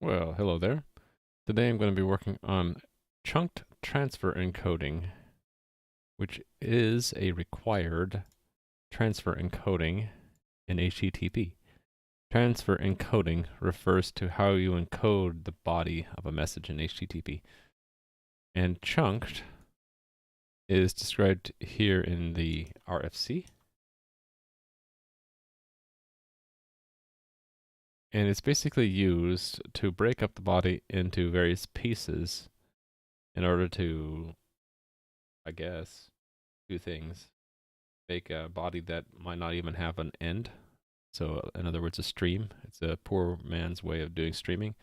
Well, hello there. Today I'm going to be working on chunked transfer encoding, which is a required transfer encoding in HTTP. Transfer encoding refers to how you encode the body of a message in HTTP. And chunked is described here in the RFC. And it's basically used to break up the body into various pieces in order to, I guess, do things. Make a body that might not even have an end. So in other words, a stream. It's a poor man's way of doing streaming.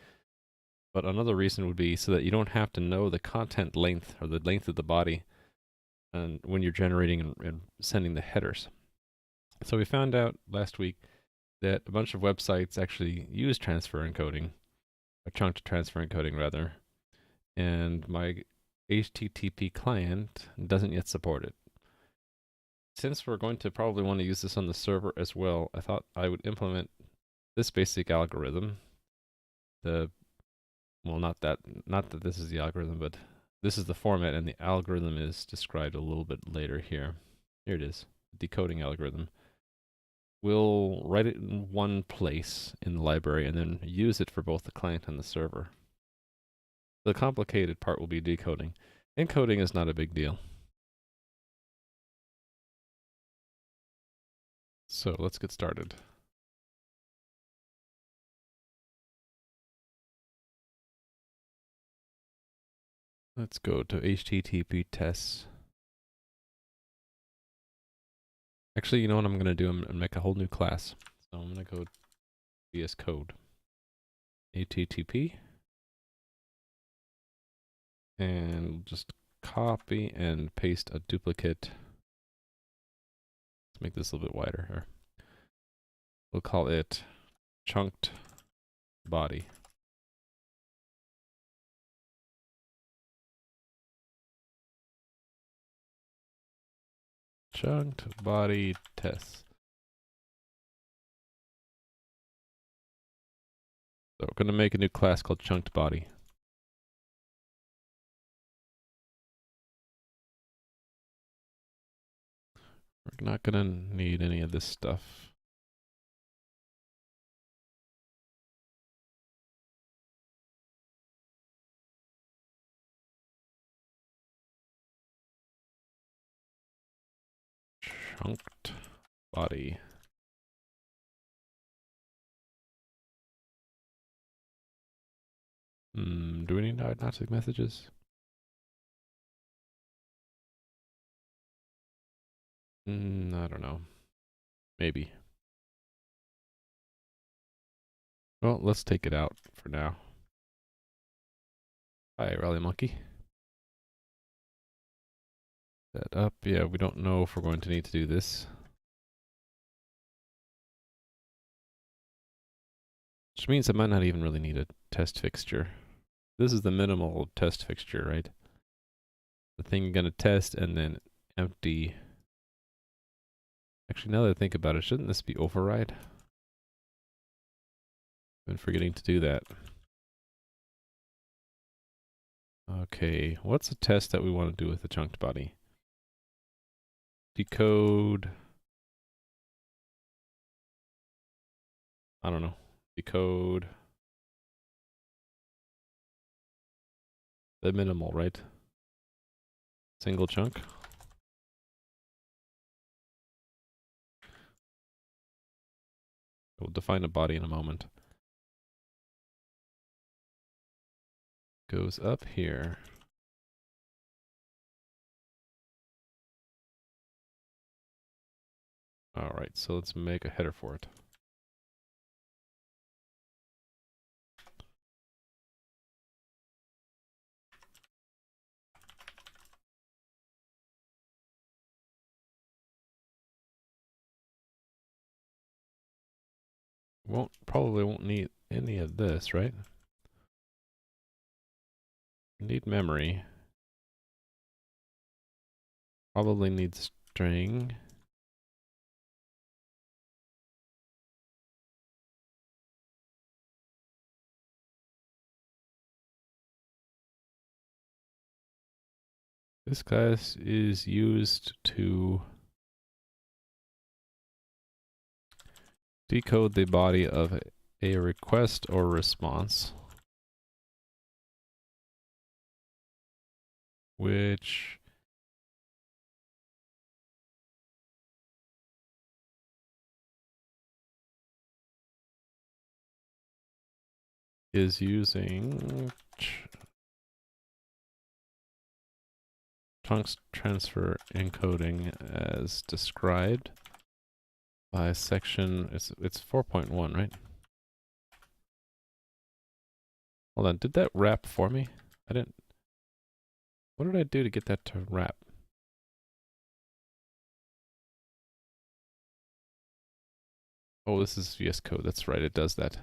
But another reason would be so that you don't have to know the content length or the length of the body and when you're generating and sending the headers. So we found out last week that a bunch of websites actually use transfer encoding, or chunked transfer encoding rather, and my HTTP client doesn't yet support it. Since we're going to probably want to use this on the server as well, I thought I would implement this basic algorithm. Well, not that this is the algorithm, but this is the format, and the algorithm is described a little bit later here. Here it is, decoding algorithm. We'll write it in one place in the library and then use it for both the client and the server. The complicated part will be decoding. Encoding is not a big deal. So let's get started. Let's go to HTTP tests. Actually, you know what I'm going to do? I'm going to make a whole new class. So I'm going to go VS Code. HTTP. And just copy and paste a duplicate. Let's make this a little bit wider here. We'll call it chunked body. Chunked body tests. So we're going to make a new class called chunked body. We're not going to need any of this stuff. Chunked body. Do we need diagnostic messages? I don't know. Maybe. Well, let's take it out for now. Hi, Rally Monkey. Set up. Yeah, we don't know if we're going to need to do this. Which means I might not even really need a test fixture. This is the minimal test fixture, right? The thing you're going to test and then empty. Actually, now that I think about it, shouldn't this be override? Been forgetting to do that. Okay, what's a test that we want to do with the chunked body? Decode. I don't know. Decode. The minimal, right? Single chunk. We'll define a body in a moment. Goes up here. Alright, so let's make a header for it. Probably won't need any of this, right? Need memory. Probably need string. This class is used to decode the body of a request or response, which is using chunks transfer encoding as described by section. It's 4.1, right? Hold on, did that wrap for me? I didn't. What did I do to get that to wrap? Oh, this is VS Code. That's right, it does that.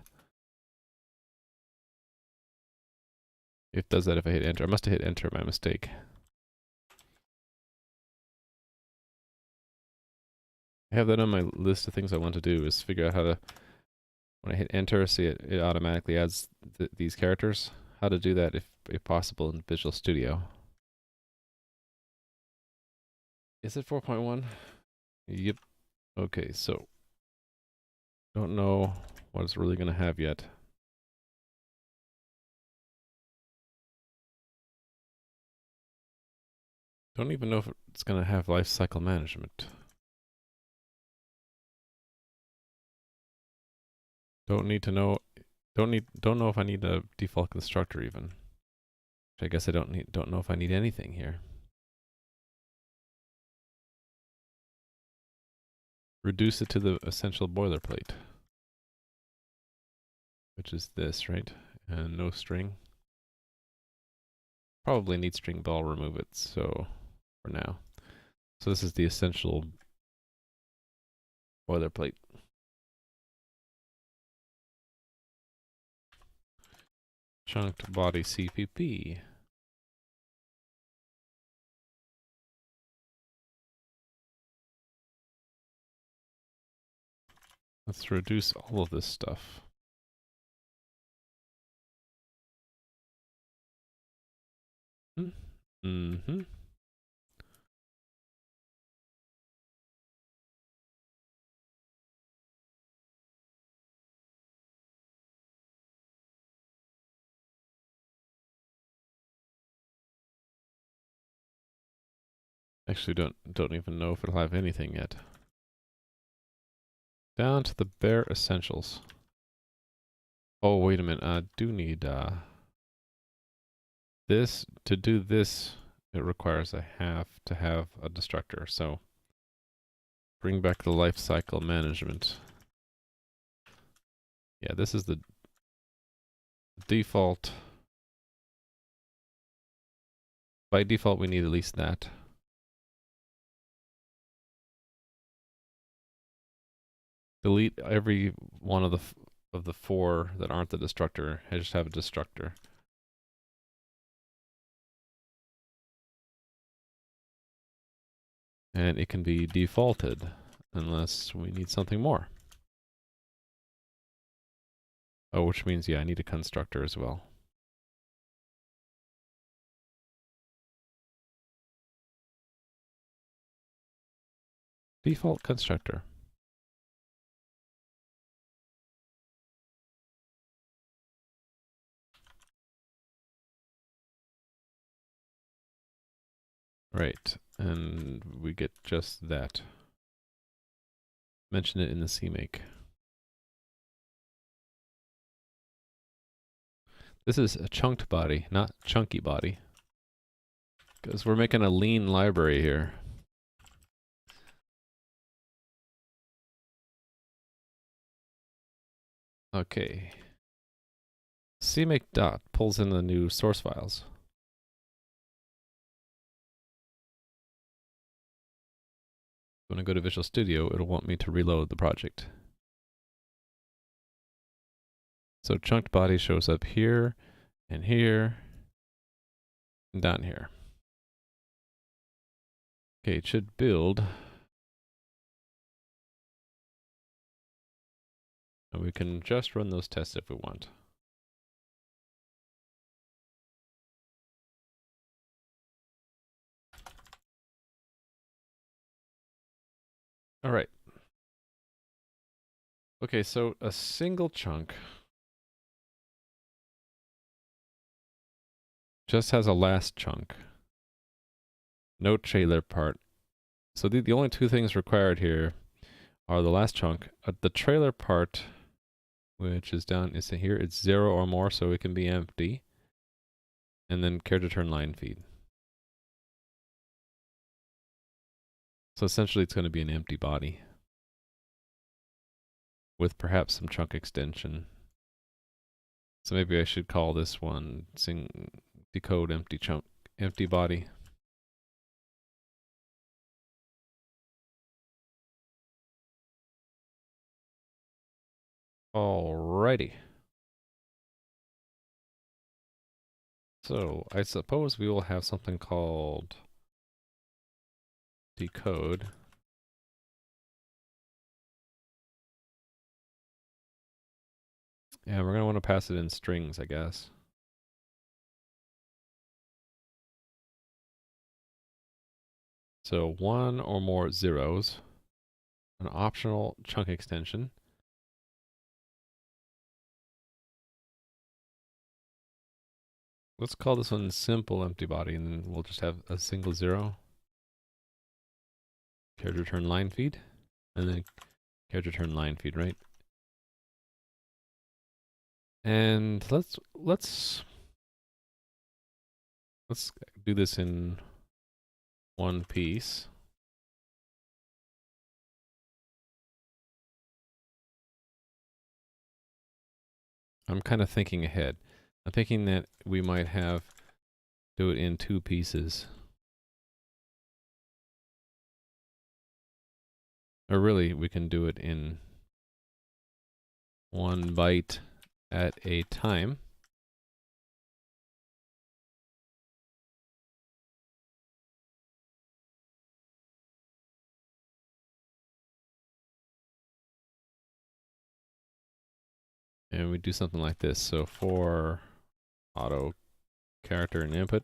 It does that if I hit enter. I must have hit enter by mistake. I have that on my list of things I want to do, is figure out how to, when I hit enter, see it automatically adds these characters. How to do that if possible in Visual Studio. Is it 4.1? Yep. Okay, so don't know what it's really going to have yet. Don't even know if it's going to have lifecycle management. Don't need to know. Don't know if I need a default constructor even. I guess I don't know if I need anything here. Reduce it to the essential boilerplate, which is this, right? And no string. Probably need string, but I'll remove it. So for now, so this is the essential boilerplate. Chunked body CPP. Let's reduce all of this stuff. Mm-hmm. Actually, don't even know if it'll have anything yet. Down to the bare essentials. Oh, wait a minute. I do need this. To do this, it requires I have to have a destructor. So bring back the lifecycle management. Yeah, this is the default. By default, we need at least that. Delete every one of the four that aren't the destructor. I just have a destructor. And it can be defaulted unless we need something more. Oh, which means, yeah, I need a constructor as well. Default constructor. Right, and we get just that. Mention it in the CMake. This is a chunked body, not chunky body. Because we're making a lean library here. Okay. CMake dot pulls in the new source files. When I go to Visual Studio, it'll want me to reload the project. So chunked body shows up here, and here, and down here. Okay, it should build. And we can just run those tests if we want. All right. Okay, so a single chunk just has a last chunk. No trailer part. So the only two things required here are the last chunk. The trailer part, which is down is here, it's 0 or more, so it can be empty. And then care to turn line feed. So essentially it's going to be an empty body with perhaps some chunk extension. So maybe I should call this one decode empty chunk, empty body. Alrighty. So I suppose we will have something called decode. And we're going to want to pass it in strings, I guess. So 1 or more zeros, an optional chunk extension. Let's call this one simple empty body, and then we'll just have a single 0. Care to return line feed, and then care to return line feed, right? And let's do this in one piece. I'm kind of thinking ahead. I'm thinking that we might do it in 2 pieces. Or really, we can do it in 1 byte at a time. And we do something like this. So for auto character and input,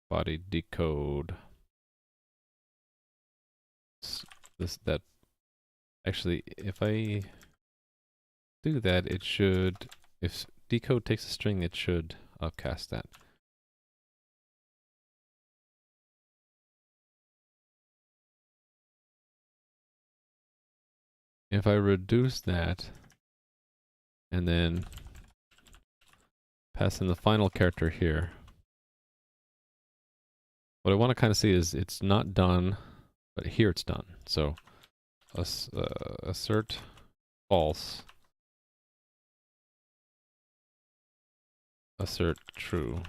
body decode. That actually, if I do that, it should, if decode takes a string, it should upcast that. If I reduce that and then pass in the final character here, what I want to kind of see is it's not done, but here it's done. So assert false, assert true,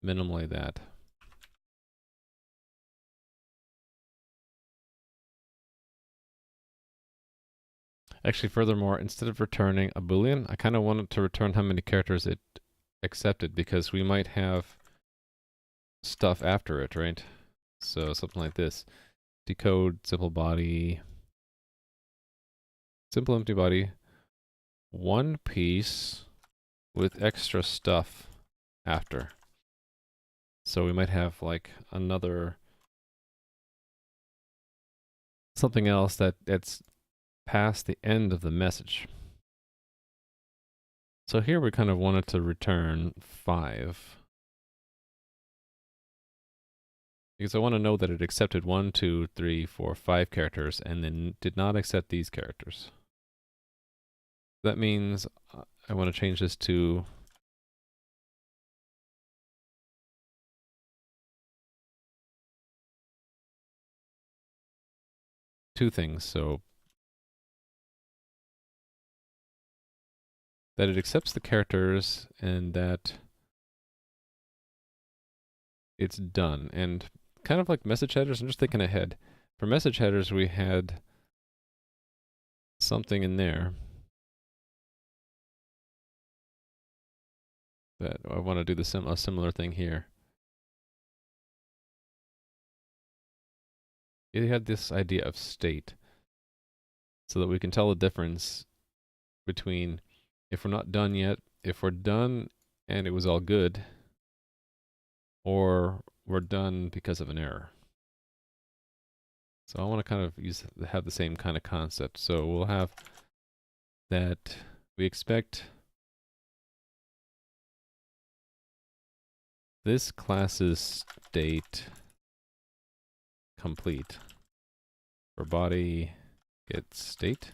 minimally that. Actually, furthermore, instead of returning a boolean, I kind of want it to return how many characters it accepted, because we might have stuff after it, right? So something like this. Decode simple body, simple empty body, 1 piece with extra stuff after. So we might have like another something else that's past the end of the message. So here we kind of wanted to return 5. Because I want to know that it accepted 1, 2, 3, 4, 5 characters and then did not accept these characters. That means I want to change this to two things. So that it accepts the characters and that it's done. And kind of like message headers, I'm just thinking ahead. For message headers, we had something in there that I want to do a similar thing here. It had this idea of state, so that we can tell the difference between if we're not done yet, if we're done and it was all good, or we're done because of an error. So I want to kind of have the same kind of concept. So we'll have that we expect this class's state complete for body get state.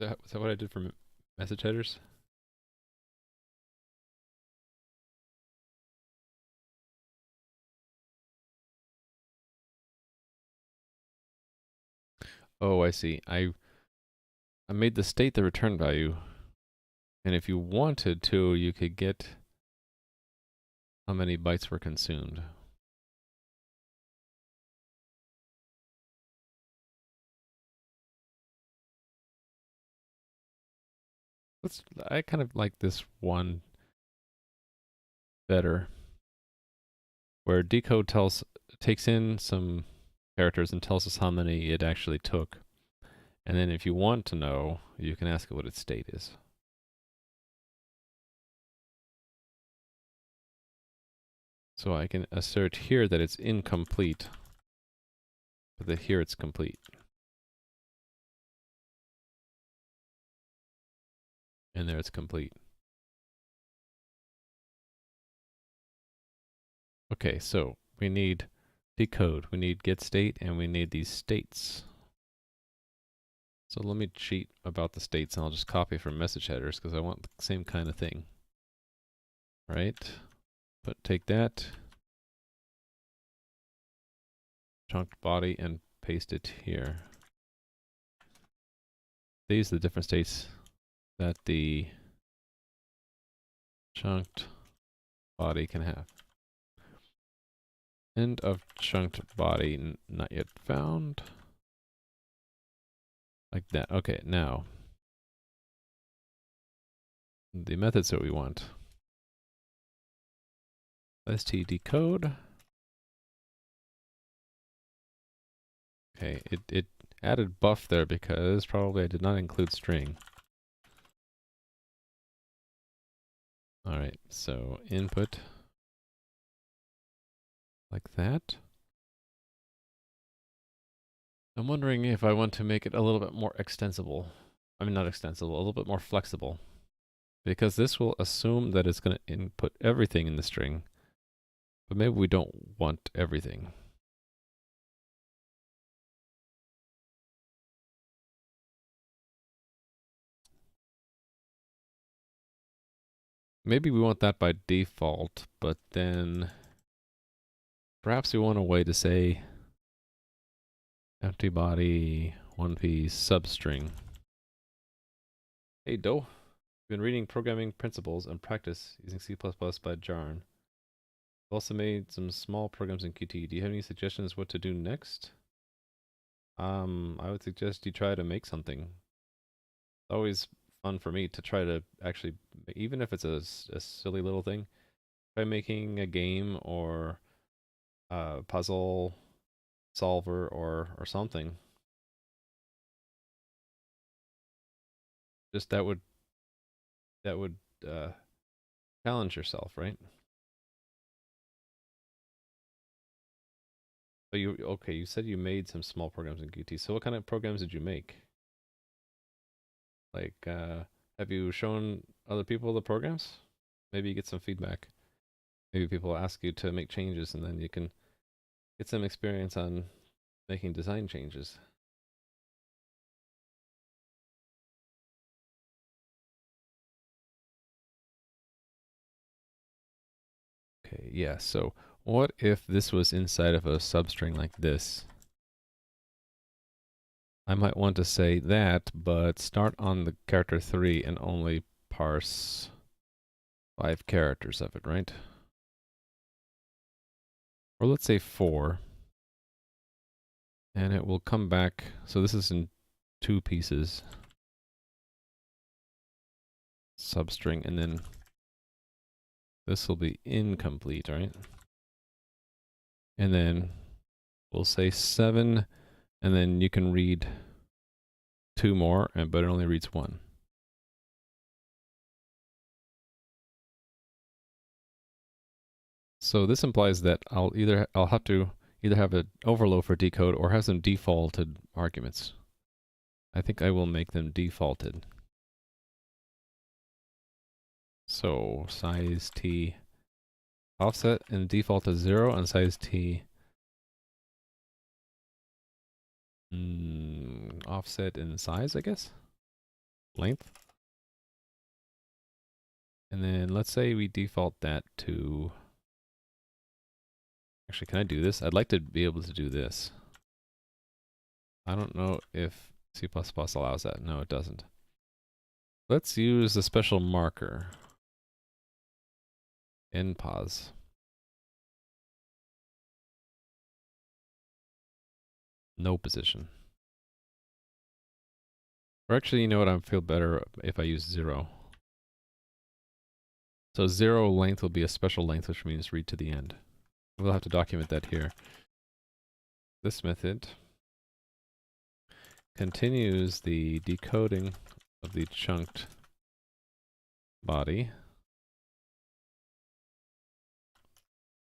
Was that what I did for message headers? Oh, I see. I made the state the return value. And if you wanted to, you could get how many bytes were consumed. I kind of like this one better, where decode takes in some characters and tells us how many it actually took. And then if you want to know, you can ask it what its state is. So I can assert here that it's incomplete, but that here it's complete. And there it's complete. Okay, so we need decode, we need get state, and we need these states. So let me cheat about the states, and I'll just copy from message headers because I want the same kind of thing. Right? But take that chunked body and paste it here. These are the different states that the chunked body can have. End of chunked body not yet found. Like that. Okay, now the methods that we want. St decode. Okay, it added buff there because probably I did not include string. Alright, so input like that. I'm wondering if I want to make it a little bit more extensible. I mean, not extensible, a little bit more flexible. Because this will assume that it's going to input everything in the string. But maybe we don't want everything. Maybe we want that by default, but then perhaps we want a way to say empty body 1p substring. Hey Doe, been reading Programming Principles and Practice using C++ by Jarn. I've also made some small programs in Qt. Do you have any suggestions what to do next? I would suggest you try to make something. It's always fun for me to try to actually, even if it's a silly little thing, try making a game or a puzzle solver or something. Just that would challenge yourself, right? But you said you made some small programs in Qt. So what kind of programs did you make? Like, have you shown other people the programs? Maybe you get some feedback. Maybe people ask you to make changes and then you can get some experience on making design changes. Okay, yeah, so what if this was inside of a substring like this? I might want to say that, but start on the character 3 and only parse 5 characters of it, right? Or let's say 4. And it will come back. So this is in 2 pieces. Substring, and then this will be incomplete, right? And then we'll say 7, and then you can read 2 more, but it only reads 1. So this implies that I'll have to either have an overload for decode or have some defaulted arguments. I think I will make them defaulted. So size t offset and default is 0 and size t offset in size, I guess. Length. And then let's say we default that to... Actually, can I do this? I'd like to be able to do this. I don't know if C++ allows that. No, it doesn't. Let's use a special marker. Pause. No position. Or actually, you know what? I feel better if I use 0. So 0 length will be a special length, which means read to the end. We'll have to document that here. This method continues the decoding of the chunked body,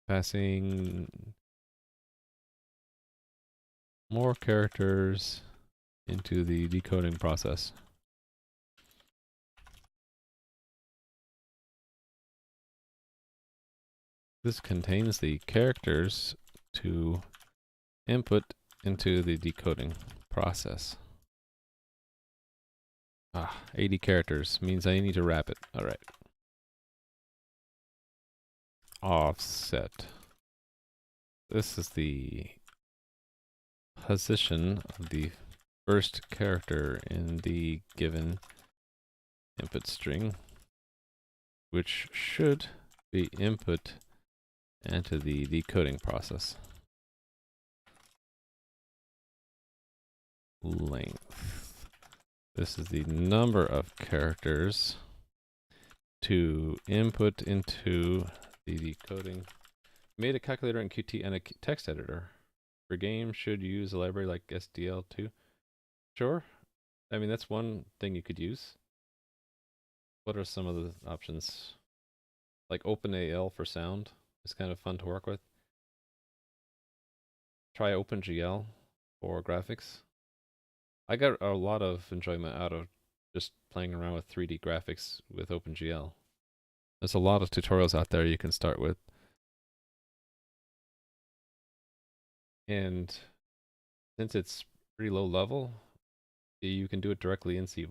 passing more characters into the decoding process. This contains the characters to input into the decoding process. 80 characters means I need to wrap it. All right. Offset. This is the position of the first character in the given input string, which should be input into the decoding process. Length. This is the number of characters to input into the decoding. Made a calculator in Qt and a text editor. For game, should use a library like SDL2. Sure. I mean, that's one thing you could use. What are some of the options? Like OpenAL for sound is kind of fun to work with. Try OpenGL for graphics. I got a lot of enjoyment out of just playing around with 3D graphics with OpenGL. There's a lot of tutorials out there you can start with. And since it's pretty low level, you can do it directly in C++.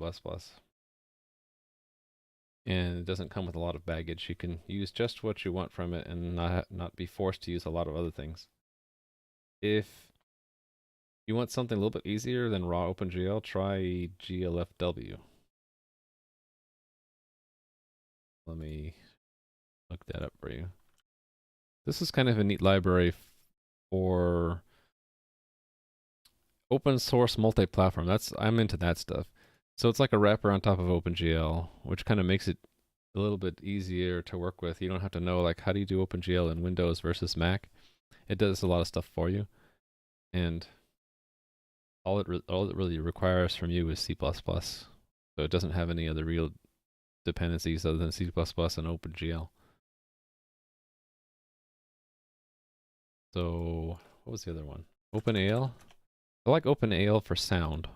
And it doesn't come with a lot of baggage. You can use just what you want from it and not be forced to use a lot of other things. If you want something a little bit easier than raw OpenGL, try GLFW. Let me look that up for you. This is kind of a neat library for open source multi-platform. I'm into that stuff. So it's like a wrapper on top of OpenGL, which kind of makes it a little bit easier to work with. You don't have to know like how do you do OpenGL in Windows versus Mac. It does a lot of stuff for you, and all it really requires from you is C++. So it doesn't have any other real dependencies other than C++ and OpenGL. So what was the other one? OpenAL. I like OpenAL for sound.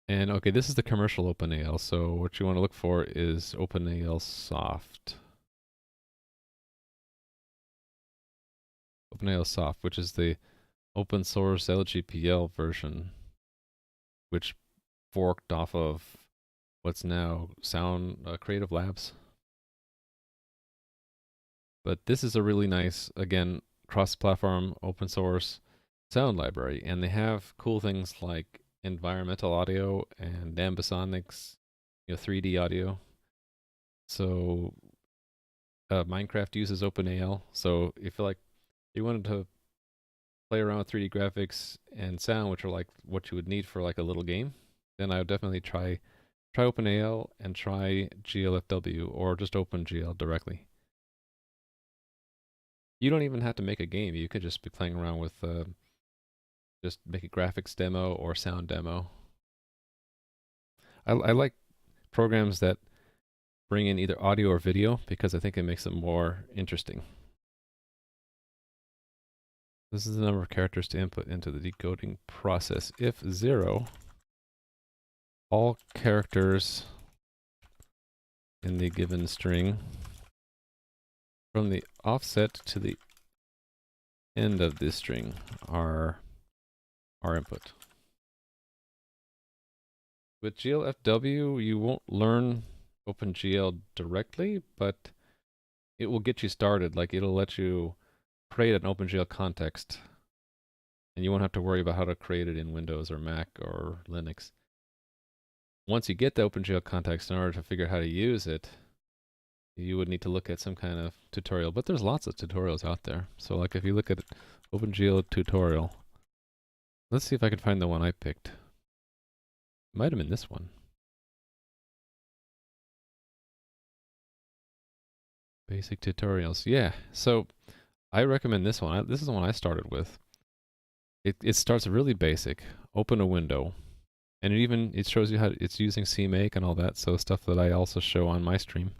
And okay, this is the commercial OpenAL. So what you want to look for is OpenAL Soft. OpenAL Soft, which is the open source LGPL version, which forked off of what's now Sound Creative Labs. But this is a really nice, again, cross-platform open source sound library, and they have cool things like environmental audio and ambisonics, 3D audio. So Minecraft uses OpenAL, so if you wanted to play around with 3D graphics and sound, which are like what you would need for like a little game, then I would definitely try OpenAL and try GLFW or just OpenGL directly. You don't even have to make a game. You could just be playing around with just make a graphics demo or sound demo. I like programs that bring in either audio or video because I think it makes it more interesting. This is the number of characters to input into the decoding process. If 0, all characters in the given string from the offset to the end of this string are our input. With GLFW, you won't learn OpenGL directly, but it will get you started. Like, it'll let you create an OpenGL context, and you won't have to worry about how to create it in Windows or Mac or Linux. Once you get the OpenGL context, in order to figure out how to use it, you would need to look at some kind of tutorial. But there's lots of tutorials out there. So like if you look at OpenGL tutorial, let's see if I can find the one I picked. It might have been this one. Basic tutorials. Yeah, so I recommend this one. This is the one I started with. It starts really basic. Open a window. And it shows you how it's using CMake and all that, so stuff that I also show on my stream.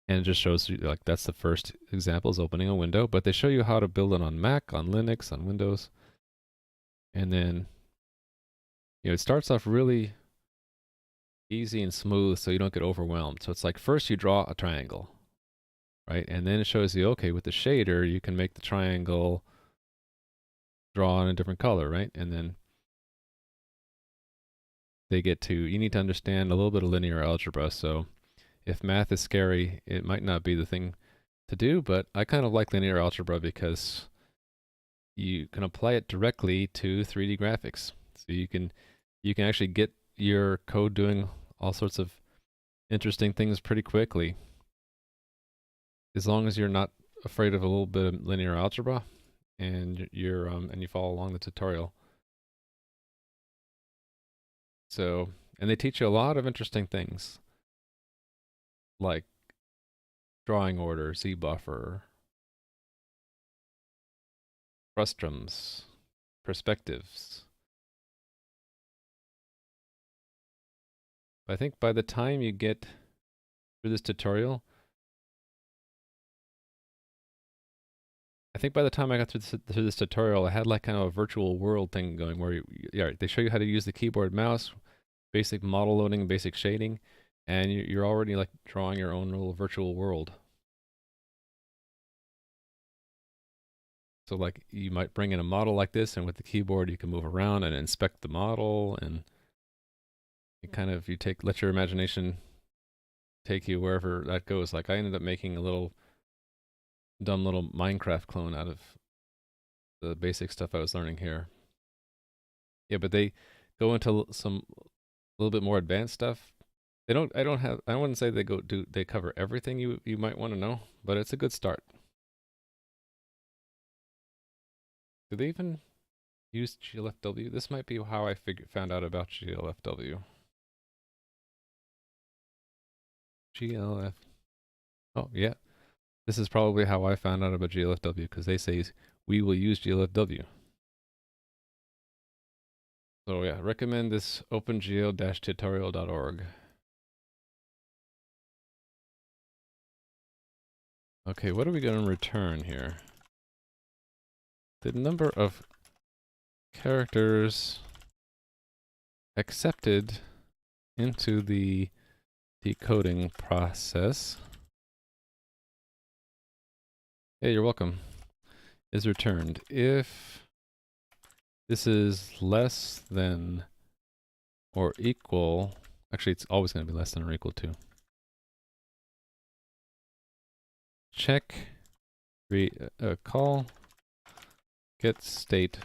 And it just shows you, like, that's the first example, is opening a window, but they show you how to build it on Mac, on Linux, on Windows. And then, it starts off really easy and smooth so you don't get overwhelmed. So it's like, first you draw a triangle, right? And then it shows you, okay, with the shader, you can make the triangle draw in a different color, right? And then you need to understand a little bit of linear algebra. So if math is scary, it might not be the thing to do, but I kind of like linear algebra because you can apply it directly to 3D graphics. So you can actually get your code doing all sorts of interesting things pretty quickly, as long as you're not afraid of a little bit of linear algebra and you follow along the tutorial. So, and they teach you a lot of interesting things, like drawing order, Z-buffer, frustrums, perspectives. I think by the time you get through this tutorial, I got through this tutorial, I had like kind of a virtual world thing going where they show you how to use the keyboard mouse, basic model loading, basic shading, and you're already like drawing your own little virtual world. So like you might bring in a model like this, and with the keyboard you can move around and inspect the model, and let your imagination take you wherever that goes. Like I ended up making a dumb little Minecraft clone out of the basic stuff I was learning here. Yeah, but they go into some little bit more advanced stuff. I wouldn't say they cover everything you might want to know, but it's a good start. Do they even use GLFW? This might be how I found out about GLFW. Oh yeah, this is probably how I found out about GLFW, because they say we will use GLFW. So yeah, recommend this opengl-tutorial.org. Okay, what are we going to return here? The number of characters accepted into the decoding process. Hey, you're welcome. Is returned if this is less than or equal. Actually, it's always going to be less than or equal to. Check call get state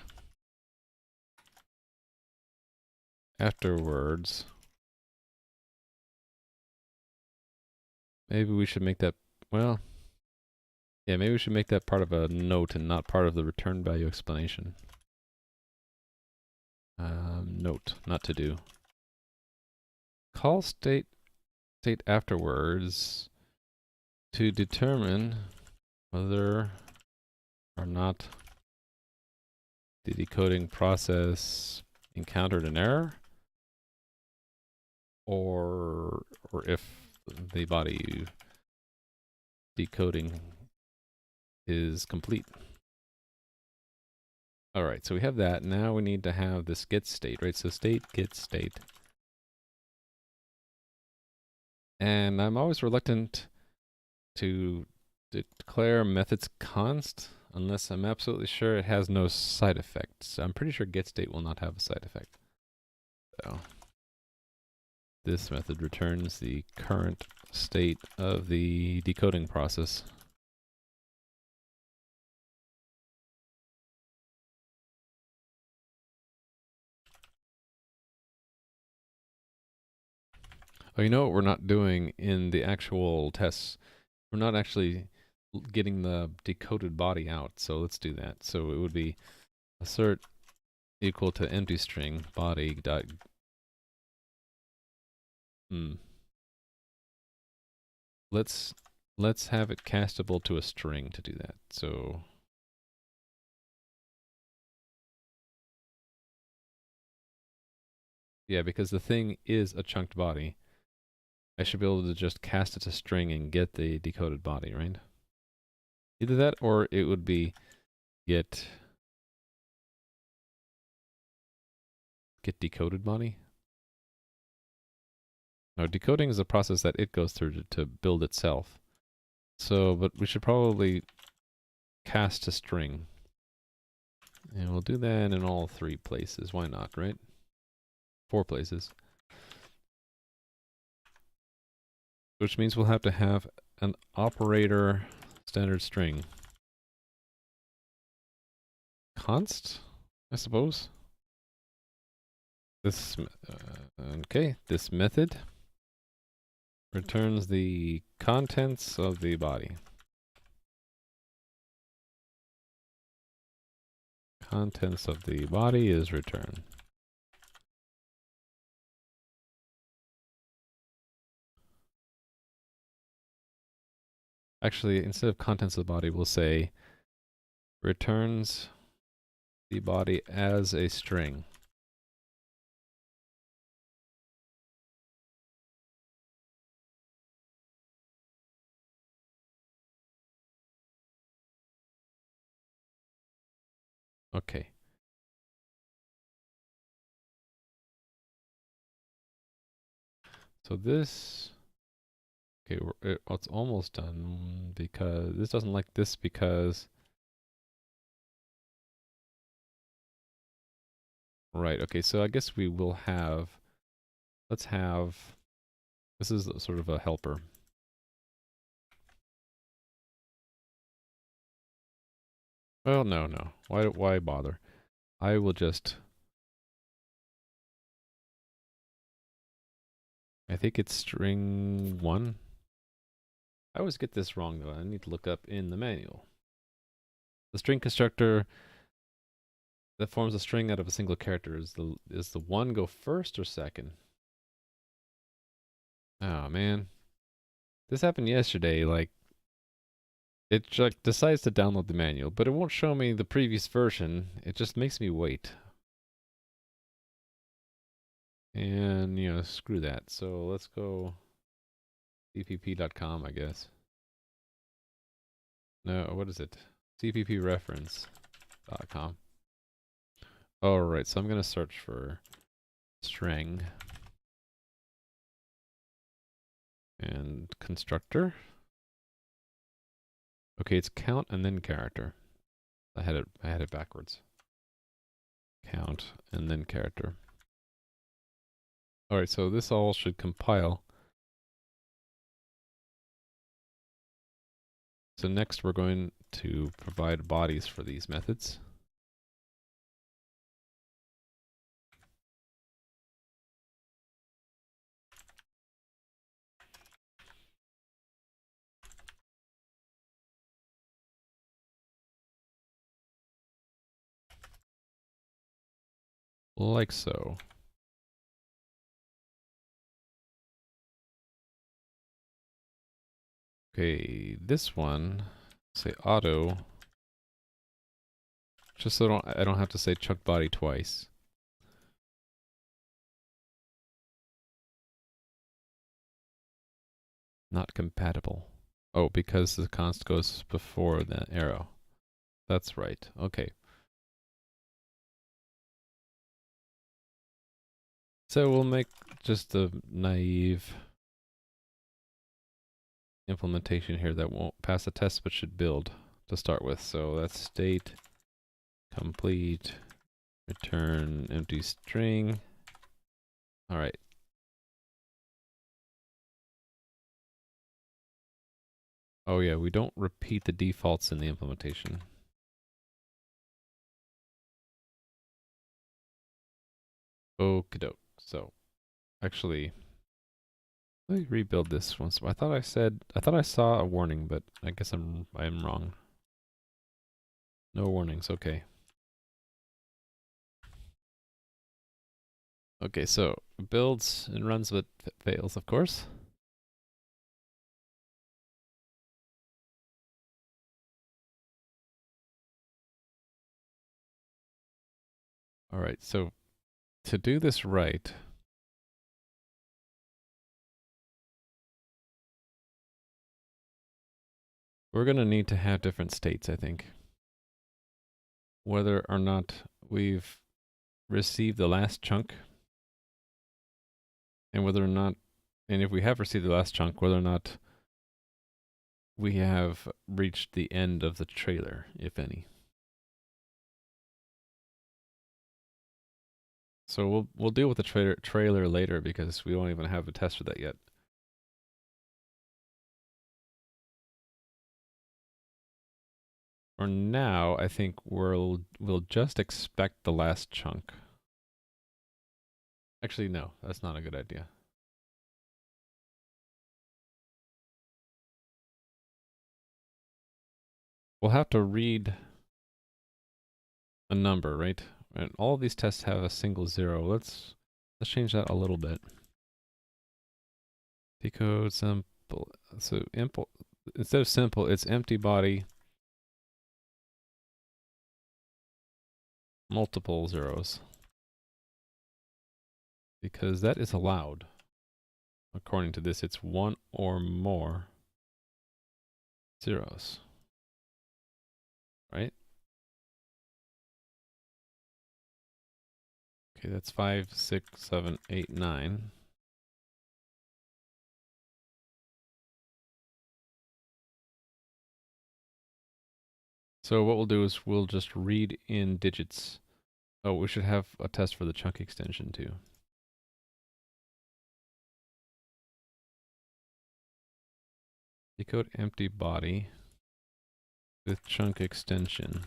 afterwards. Maybe we should make that, well, yeah, maybe we should make that part of a note and not part of the return value explanation. Note, not to do. Call state afterwards to determine whether or not the decoding process encountered an error, or if the body decoding is complete. All right, so we have that. Now we need to have this get state, right? So state, get state. And I'm always reluctant to declare methods const unless I'm absolutely sure it has no side effects. I'm pretty sure getState will not have a side effect. So this method returns the current state of the decoding process. Oh, you know what we're not doing in the actual tests? We're not actually getting the decoded body out, so let's do that. So it would be assert equal to empty string body dot let's have it castable to a string to do that. So yeah, because the thing is a chunked body, I should be able to just cast it to string and get the decoded body, right? Either that or it would be get decoded body. No, decoding is a process that it goes through to build itself. So, but we should probably cast to string. And we'll do that in all 3 places. Why not, right? 4 places. Which means we'll have to have an operator standard string. Const, I suppose. This, okay, this method returns the contents of the body. Contents of the body is returned. Actually, instead of contents of the body, we'll say returns the body as a string. Okay. So this, okay, it's almost done because this doesn't like this because, right, okay, so I guess we will have, let's have, this is sort of a helper. Well, no. Why bother? I will just, I think it's string 1. I always get this wrong though. I need to look up in the manual. The string constructor that forms a string out of a single character is the 1 go first or second? Oh man. This happened yesterday, like it like decides to download the manual, but it won't show me the previous version. It just makes me wait. And, you know, screw that. So let's go cpp.com, I guess. No, what is it? cppreference.com. Alright, so I'm going to search for string and constructor. Okay, it's count and then character. I had it backwards. Count and then character. Alright, so this all should compile. So next we're going to provide bodies for these methods. Like so. Okay, this one, say auto, just so I don't have to say chuck body twice. Not compatible. Oh, because the const goes before the arrow. That's right. Okay. So we'll make just a naive implementation here that won't pass the test but should build to start with. So that's state complete return empty string. All right. Oh yeah, we don't repeat the defaults in the implementation. Okie doke. So actually, let me rebuild this once. I thought I saw a warning, but I guess I'm wrong. No warnings. Okay. Okay, so builds and runs but fails, of course. All right, so to do this right, we're going to need to have different states, I think. Whether or not we've received the last chunk, and whether or not, and if we have received the last chunk, whether or not we have reached the end of the trailer, if any. So we'll deal with the trailer later because we don't even have a test for that yet. For now, I think we'll just expect the last chunk. Actually, no, that's not a good idea. We'll have to read a number, right? And all of these tests have a single zero. Let's change that a little bit. Decode simple. So instead of simple, it's empty body. Multiple zeros. Because that is allowed. According to this, it's one or more zeros. Right? Okay, that's 5, 6, 7, 8, 9. So what we'll do is we'll just read in digits. Oh, we should have a test for the chunk extension too. Decode empty body with chunk extension.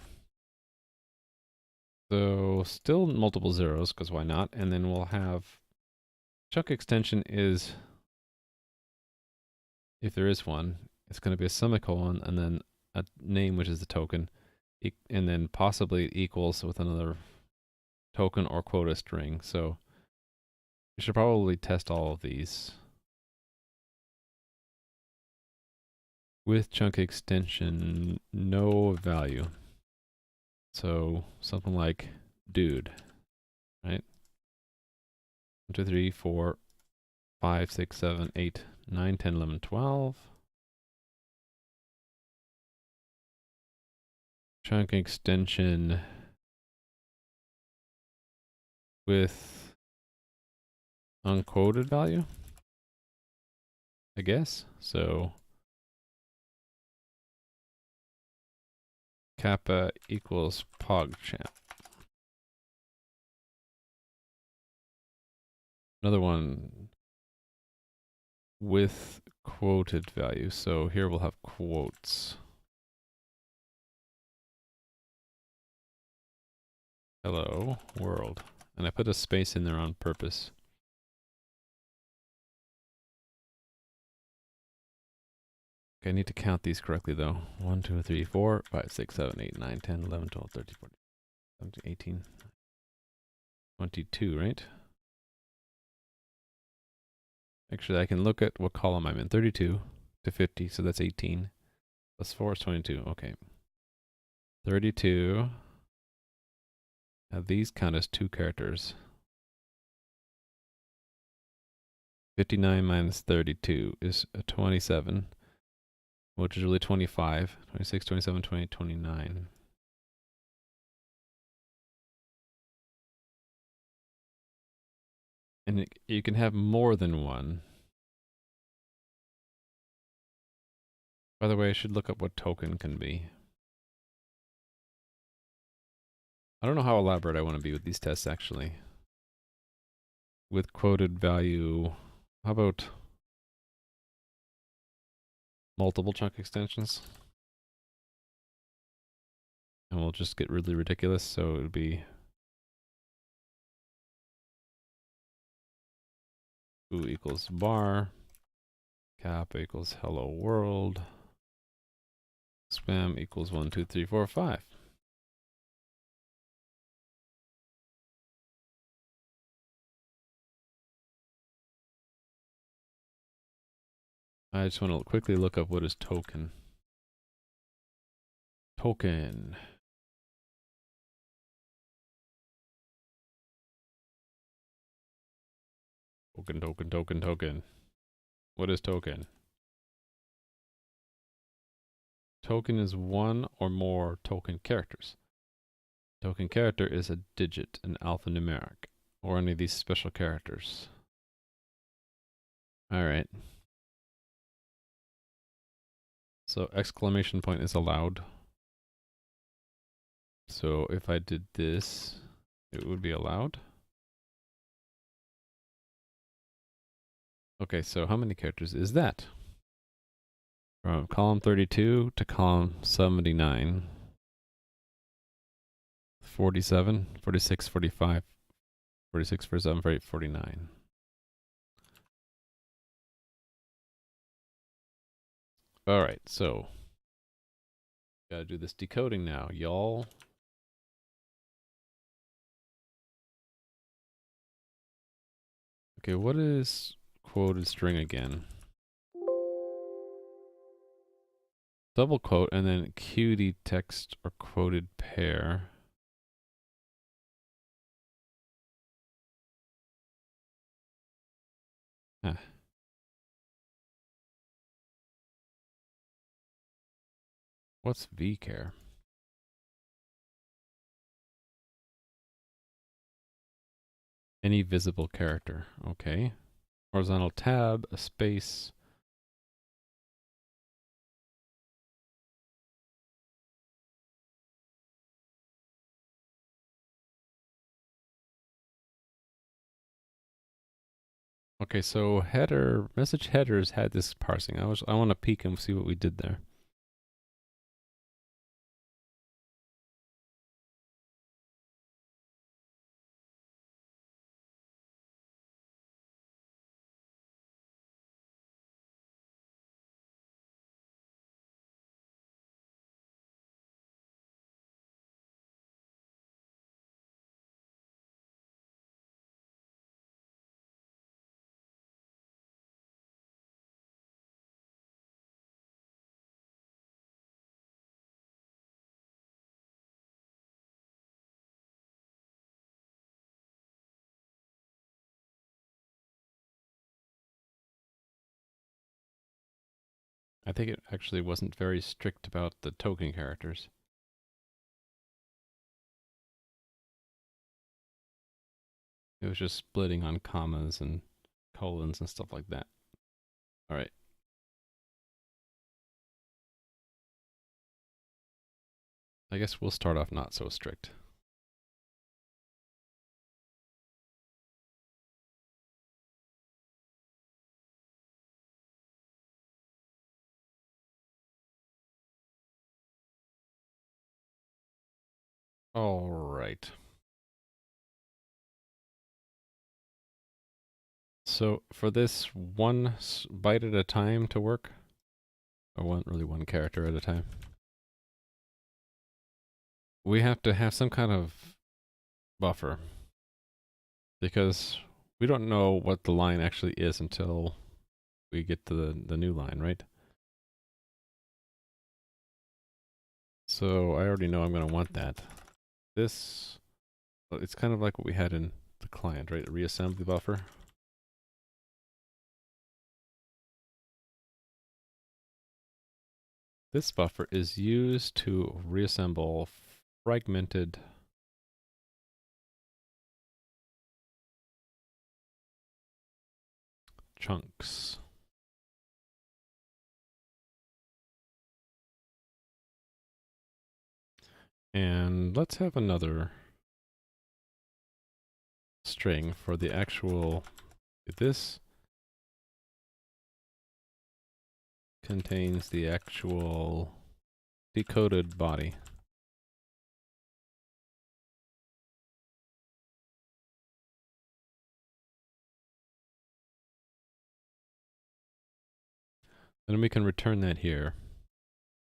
So still multiple zeros, because why not? And then we'll have chunk extension is, if there is one, it's going to be a semicolon and then a name, which is the token, and then possibly equals with another token or quota string. So we should probably test all of these. With chunk extension, no value. So something like dude, right? 1, 2, 3, 4, 5, 6, 7, 8, 9, 10, 11, 12. Chunk extension with unquoted value, I guess. So kappa equals pogchamp. Another one with quoted value. So here we'll have quotes. Hello world. And I put a space in there on purpose. Okay, I need to count these correctly though. 1, 2, 3, 4, 5, 6, 7, 8, 9, 10, 11, 12, 13, 14, 17, 18, 22, right? Actually, I can look at what column I'm in. 32 to 50, so that's 18. Plus 4 is 22, okay. 32. Now these count as 2 characters. 59 minus 32 is 27, which is really 25, 26, 27, 28, 29. And you can have more than one. By the way, I should look up what token can be. I don't know how elaborate I want to be with these tests, actually. With quoted value, how about multiple chunk extensions? And we'll just get really ridiculous, so it would be foo equals bar, cap equals hello world, spam equals 1, 2, 3, 4, 5. I just want to quickly look up what is token. Token. Token, token, token, token. What is token? Token is one or more token characters. Token character is a digit, an alphanumeric, or any of these special characters. Alright. So exclamation point is allowed. So if I did this, it would be allowed. Okay, so how many characters is that? From column 32 to column 79. 47, 46, 45, 46, 47, 48, 49. Alright, so gotta do this decoding now, y'all. Okay, what is quoted string again? Double quote and then QD text or quoted pair. Huh. What's vchar? Any visible character. Okay. Horizontal tab, a space. Okay, so header, message headers had this parsing. I want to peek and see what we did there. I think it actually wasn't very strict about the token characters. It was just splitting on commas and colons and stuff like that. All right. I guess we'll start off not so strict. All right. So for this one byte at a time to work, or really one character at a time, we have to have some kind of buffer. Because we don't know what the line actually is until we get to the new line, right? So I already know I'm going to want that. This, it's kind of like what we had in the client, right? A reassembly buffer. This buffer is used to reassemble fragmented chunks. And let's have another string for the actual, this contains the actual decoded body. Then we can return that here.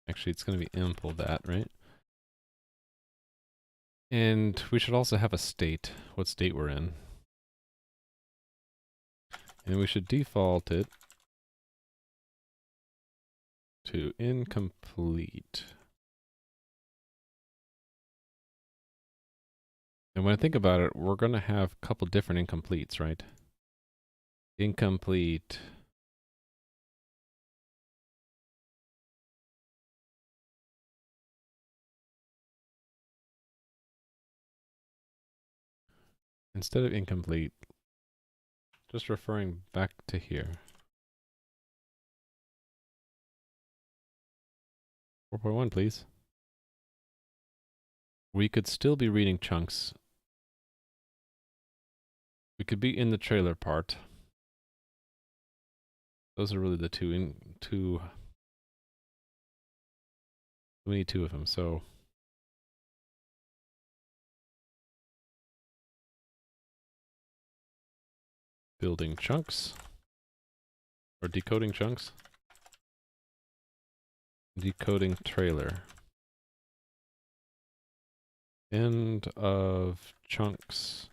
Actually, it's going to be impl that, right? And we should also have a state, what state we're in. And we should default it to incomplete. And when I think about it, we're going to have a couple different incompletes, right? Incomplete. Instead of incomplete, just referring back to here. 4.1, please. We could still be reading chunks. We could be in the trailer part. Those are really the two. We need two of them, so. Building chunks. Or decoding chunks. Decoding trailer. End of chunks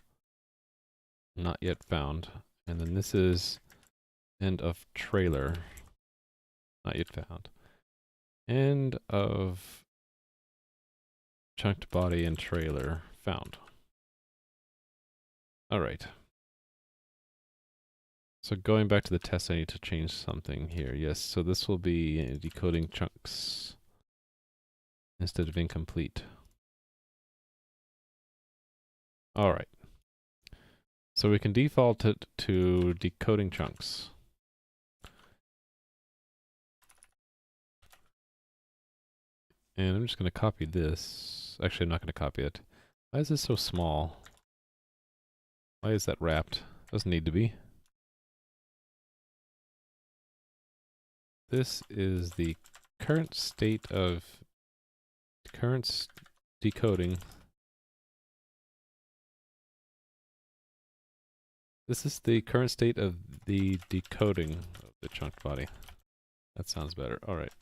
not yet found. And then this is end of trailer not yet found. End of chunked body and trailer found. Alright. So going back to the test, I need to change something here. Yes, so this will be decoding chunks instead of incomplete. Alright. So we can default it to decoding chunks. And I'm just going to copy this. Actually, I'm not going to copy it. Why is this so small? Why is that wrapped? Doesn't need to be. This is the current state of decoding. This is the current state of the decoding of the chunked body. That sounds better. All right.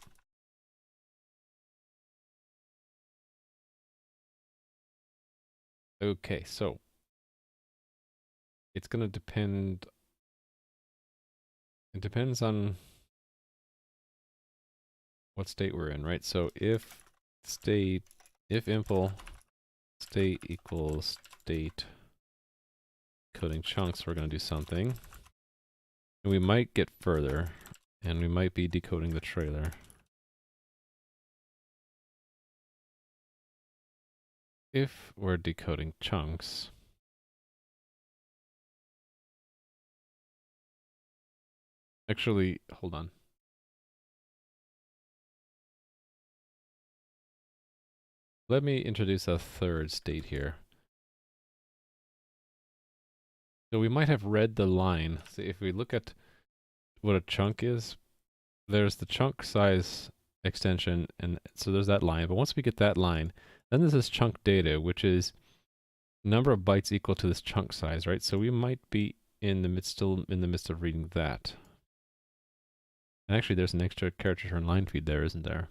Okay, so it's going to depend. It depends on what state we're in, right? So if impl state equals state decoding chunks, we're going to do something. And we might get further, and we might be decoding the trailer. If we're decoding chunks, actually, hold on. Let me introduce a third state here. So we might have read the line. So if we look at what a chunk is, there's the chunk size extension, and so there's that line. But once we get that line, then there's this chunk data, which is number of bytes equal to this chunk size, right? So we might be still in the midst of reading that. And actually, there's an extra character turn line feed there, isn't there?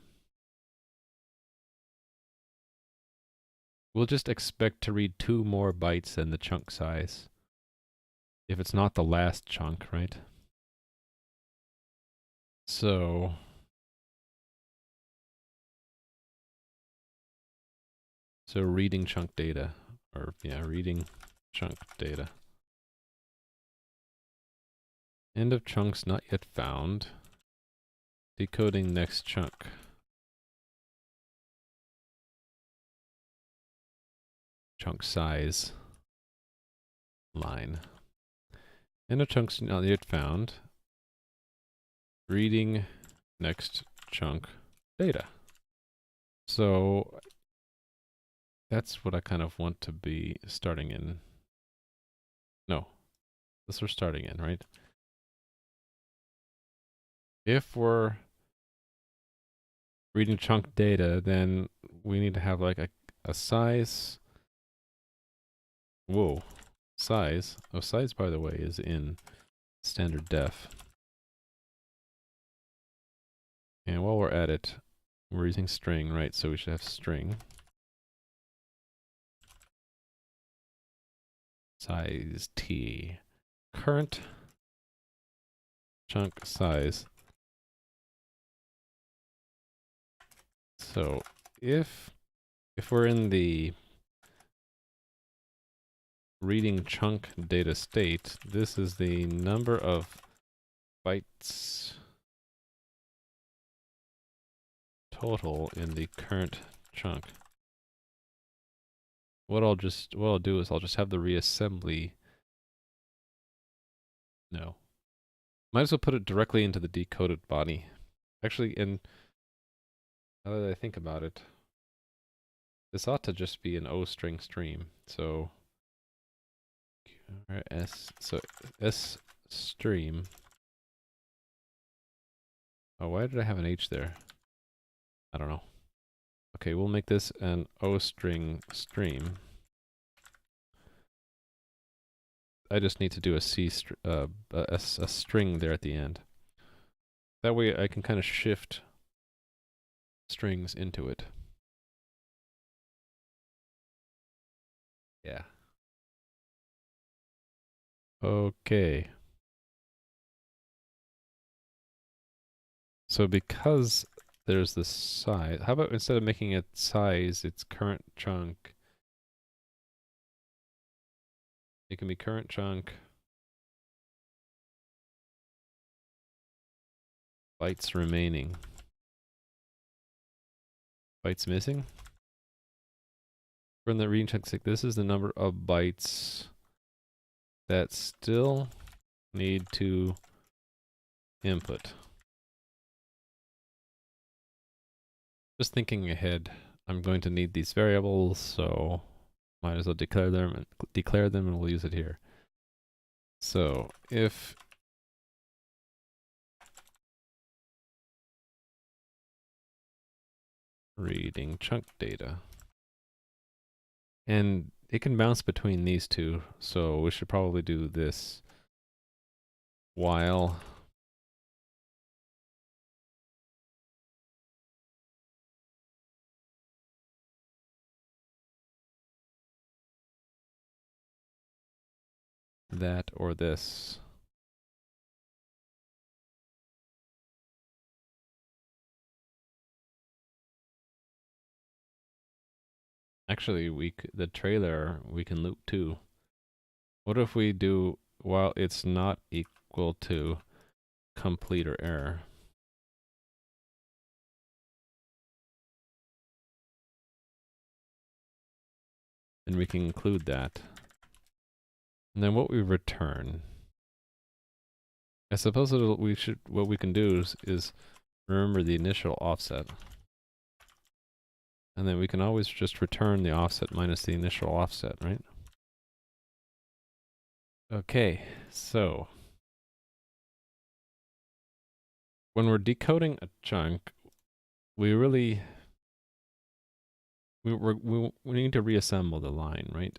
We'll just expect to read 2 more bytes than the chunk size. If it's not the last chunk, right? So reading chunk data, or yeah, reading chunk data. End of chunks not yet found. Decoding next chunk. Chunk size line. End of chunks not yet found. reading next chunk data. So that's what I kind of want to be starting in. No, this we're starting in, right? If we're reading chunk data, then we need to have like a size. Whoa, size. Oh, size, by the way, is in standard def. And while we're at it, we're using string, right? So we should have string size t. Current chunk size. So if we're in the reading chunk data state, this is the number of bytes total in the current chunk. What I'll do is I'll just have the reassembly. No. Might as well put it directly into the decoded body. Actually, now that I think about it, this ought to just be an O string stream. So S stream. Oh, why did I have an H there? I don't know. Okay, we'll make this an O string stream. I just need to do a string there at the end. That way I can kind of shift strings into it. Yeah. Okay. So because there's this size, how about instead of making it size, its current chunk, it can be current chunk bytes remaining. Bytes missing? From the reading chunk, this is the number of bytes that still need to input. Just thinking ahead, I'm going to need these variables, so might as well declare them and we'll use it here. So if reading chunk data, and it can bounce between these two, so we should probably do this while that or this. Actually, the trailer we can loop too. What if we do while it's not equal to complete or error? And we can include that. And then what we return. I suppose what we can do is remember the initial offset. And then we can always just return the offset minus the initial offset, right? Okay, so when we're decoding a chunk, we need to reassemble the line, right?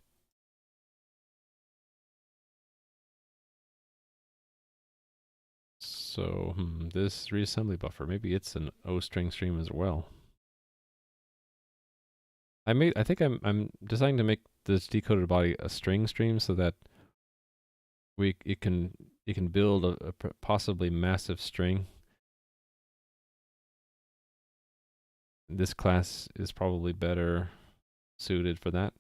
So this reassembly buffer, maybe it's an O string stream as well. I think I'm deciding to make this decoded body a string stream so that it can build a possibly massive string. This class is probably better suited for that.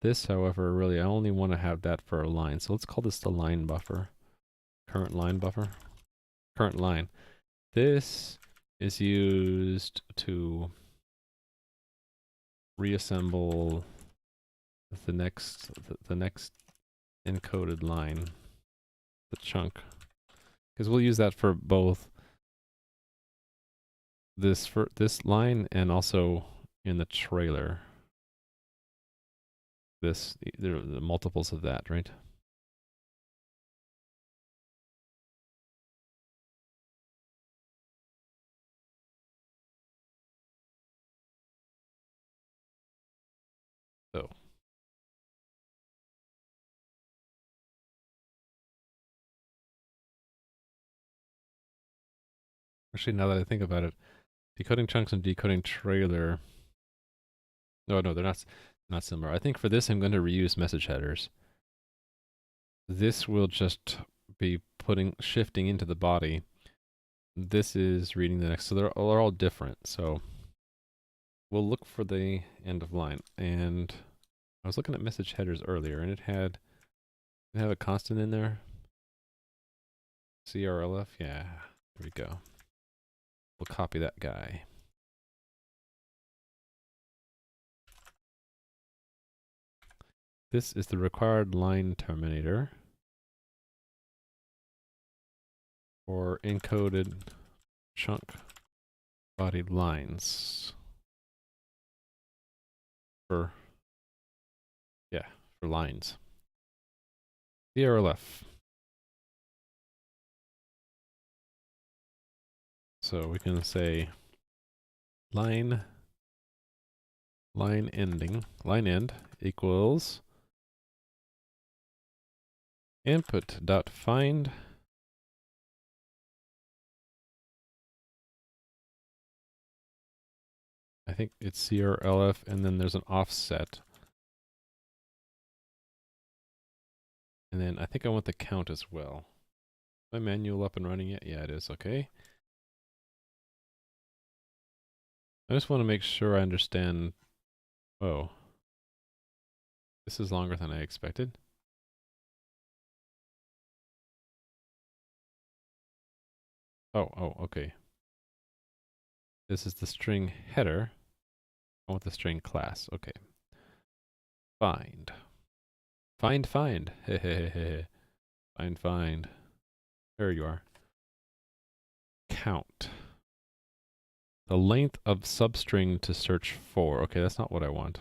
This, however, really I only want to have that for a line. So let's call this the line buffer. Current line buffer. Current line. This is used to reassemble the next encoded line. the chunk, because we'll use that for both this line and also in the trailer. There are the multiples of that, right? So actually, now that I think about it, decoding chunks and decoding trailer. No, they're not similar. I think for this, I'm going to reuse message headers. This will just be shifting into the body. This is reading the next. So they're all different. So we'll look for the end of line. And I was looking at message headers earlier, and it had a constant in there. CRLF, yeah. There we go. We'll copy that guy. This is the required line terminator for encoded chunk body lines. For lines. CRLF. So we can say line end equals input.find I think it's CRLF, and then there's an offset. And then I think I want the count as well. Is my manual up and running yet? Yeah, it is. Okay. I just want to make sure I understand. Oh. This is longer than I expected. Oh, okay. This is the string header. I want the string class. Okay. Find. Find. Find. There you are. Count. The length of substring to search for. Okay, that's not what I want.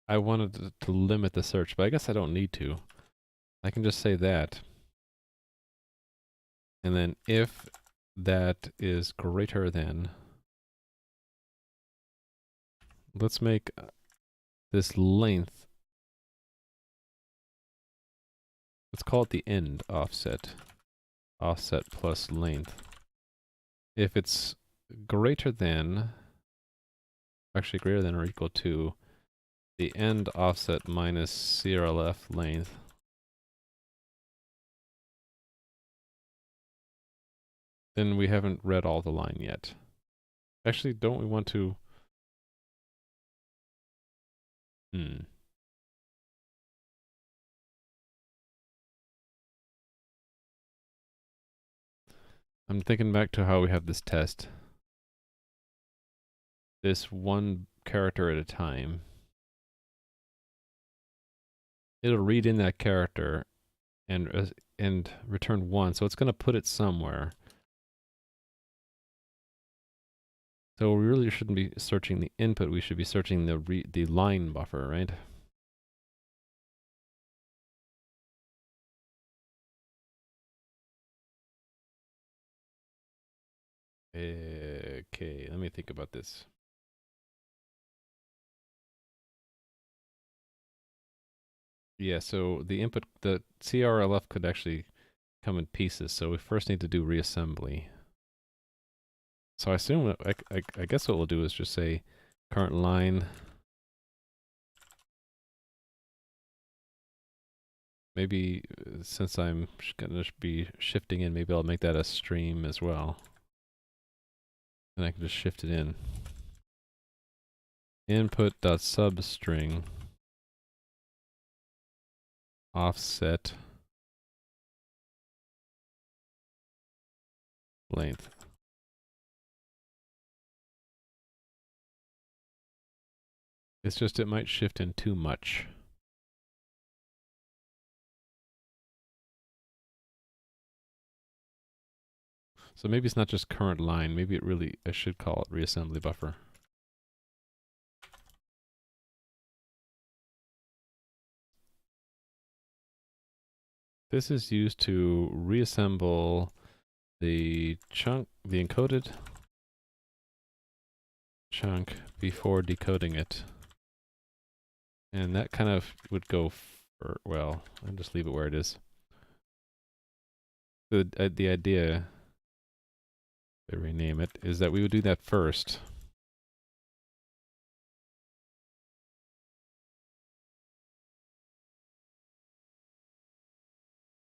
I wanted to limit the search, but I guess I don't need to. I can just say that. And then if that is greater than, let's make this length, let's call it the end offset. Offset plus length. If it's greater than, actually greater than or equal to the end offset minus CRLF length, then we haven't read all the line yet. Actually, don't we want to... I'm thinking back to how we have this test. This one character at a time. It'll read in that character and return 1, so it's going to put it somewhere. So we really shouldn't be searching the input, we should be searching the line buffer, right? Okay, let me think about this. Yeah, so the input, the CRLF could actually come in pieces, so we first need to do reassembly. So I assume, I guess what we'll do is just say current line. Maybe since I'm going to be shifting in, maybe I'll make that a stream as well. And I can just shift it in. Input.substring offset length. It's just it might shift in too much. So maybe it's not just current line. Maybe I should call it reassembly buffer. This is used to reassemble the encoded chunk before decoding it. And that kind of would go for, well, I'll just leave it where it is. The idea, to rename it, is that we would do that first.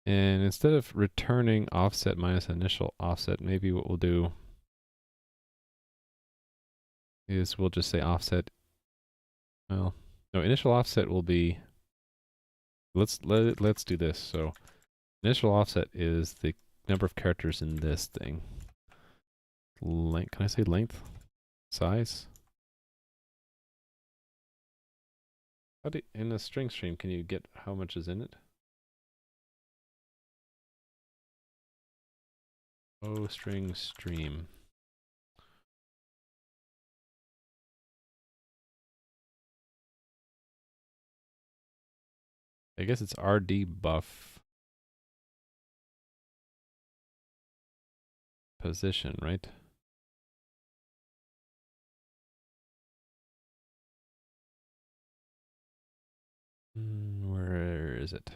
And instead of returning offset minus initial offset, maybe what we'll do is we'll just say offset. Well, no, initial offset will be, let's do this. So initial offset is the number of characters in this thing. Length, can I say length? Size? In a string stream, can you get how much is in it? Oh, string stream. I guess it's rd buff position, right? Where is it?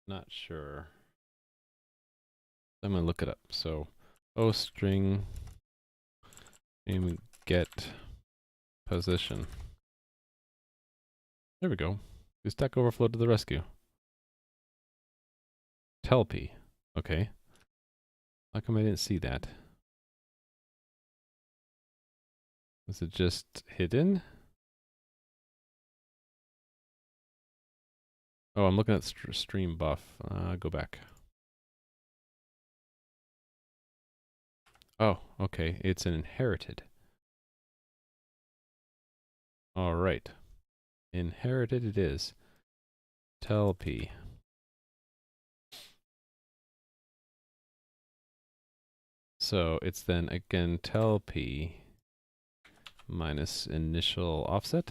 Not sure. I'm gonna look it up. So, string get position. There we go. The Stack Overflow to the rescue. Telp. Okay. How come I didn't see that? Is it just hidden? Oh, I'm looking at stream buff. Go back. Oh, okay. It's an inherited. All right. Inherited it is. Telp. So it's then again telp minus initial offset.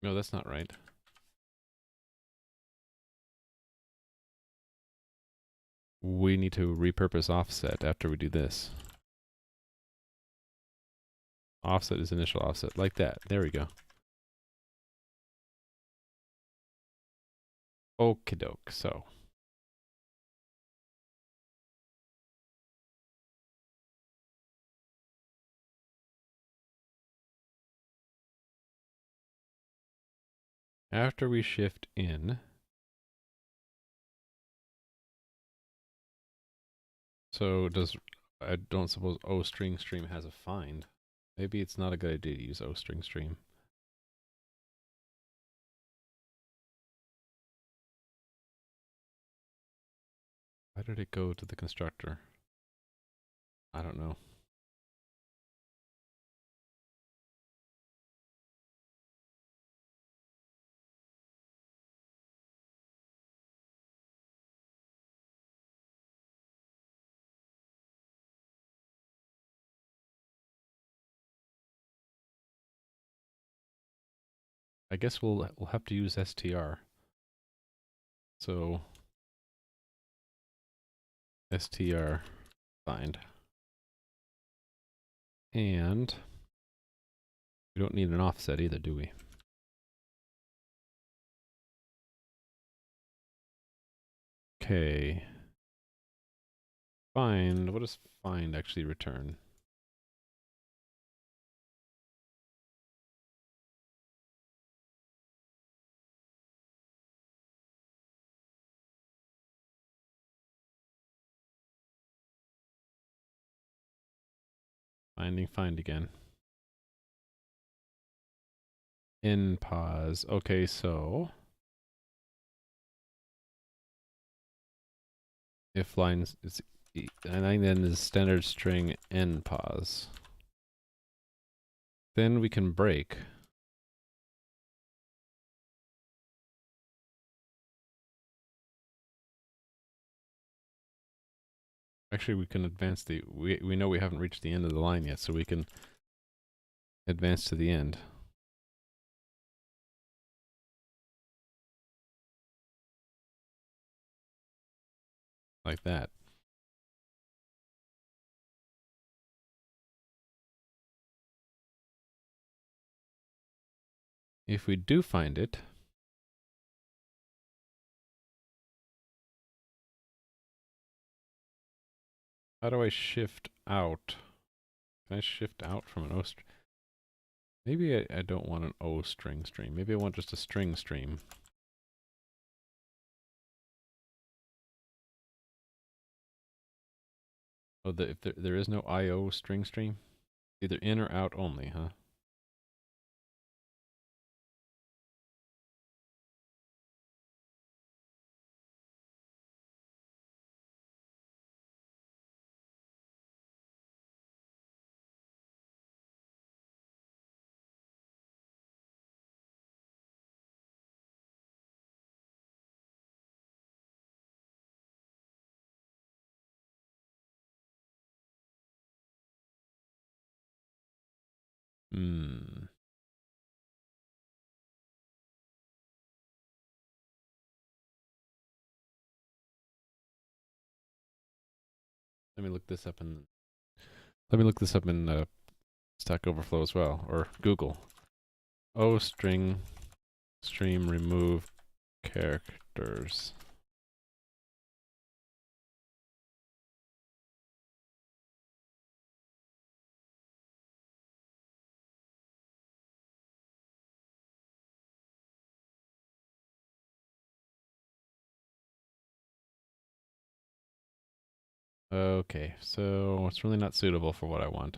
No, that's not right. We need to repurpose offset after we do this. Offset is initial offset, like that. There we go. Okie doke, so. After we shift in, so I don't suppose string stream has a find. Maybe it's not a good idea to use string stream. Why did it go to the constructor? I don't know. I guess we'll have to use str. So str find. And we don't need an offset either, do we? Okay. Find, what does find actually return? Finding find again. In pause. Okay, so if lines is and then is standard string in pause. Then we can break. Actually, we can advance the we know we haven't reached the end of the line yet, so we can advance to the end. Like that. If we do find it, how do I shift out? Can I shift out from an O string? Maybe I don't want an O string stream. Maybe I want just a string stream. Oh, if there is no IO string stream? Either in or out only, huh? Hmm. Let me look this up in Stack Overflow as well, or Google. O string stream remove characters. Okay, so it's really not suitable for what I want.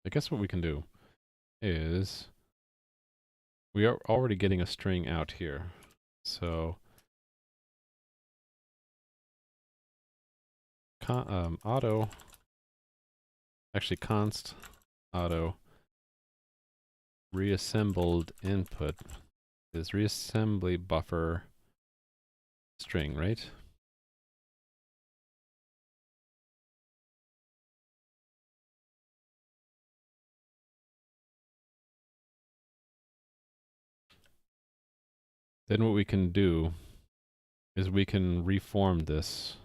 I guess what we can do is we are already getting a string out here. So auto, actually const auto reassembled input is reassembly buffer string, right? Then what we can do is we can reform this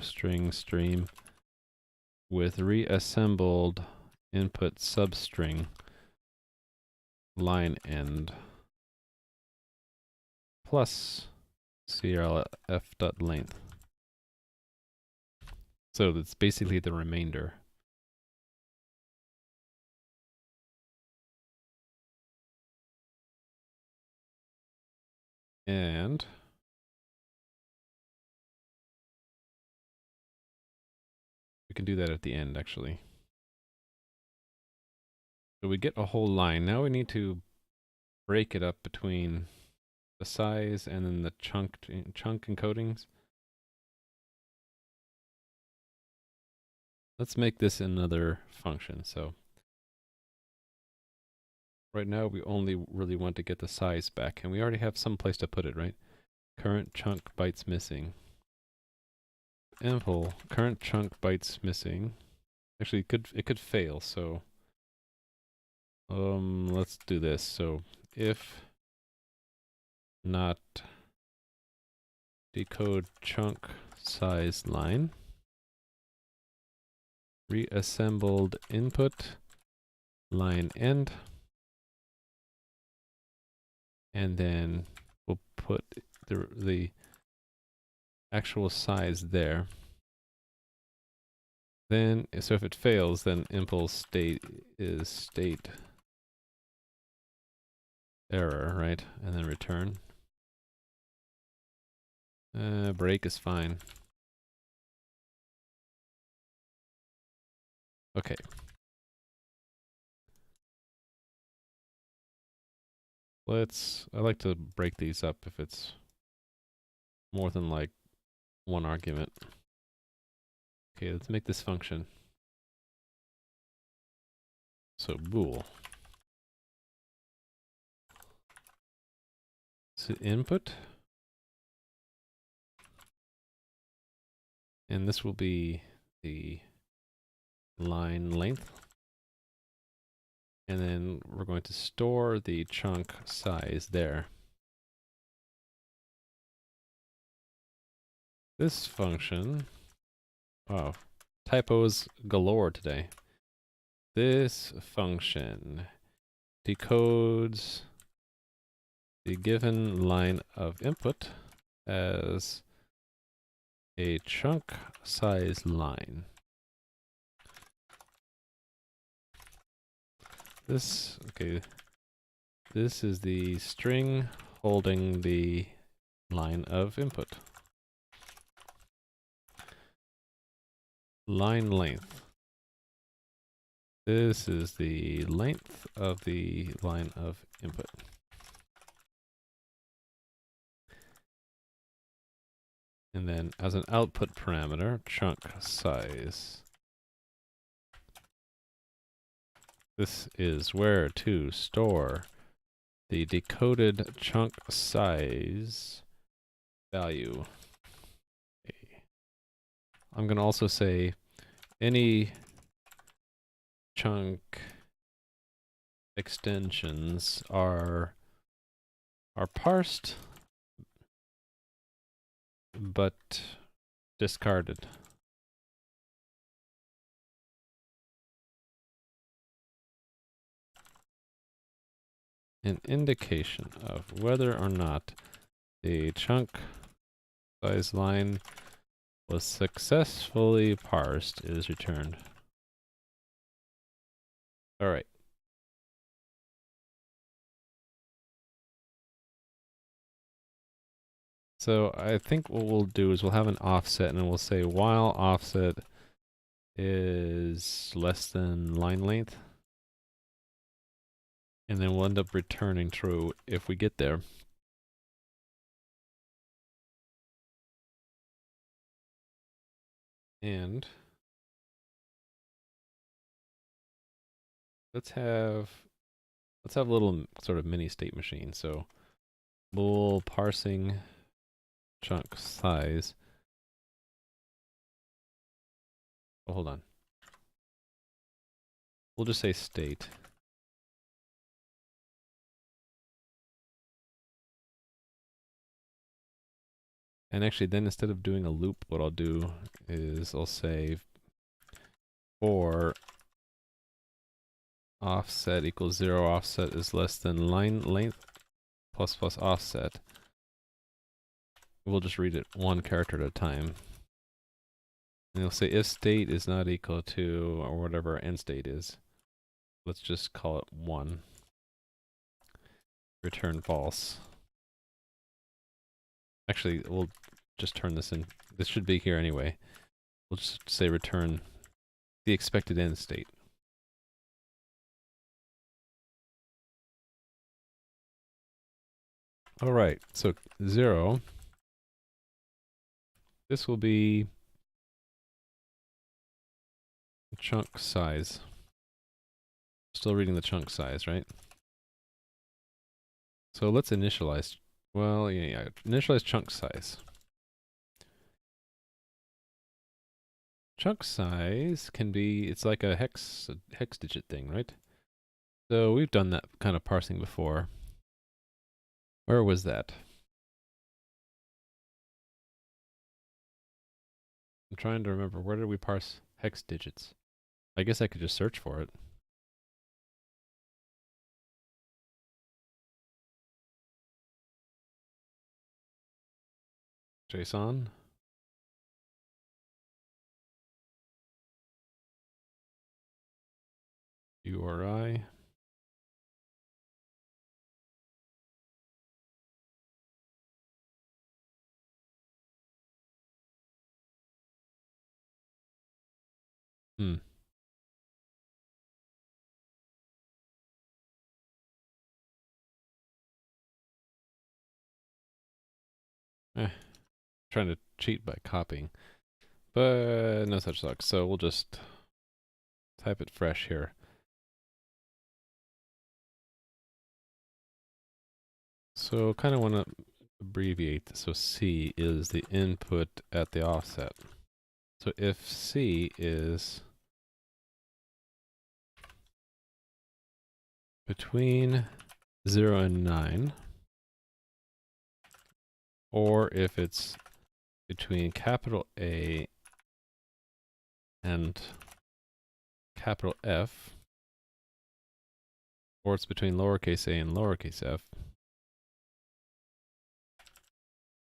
string stream with reassembled input substring line end plus crlf.length. So that's basically the remainder. And we can do that at the end, actually. So we get a whole line. Now we need to break it up between the size and then the chunk encodings. Let's make this another function. So right now we only really want to get the size back, and we already have some place to put it, right? Current chunk bytes missing. Impl current chunk bytes missing. Actually, it could fail. So let's do this. So if not decode chunk size line. Reassembled input line end. And then we'll put the actual size there. Then, so if it fails, then impulse state is state error, right? And then return. Break is fine. Okay. I like to break these up if it's more than like one argument. Okay, let's make this function. So bool. So input. And this will be the line length. And then we're going to store the chunk size there. This function, wow, typos galore today. This function decodes the given line of input as a chunk size line. This is the string holding the line of input. Line length. This is the length of the line of input. And then as an output parameter, chunk size. This is where to store the decoded chunk size value. Okay. I'm going to also say any chunk extensions are parsed but discarded. An indication of whether or not the chunk size line was successfully parsed is returned. All right. So I think what we'll do is we'll have an offset and we'll say while offset is less than line length. And then we'll end up returning true if we get there. And let's have a little sort of mini state machine. So bool parsing chunk size. Oh, hold on. We'll just say state. And actually then instead of doing a loop, what I'll do is I'll say for offset equals 0, offset is less than line length plus offset. We'll just read it one character at a time. And you'll say if state is not equal to, or whatever end state is. Let's just call it 1. Return false. Actually, we'll just turn this in. This should be here anyway. We'll just say return the expected end state. All right, so 0. This will be chunk size. Still reading the chunk size, right? So let's initialize. Well, yeah, initialize chunk size. Chunk size can be, it's like a hex digit thing, right? So we've done that kind of parsing before. Where was that? I'm trying to remember, where did we parse hex digits? I guess I could just search for it. JSON. URI. Hmm. Trying to cheat by copying. But no such luck, so we'll just type it fresh here. So kind of want to abbreviate this. So C is the input at the offset. So if C is between 0 and 9, or if it's between capital A and capital F, or it's between lowercase a and lowercase f.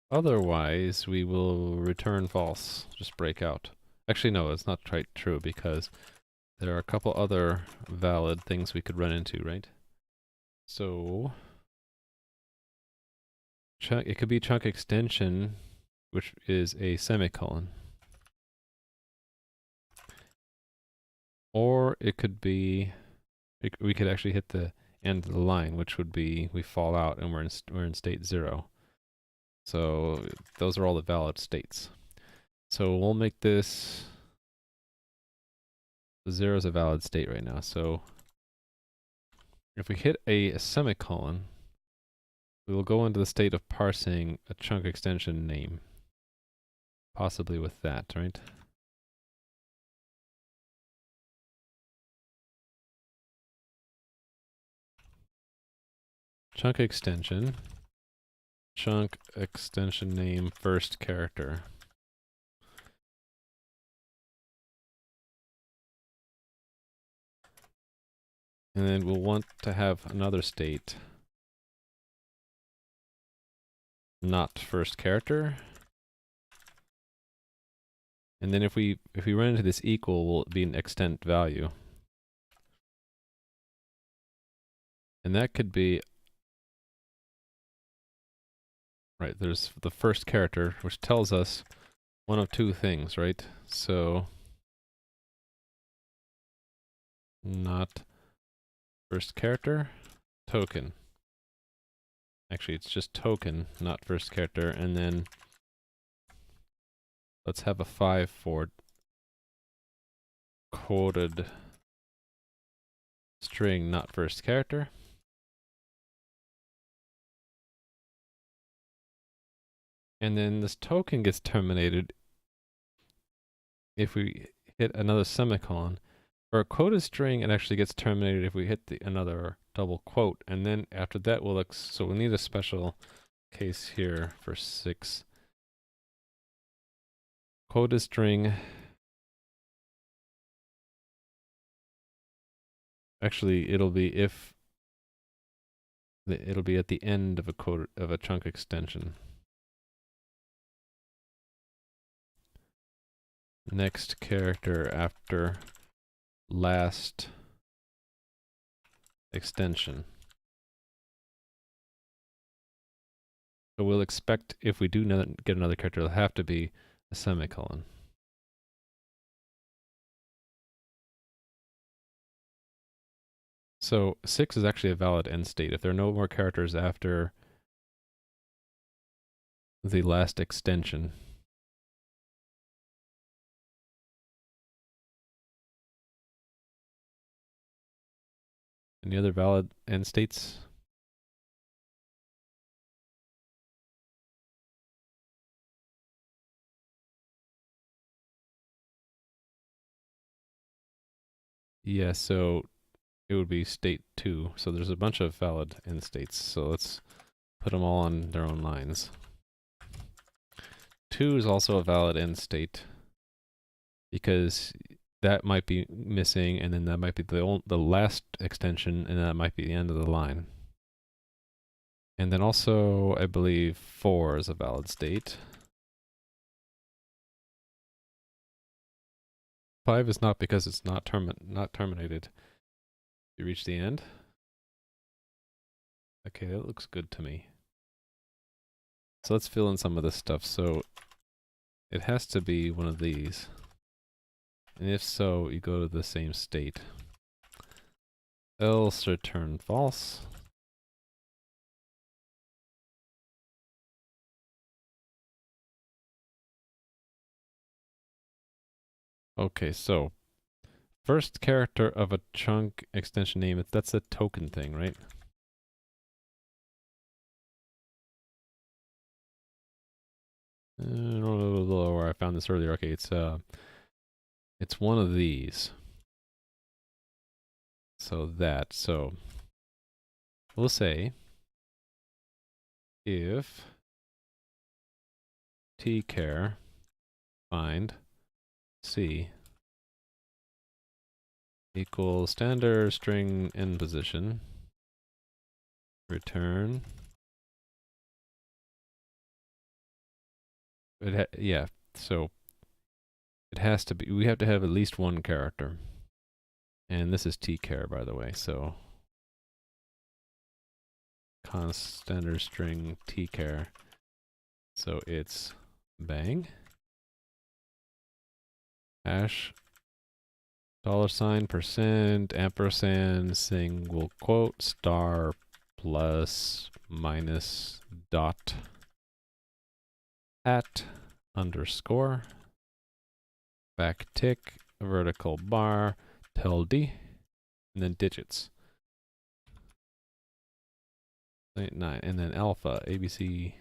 Otherwise, we will return false, just break out. Actually, no, it's not quite true because there are a couple other valid things we could run into, right? So, it could be chunk extension, which is a semicolon. Or it could be, we could actually hit the end of the line, which would be we fall out and we're in state 0. So those are all the valid states. So we'll make this, the 0 is a valid state right now. So if we hit a semicolon, we will go into the state of parsing a chunk extension name. Possibly with that, right? Chunk extension name first character. And then we'll want to have another state, not first character. And then if we run into this equal, will be an extent value. And that could be, right, there's the first character, which tells us one of two things, right? So, not first character, token. Actually, it's just token, not first character. And then let's have a 5 for quoted string, not first character. And then this token gets terminated if we hit another semicolon. For a quoted string, it actually gets terminated if we hit another double quote. And then after that, so we'll need a special case here for 6. Quoted string. Actually, it'll be it'll be at the end of a chunk extension. Next character after last extension. So we'll expect if we do get another character, it'll have to be a semicolon. So 6 is actually a valid end state. If there are no more characters after the last extension. Any other valid end states? Yeah, so it would be state 2. So there's a bunch of valid end states. So let's put them all on their own lines. 2 is also a valid end state. because that might be missing, and then that might be the last extension, and that might be the end of the line. And then also, I believe 4 is a valid state. 5 is not, because it's not terminated. You reach the end? Okay, that looks good to me. So let's fill in some of this stuff. So it has to be one of these. And if so, you go to the same state. Else return false. Okay, so first character of a chunk extension name, that's a token thing, right? I don't know where I found this earlier. Okay, it's one of these. So we'll say if tchar find c equals standard string in position, return. Yeah, so it has to be, we have to have at least one character. And this is tchar, by the way, so const standard string tchar. So it's bang hash $% ampersand single quote star plus minus dot at underscore backtick vertical bar tilde and then digits 9 and then alpha ABC.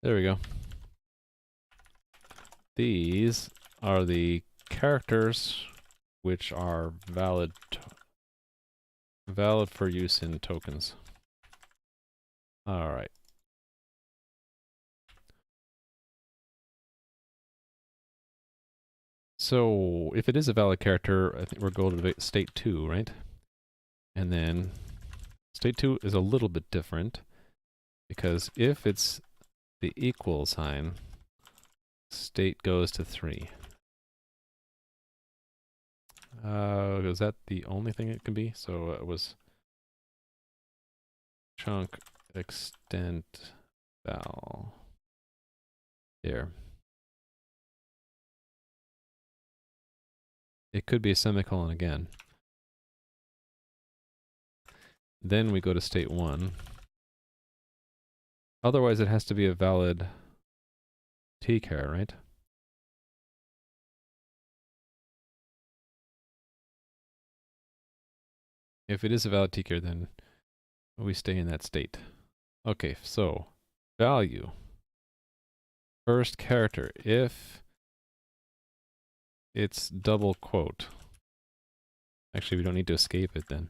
There we go. These are the characters which are valid for use in tokens. All right. So if it is a valid character, I think we're going to state 2, right? And then state 2 is a little bit different, because if it's the equal sign, state goes to 3. Is that the only thing it can be? So it was chunk extent val. Here. It could be a semicolon again. Then we go to state 1. Otherwise, it has to be a valid tchar, right? If it is a valid tchar, then we stay in that state. Okay, so value. First character, if it's double quote. Actually, we don't need to escape it then.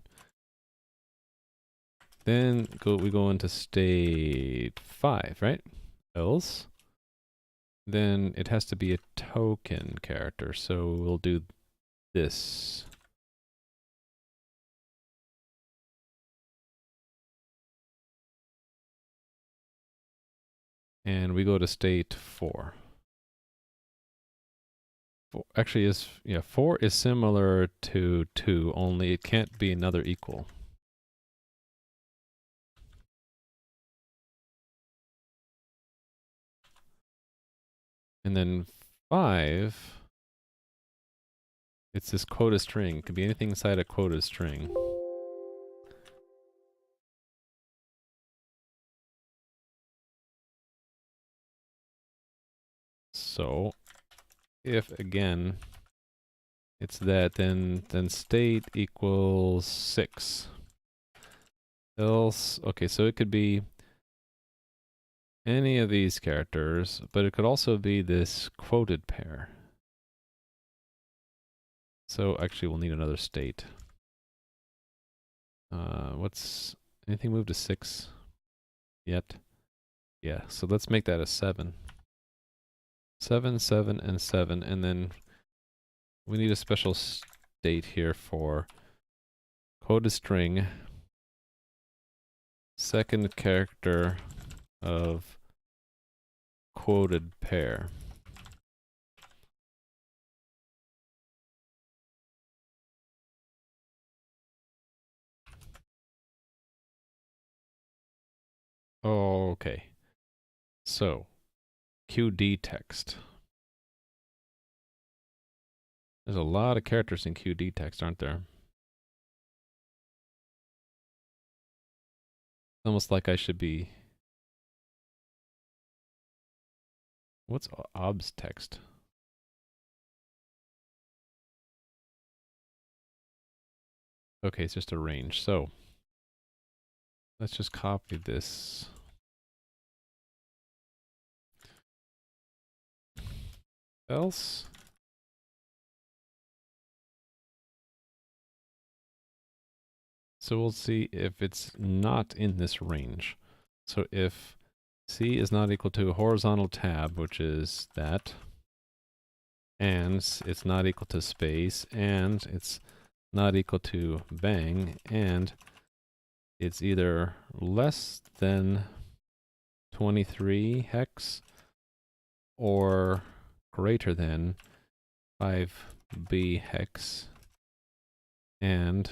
Then we go into state 5, right? Else. Then it has to be a token character, so we'll do this. And we go to state 4. Actually, 4 is similar to 2, only it can't be another equal. And then 5, it's this quota string. It could be anything inside a quota string. So, if again it's that, then state equals 6. Else, okay, so it could be any of these characters, but it could also be this quoted pair. So actually we'll need another state. What's anything moved to 6 yet? Yeah, so let's make that a 7. 7, 7, and 7, and then we need a special state here for coded string, second character of quoted pair. Okay. So, QD text. There's a lot of characters in QD text, aren't there? Almost like I should be... What's obs text? Okay, it's just a range. So, let's just copy this. Else. So we'll see if it's not in this range. So if C is not equal to a horizontal tab, which is that, and it's not equal to space, and it's not equal to bang, and it's either less than 23 hex or greater than 5b hex, and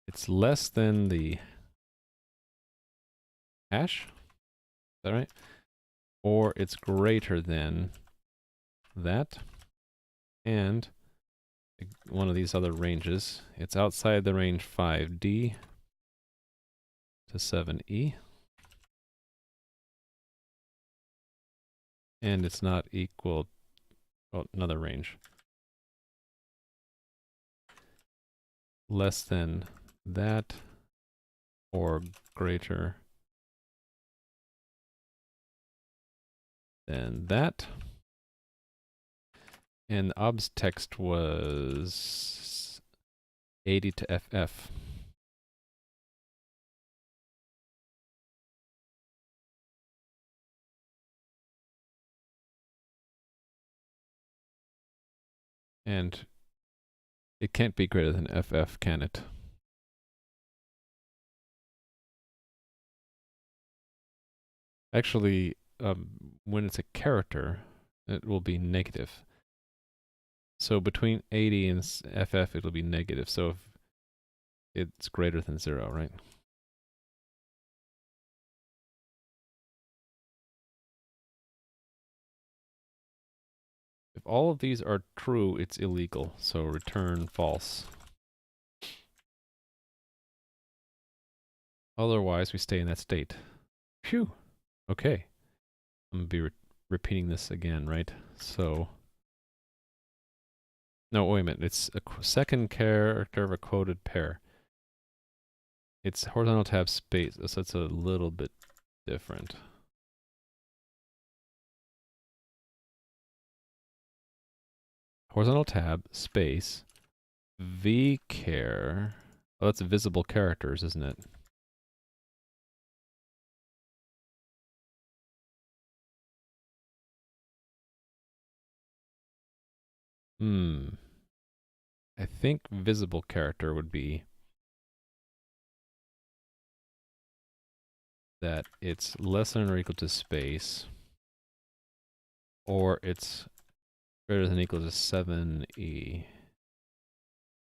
it's less than the hash, is that right? Or it's greater than that, and one of these other ranges. It's outside the range 5D to 7E. And it's not equal, oh, another range. Less than that or greater than that. And the obs text was 80 to FF. And it can't be greater than FF, can it? Actually, when it's a character, it will be negative. So between 80 and FF, it'll be negative. So if it's greater than 0, right? If all of these are true, it's illegal. So return false. Otherwise, we stay in that state. Phew. Okay. I'm going to be repeating this again, right? So... No, wait a minute. It's a second character of a quoted pair. It's horizontal tab space, so it's a little bit different. Horizontal tab space vchar. Oh, that's visible characters, isn't it? I think visible character would be that it's less than or equal to space, or it's greater than or equal to 7e.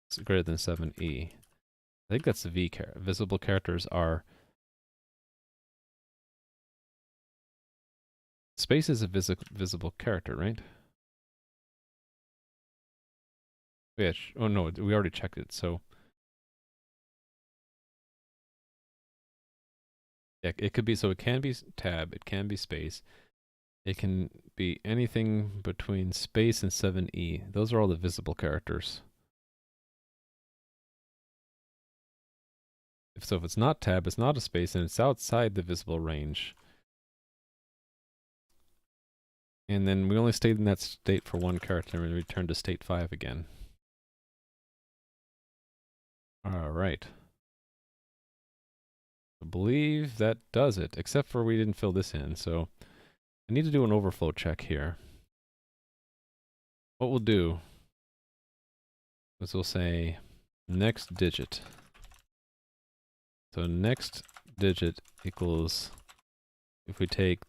It's greater than 7e. I think that's the vchar. Visible characters are... Space is a visible character, right? Yeah, oh no, we already checked it, so... Yeah, it could be, so it can be tab, it can be space, it can be anything between space and 7e. Those are all the visible characters. So if it's not tab, it's not a space, and it's outside the visible range. And then we only stayed in that state for one character, and we returned to state 5 again. All right. I believe that does it, except for we didn't fill this in, so I need to do an overflow check here. What we'll do is we'll say next digit. So next digit equals, if we take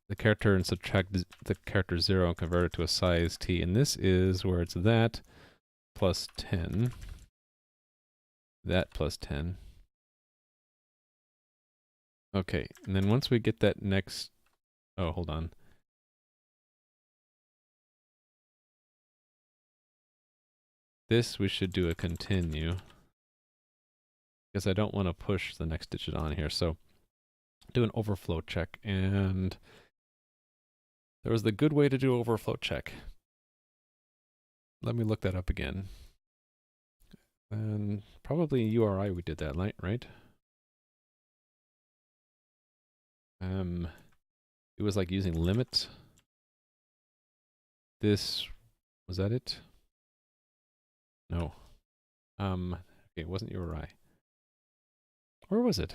the character and subtract the character 0 and convert it to a size t, and this is where it's that plus 10, that plus 10. Okay, and then once we get that next, oh, hold on. This we should do a continue, because I don't want to push the next digit on here, so do an overflow check, and there was the good way to do overflow check. Let me look that up again. And probably URI we did that, right? It was like using limit. This, was that it? No. Okay, it wasn't URI. Where was it?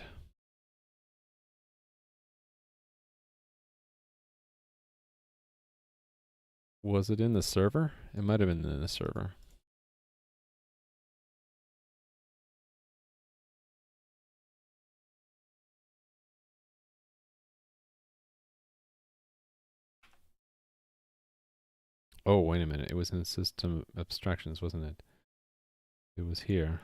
Was it in the server? It might have been in the server. Oh, wait a minute. It was in system abstractions, wasn't it? It was here.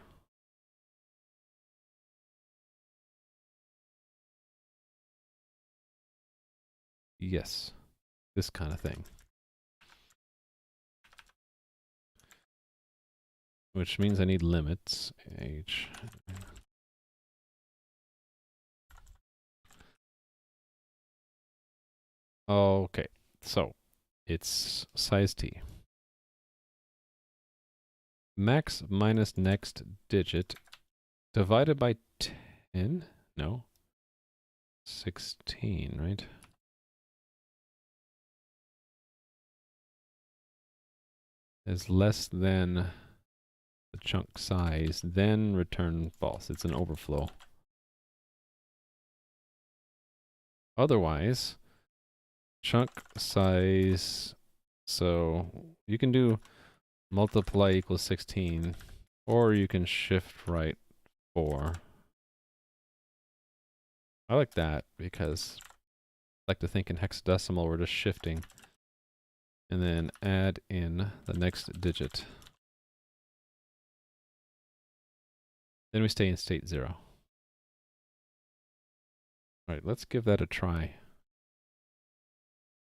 Yes. This kind of thing. Which means I need limits. H. Okay. So, it's size t. Max minus next digit divided by 10? No. 16, right? Is less than the chunk size, then return false. It's an overflow. Otherwise, chunk size, so you can do multiply equals 16, or you can shift right 4. I like that because I like to think in hexadecimal, we're just shifting. And then add in the next digit. Then we stay in state 0. Alright, let's give that a try.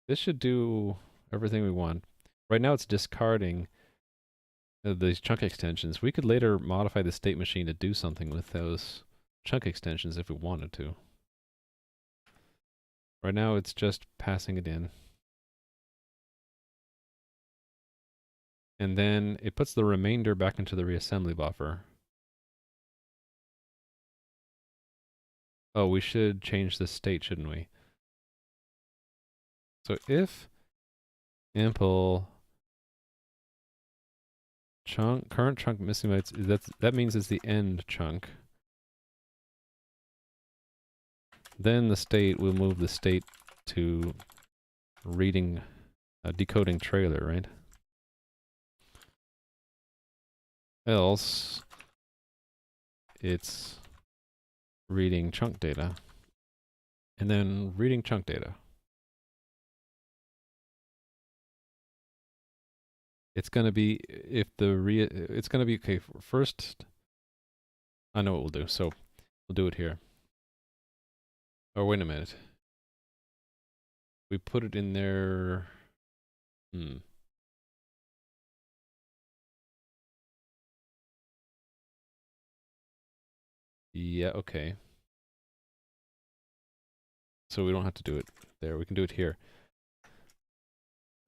This should do everything we want. Right now it's discarding these chunk extensions. We could later modify the state machine to do something with those chunk extensions if we wanted to. Right now it's just passing it in. And then it puts the remainder back into the reassembly buffer. Oh, we should change the state, shouldn't we? So if impl chunk, current chunk missing bytes, that means it's the end chunk. Then the state will move the state to reading, decoding trailer, right? Else, it's reading chunk data. And then reading chunk data. It's going to be, if the it's going to be, okay, first, I know what we'll do. So we'll do it here. Oh, wait a minute. We put it in there. Yeah, okay. So we don't have to do it there. We can do it here.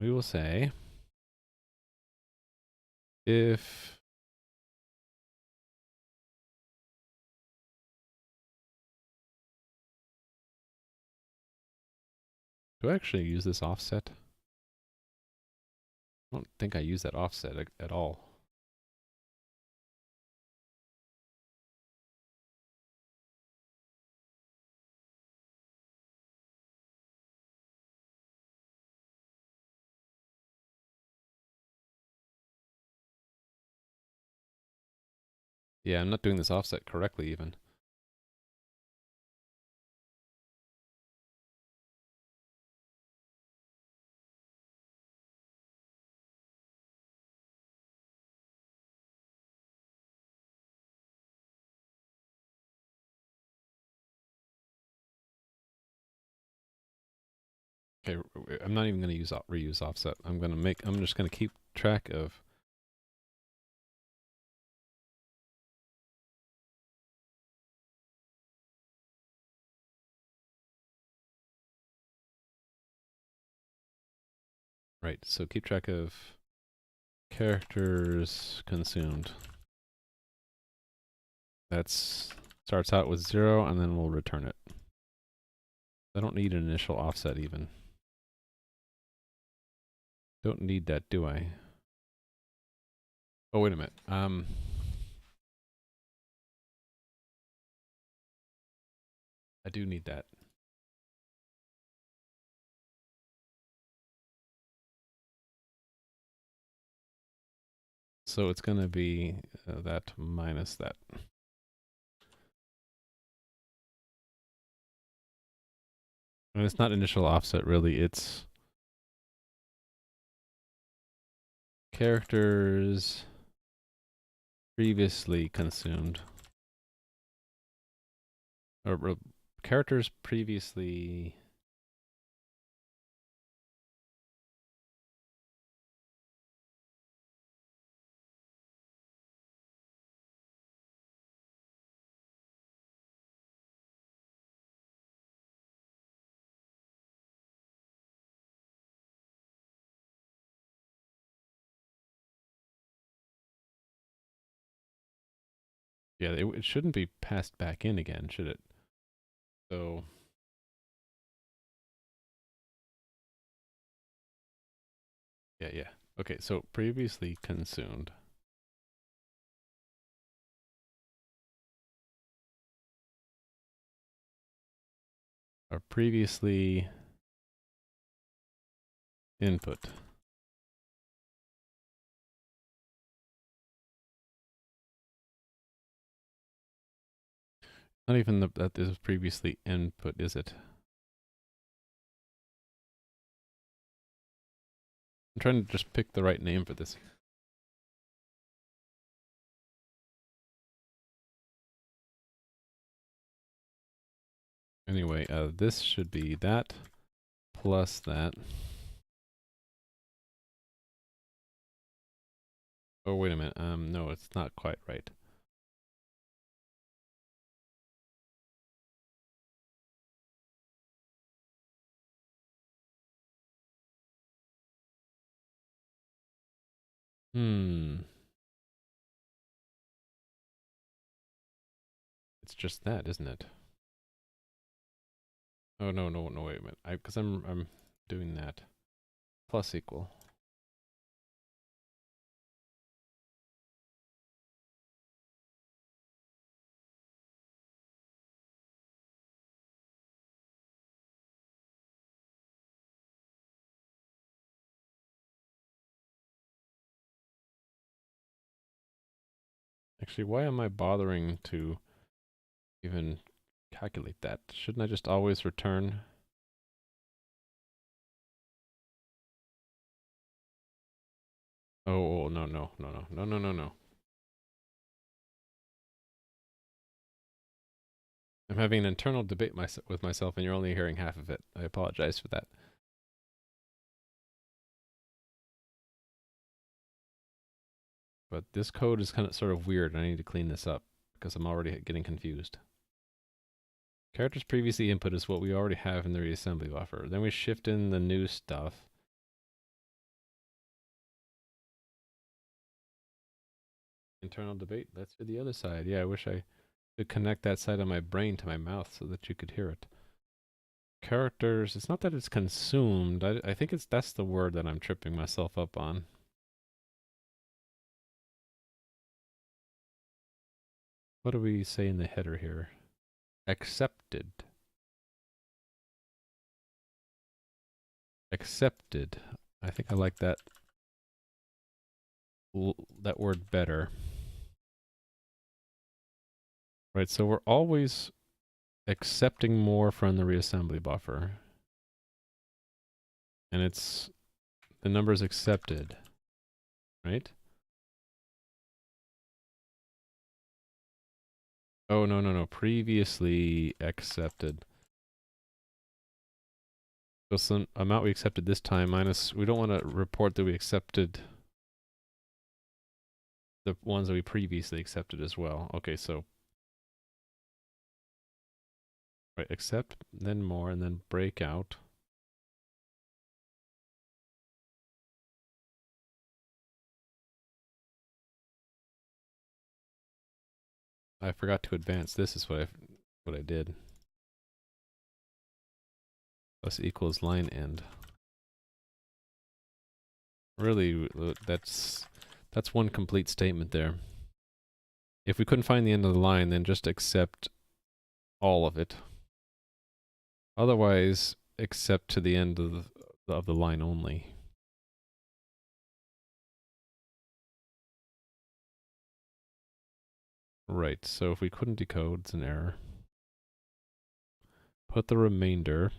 We will say if do I actually use this offset? I don't think I use that offset at all. Yeah, I'm not doing this offset correctly even. Okay, I'm not even going to use reuse offset. I'm just going to keep track of. Right, so keep track of characters consumed. That's starts out with 0 and then we'll return it. I don't need an initial offset even. Don't need that, do I? Oh, wait a minute. I do need that. So it's going to be that minus that. And it's not initial offset really, it's characters previously consumed. Or characters previously... Yeah, it shouldn't be passed back in again, should it? So... Yeah. Okay, so previously consumed. Or previously input. Not even that this was previously input, is it? I'm trying to just pick the right name for this. Anyway, this should be that plus that. Oh, wait a minute. No, it's not quite right. It's just that, isn't it? Oh, no, wait a minute. Because I'm doing that. Plus equal. Actually, why am I bothering to even calculate that? Shouldn't I just always return? Oh, no. I'm having an internal debate with myself and you're only hearing half of it. I apologize for that. But this code is kind of sort of weird and I need to clean this up because I'm already getting confused. Characters previously input is what we already have in the reassembly buffer. Then we shift in the new stuff. Internal debate, let's do the other side. Yeah, I wish I could connect that side of my brain to my mouth so that you could hear it. Characters, it's not that it's consumed. I think that's the word that I'm tripping myself up on. What do we say in the header here? Accepted. Accepted. I think I like that word better. Right, so we're always accepting more from the reassembly buffer. And it's the number's accepted, right? Oh, no. Previously accepted. So some amount we accepted this time minus, we don't want to report that we accepted the ones that we previously accepted as well. Okay, so right, accept, then more, and then break out. I forgot to advance. This is what I did. Plus equals line end. Really, that's one complete statement there. If we couldn't find the end of the line, then just accept all of it. Otherwise, accept to the end of the line only. Right, so if we couldn't decode, it's an error. Put the remainder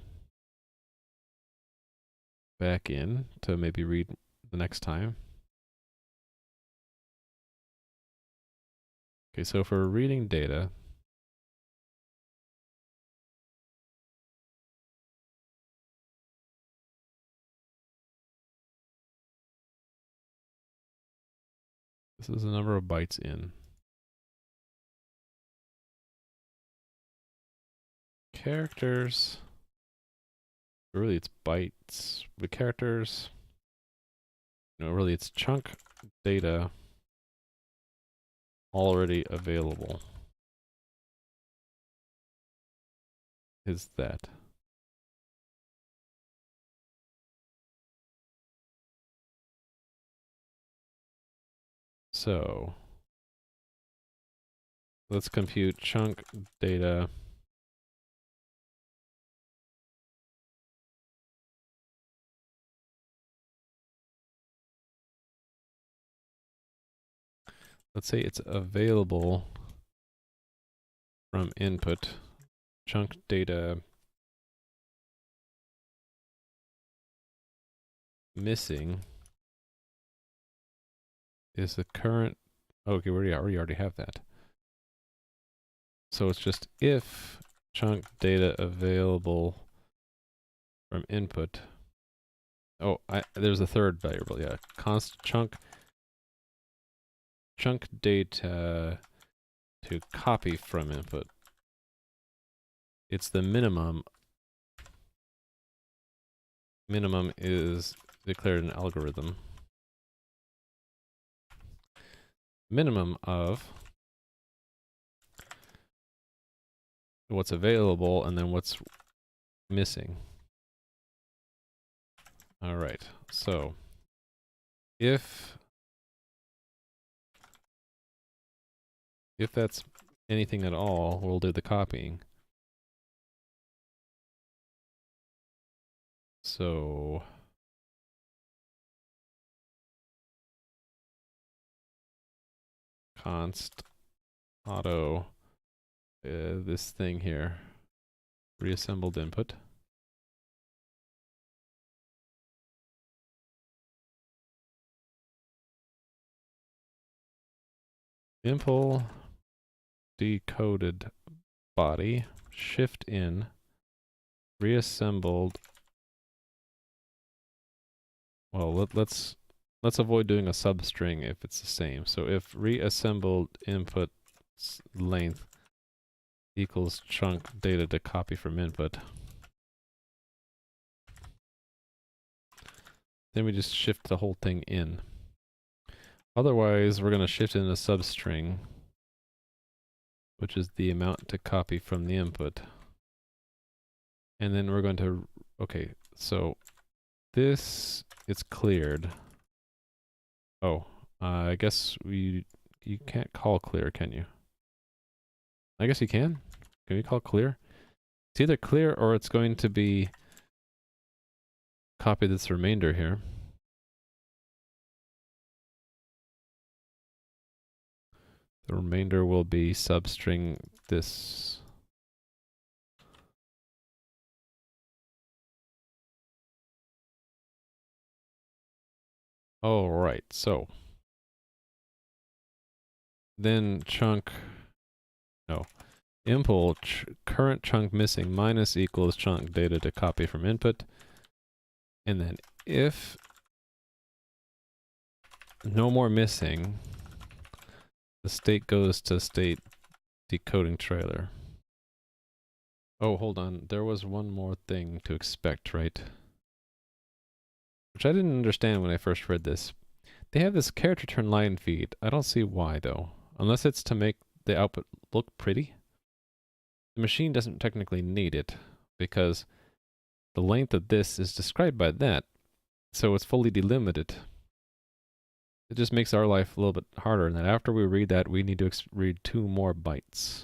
back in to maybe read the next time. Okay, so for reading data, this is the number of bytes in. Characters, really it's bytes. The characters, no, really it's chunk data already available. Is that? So let's compute chunk data. Let's say it's available from input. Chunk data missing is the current. Okay, we already have that. So it's just if chunk data available from input. Oh, there's a third variable. Yeah, const chunk data to copy from input. It's the minimum. Minimum is declared an algorithm. Minimum of what's available and then what's missing. All right, so if that's anything at all, we'll do the copying. So const auto this thing here, reassembled input. Impl decoded body, shift in, reassembled. Well, let's avoid doing a substring if it's the same. So if reassembled input length equals chunk data to copy from input, then we just shift the whole thing in. Otherwise, we're going to shift in a substring, which is the amount to copy from the input. And then we're going to, okay, so this is cleared. Oh, I guess you can't call clear, can you? I guess you can. Can you call clear? It's either clear or it's going to be copy this remainder here. The remainder will be substring this. All right, so then chunk, no, impl current chunk missing minus equals chunk data to copy from input. And then if no more missing, the state goes to state decoding trailer. Oh, hold on. There was one more thing to expect, right? Which I didn't understand when I first read this. They have this character turn line feed. I don't see why, though. Unless it's to make the output look pretty. The machine doesn't technically need it, because the length of this is described by that, so it's fully delimited. It just makes our life a little bit harder, and that after we read that, we need to read 2 more bytes.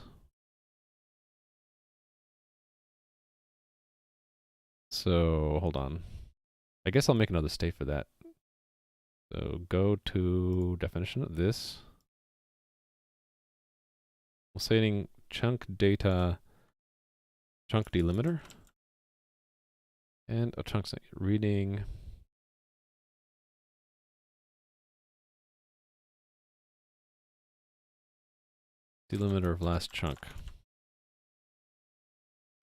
So, hold on. I guess I'll make another state for that. So, go to definition of this. We're saying chunk data, chunk delimiter, and a chunk state reading delimiter of last chunk.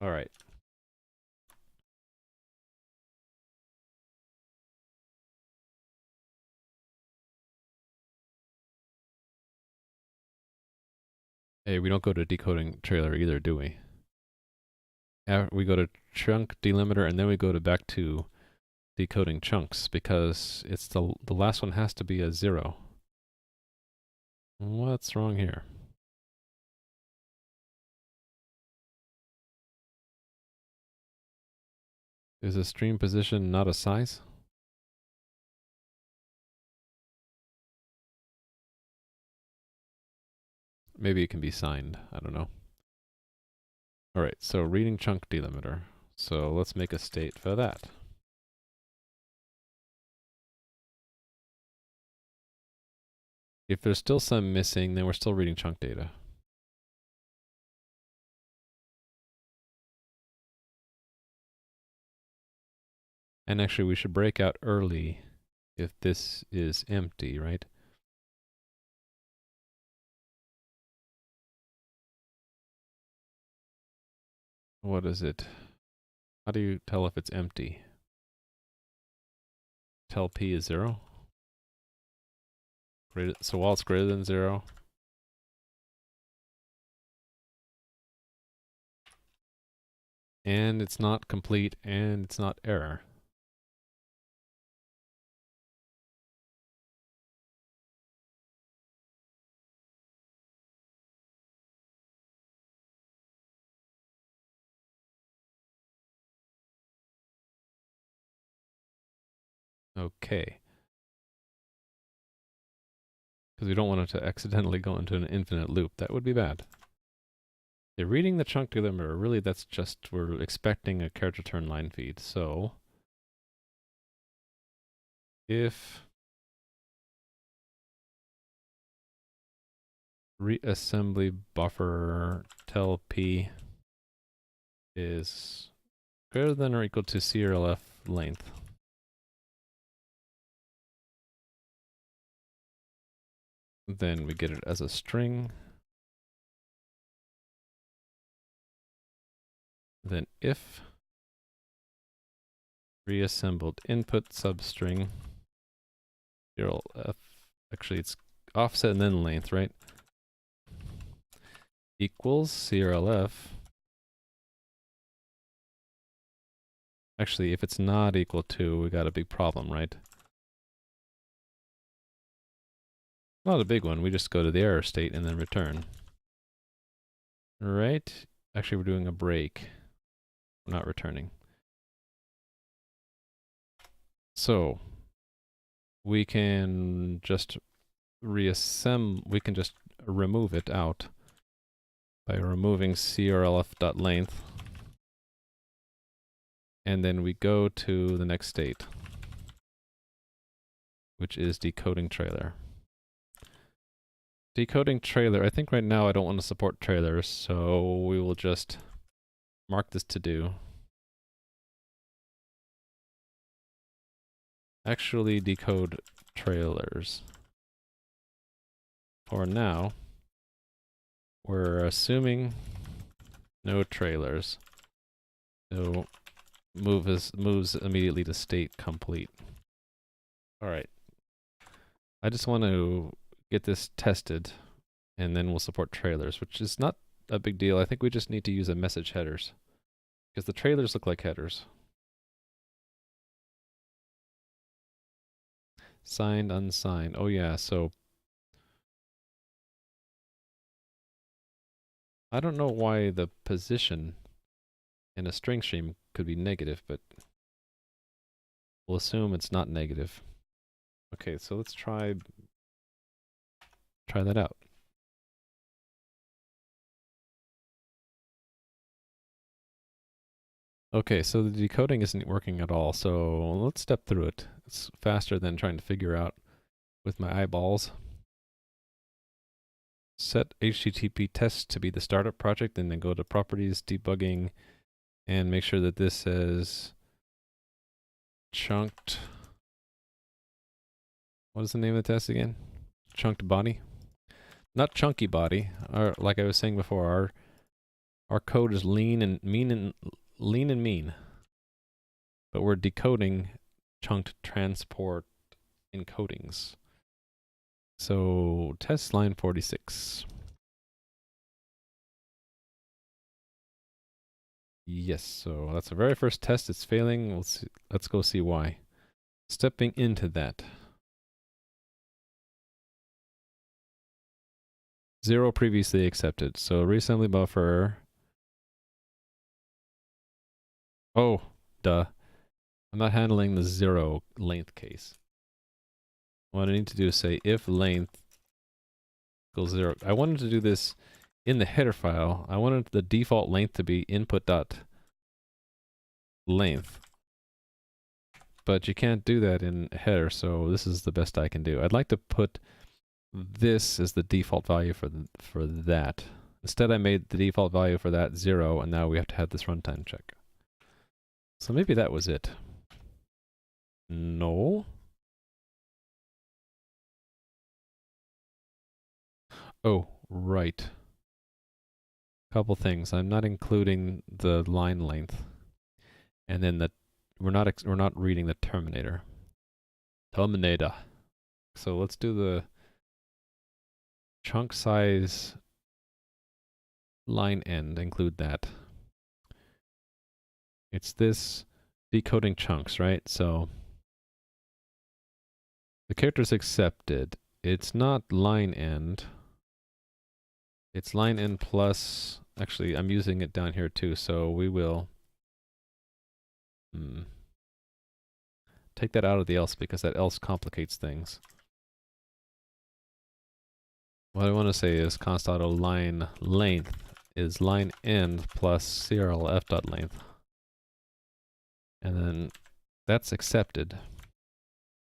All right. Hey, we don't go to decoding trailer either, do we? We go to chunk delimiter and then we go to back to decoding chunks because it's the last one has to be a 0. What's wrong here? Is a stream position not a size? Maybe it can be signed. I don't know. All right, so reading chunk delimiter. So let's make a state for that. If there's still some missing, then we're still reading chunk data. And actually, we should break out early if this is empty, right? What is it? How do you tell if it's empty? Tell p is 0? So while it's greater than 0, and it's not complete, and it's not error. Okay. Because we don't want it to accidentally go into an infinite loop. That would be bad. They're reading the chunk delimiter. Really, that's just, we're expecting a character turn line feed. So, if reassembly buffer tell p is greater than or equal to CRLF length, then we get it as a string. Then if reassembled input substring CRLF, actually it's offset and then length, right? Equals CRLF. Actually, if it's not equal to, we got a big problem, right? Not a big one, we just go to the error state and then return. Right? Actually, we're doing a break. We're not returning. So, we can just reassemble, we can just remove it out by removing crlf.length. And then we go to the next state, which is decoding trailer. Decoding trailer. I think right now I don't want to support trailers, so we will just mark this to do. Actually decode trailers. For now, we're assuming no trailers. So moves immediately to state complete. Alright. I just want to get this tested, and then we'll support trailers, which is not a big deal. I think we just need to use a message headers, because the trailers look like headers. Signed, unsigned. Oh yeah, so I don't know why the position in a string stream could be negative, but we'll assume it's not negative. Okay, so let's try that out. Okay, so the decoding isn't working at all, so let's step through it. It's faster than trying to figure out with my eyeballs. Set HTTP test to be the startup project, and then go to properties, debugging, and make sure that this says chunked. What is the name of the test again? Chunked body? Not chunky body. Like I was saying before, our code is lean and mean. But we're decoding chunked transport encodings. So test line 46. Yes, so that's the very first test. It's failing. Let's go see why. Stepping into that. 0 previously accepted. So reassembly buffer. Oh, duh. I'm not handling the 0 length case. What I need to do is say if length equals 0. I wanted to do this in the header file. I wanted the default length to be input.length. But you can't do that in header, so this is the best I can do. I'd like to put this as the default value for that. Instead, I made the default value for that 0, and now we have to have this runtime check. So maybe that was it. No. Oh, right. Couple things. I'm not including the line length, and then we're not reading the terminator. Terminator. So let's do the chunk size line end. Include that. It's this decoding chunks, right? So the character's accepted. It's not line end. It's line end plus. Actually, I'm using it down here too, so we will take that out of the else because that else complicates things. What I want to say is const auto line length is line end plus crlf.length. And then that's accepted. And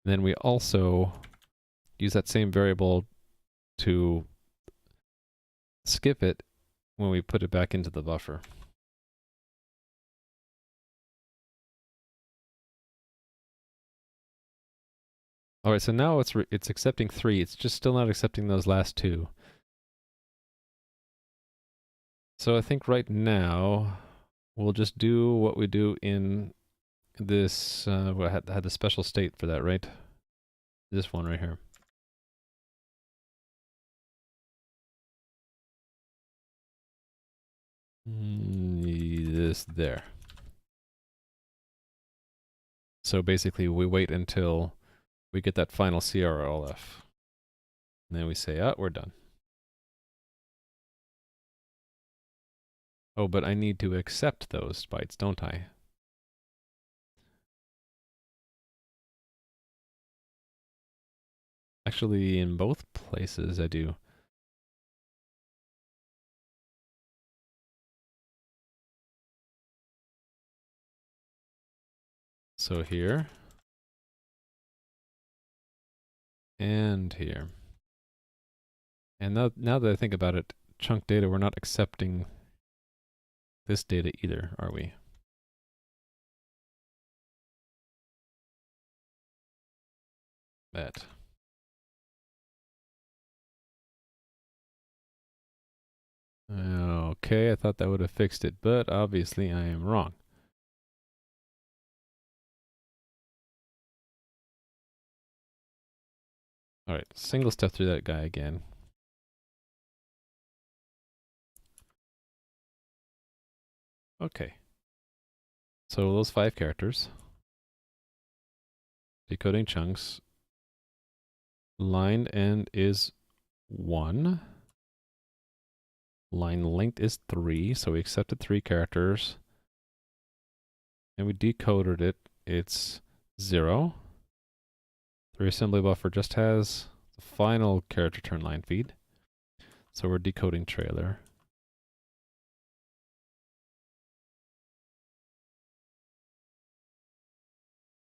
then we also use that same variable to skip it when we put it back into the buffer. All right, so now it's accepting 3. It's just still not accepting those last 2. So I think right now we'll just do what we do in this. We had the special state for that, right? This one right here. This there. So basically, we wait until we get that final CRLF. And then we say, oh, we're done. Oh, but I need to accept those bytes, don't I? Actually, in both places, I do. So here. And here. And now that I think about it, chunk data, we're not accepting this data either, are we? That. Okay, I thought that would have fixed it, but obviously I am wrong. Alright, single step through that guy again. Okay. So those 5 characters. Decoding chunks. Line end is 1. Line length is 3, so we accepted 3 characters. And we decoded it. It's 0. The reassembly buffer just has the final character turn line feed. So we're decoding trailer.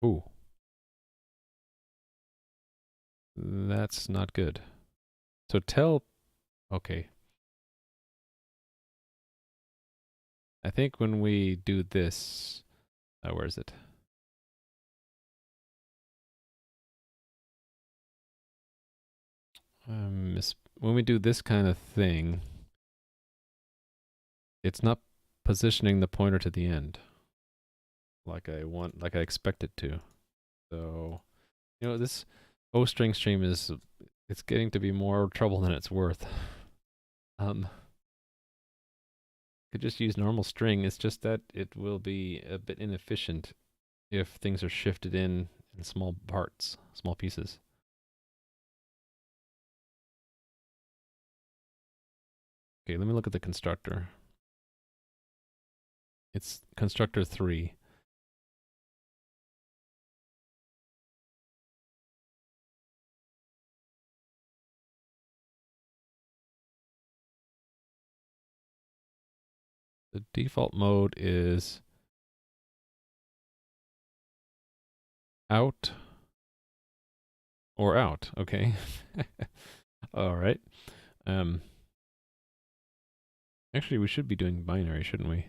Ooh. That's not good. So tell, okay. I think when we do this, where is it? When we do this kind of thing, it's not positioning the pointer to the end like I expect it to. So, you know, this O-string stream it's getting to be more trouble than it's worth. Could just use normal string. It's just that it will be a bit inefficient if things are shifted in small parts, small pieces. Okay, let me look at the constructor. It's constructor 3. The default mode is out or out, okay? All right. Actually, we should be doing binary, shouldn't we?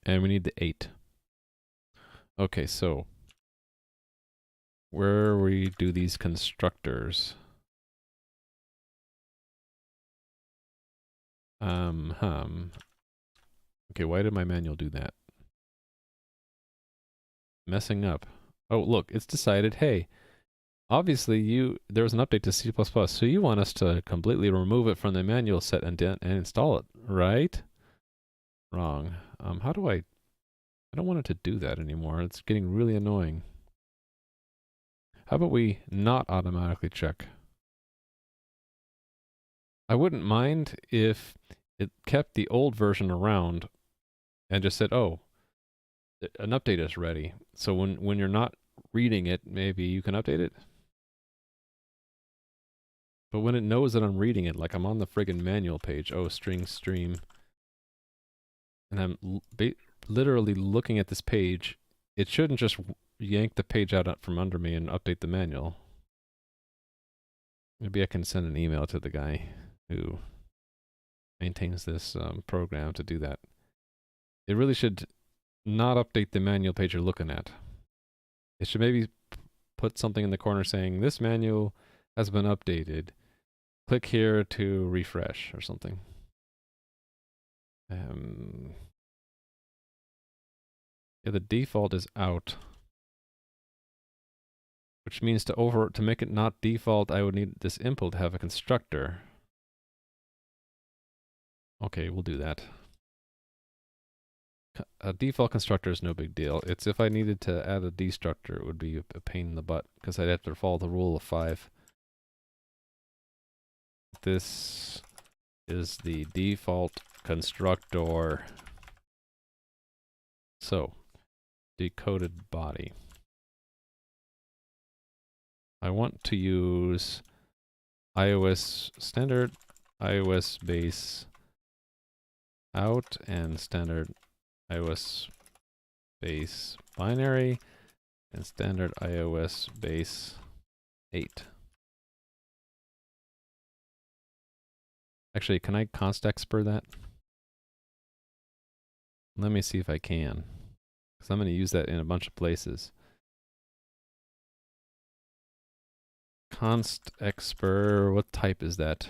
And we need the 8. Okay, so where we do these constructors. Okay, why did my manual do that? Messing up. Oh, look, it's decided, hey, obviously there was an update to C++, so you want us to completely remove it from the manual set and install it, right? Wrong. How do I don't want it to do that anymore. It's getting really annoying. How about we not automatically check? I wouldn't mind if it kept the old version around and just said, oh, an update is ready. So when you're not reading it, maybe you can update it. But when it knows that I'm reading it, like I'm on the friggin' manual page, oh, string stream, and I'm literally looking at this page, it shouldn't just yank the page out from under me and update the manual. Maybe I can send an email to the guy who maintains this program to do that. It really should not update the manual page you're looking at. It should maybe put something in the corner saying, this manual has been updated. Click here to refresh or something. Yeah, the default is out. Which means to make it not default, I would need this impl to have a constructor. Okay, we'll do that. A default constructor is no big deal. It's if I needed to add a destructor, it would be a pain in the butt, because I'd have to follow the rule of 5. This is the default constructor. So, decoded body. I want to use iOS standard, iOS base out, and standard iOS base binary. and standard iOS base 8. Actually, can I const expr that? Let me see if I can, because I'm going to use that in a bunch of places. Const expr, what type is that?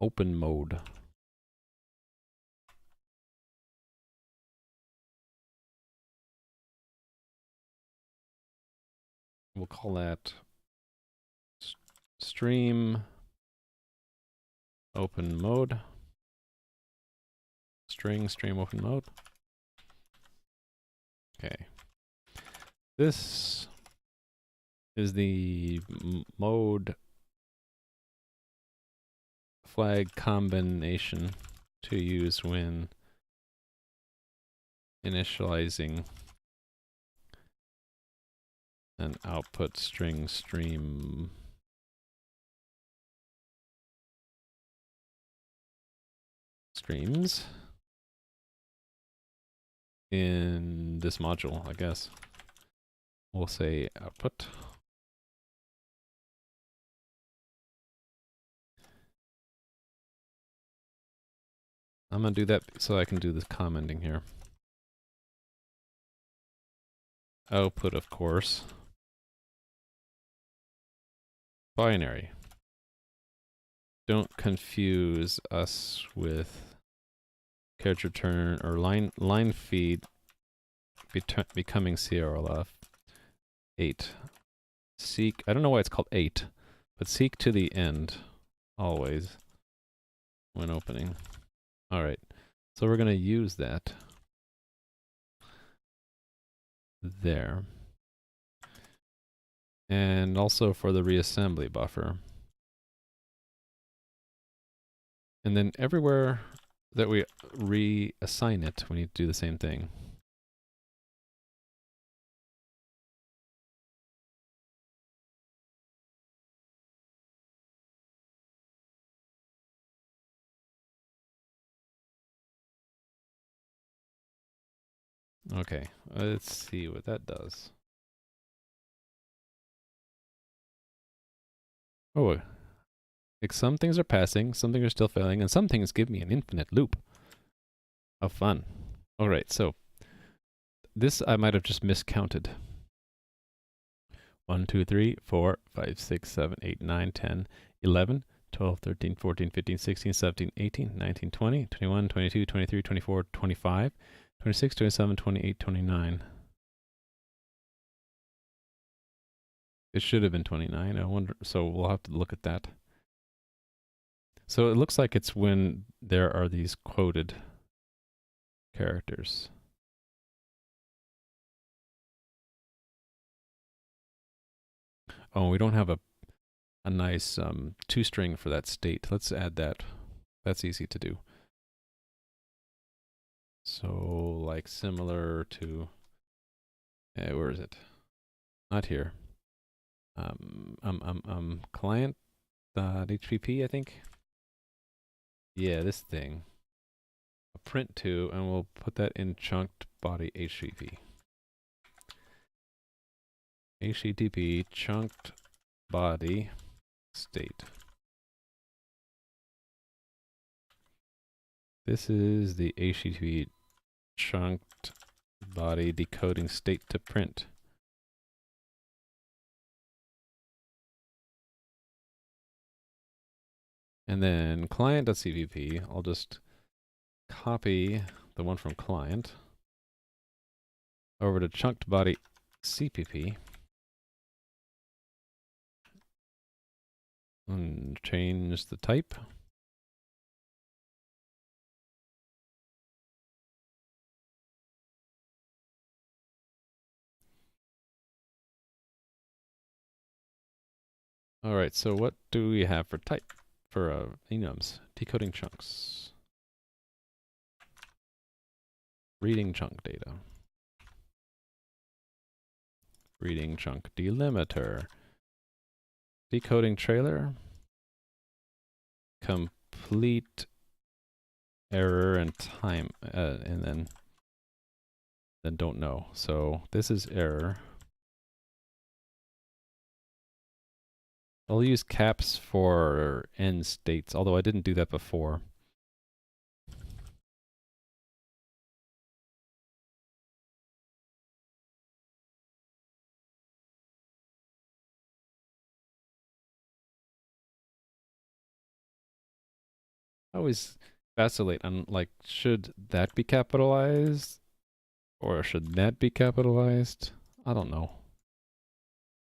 Open mode. We'll call that stream open mode. String stream open mode. Okay. This is the mode flag combination to use when initializing an output string stream streams in this module, I guess. We'll say output. I'm gonna do that so I can do this commenting here. Output, of course. Binary. Don't confuse us with character return or line feed becoming CRLF 8. Seek, I don't know why it's called 8, but seek to the end always when opening. All right, so we're going to use that there. And also for the reassembly buffer. And then everywhere that we reassign it, we need to do the same thing. Okay, let's see what that does. Oh, like some things are passing, some things are still failing, and some things give me an infinite loop. How fun. All right, so this I might have just miscounted. 1, 2, 3, 4, 5, 6, 7, 8, 9, 10, 11, 12, 13, 14, 15, 16, 17, 18, 19, 20, 21, 22, 23, 24, 25, 26, 27, 28, 29. It should have been 29. I wonder, so we'll have to look at that. So it looks like it's when there are these quoted characters. Oh, we don't have a nice toString for that state. Let's add that. That's easy to do. So like similar to, where is it? Not here. Client.hpp, I think. Yeah, this thing. A print to, and we'll put that in chunked body HTTP. HTTP chunked body state. This is the HTTP chunked body decoding state to print. And then client.cpp, I'll just copy the one from client over to chunked body CPP and change the type. All right, so what do we have for type for enums? Decoding chunks. Reading chunk data. Reading chunk delimiter. Decoding trailer. Complete error and time, and then then don't know. So this is error. I'll use caps for end states, although I didn't do that before. I always vacillate on, like, should that be capitalized? Or should that be capitalized? I don't know.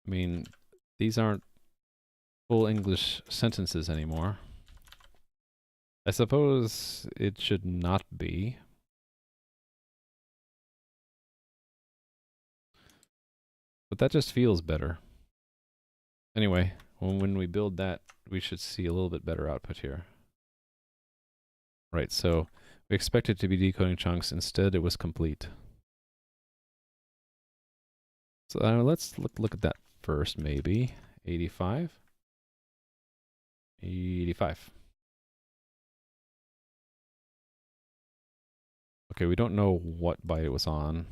I mean, these aren't full English sentences anymore. I suppose it should not be. But that just feels better. Anyway, when we build that, we should see a little bit better output here. Right, so we expected to be decoding chunks. Instead, it was complete. So let's look at that first, maybe. 85. 85. Okay, we don't know what byte it was on.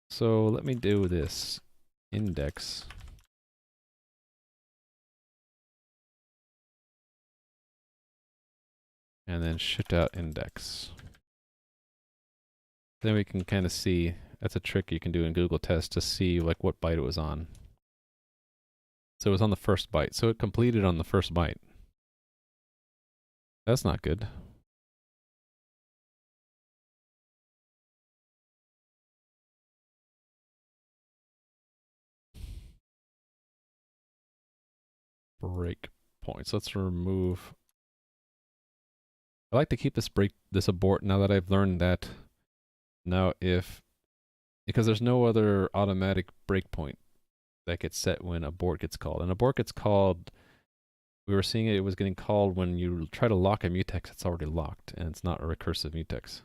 So let me do this. Index. And then shift out index. Then we can kind of see, that's a trick you can do in Google Test to see like what byte it was on. So it was on the first byte. So it completed on the first byte. That's not good. Breakpoints. Let's remove. I like to keep this abort now that I've learned that. Now because there's no other automatic breakpoint that gets set when abort gets called. And abort gets called, we were seeing it was getting called when you try to lock a mutex that's already locked and it's not a recursive mutex.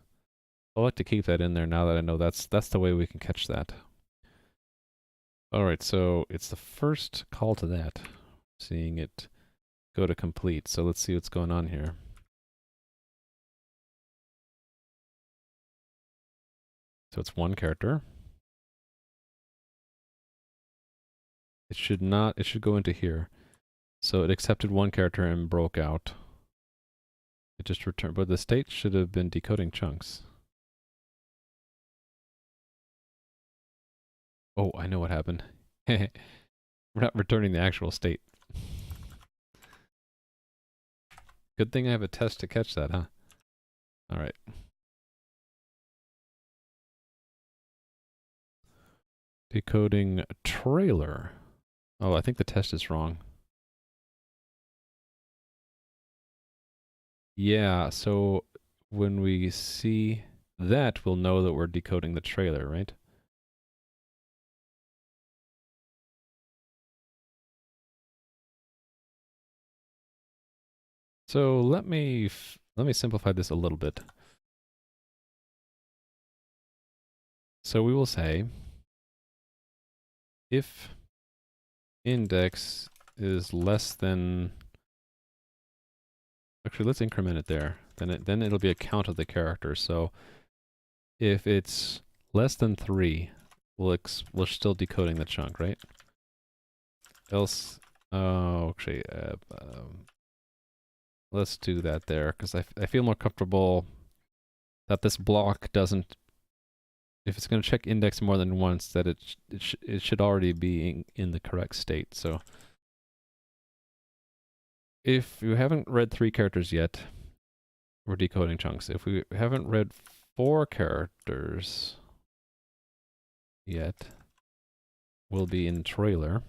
I like to keep that in there now that I know that's the way we can catch that. Alright, so it's the first call to that. Seeing it go to complete. So let's see what's going on here. So it's one character. It should go into here. So it accepted one character and broke out. It just returned, but the state should have been decoding chunks. Oh, I know what happened. We're not returning the actual state. Good thing I have a test to catch that, huh? Alright. Decoding trailer. Oh, I think the test is wrong. Yeah, so when we see that, we'll know that we're decoding the trailer, right? So let me simplify this a little bit. So we will say if index is less than, actually let's increment it there. Then it'll be a count of the characters. So if it's less than 3, we're still decoding the chunk, right? Else, oh, actually, let's do that there because I feel more comfortable that this block doesn't. If it's going to check index more than once, that it should already be in the correct state. So if you haven't read 3 characters yet, we're decoding chunks. If we haven't read 4 characters yet, we'll be in trailer.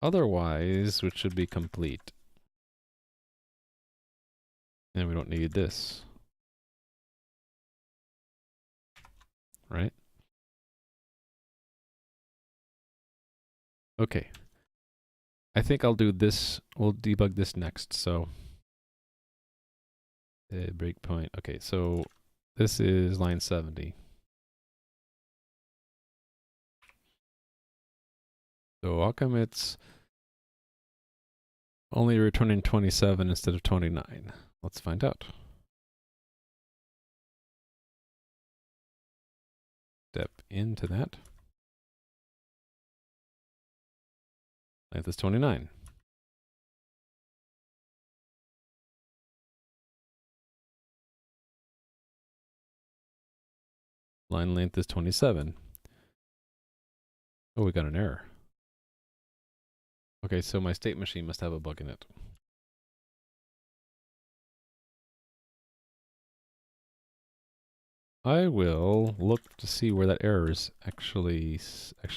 Otherwise, which should be complete. And we don't need this. Right? Okay. I think I'll do this. We'll debug this next. So, breakpoint. Okay, so this is line 70. So how come it's Only returning 27 instead of 29. Let's find out. Step into that. Length is 29. Line length is 27. Oh, we got an error. Okay, so my state machine must have a bug in it. I will look to see where that error is actually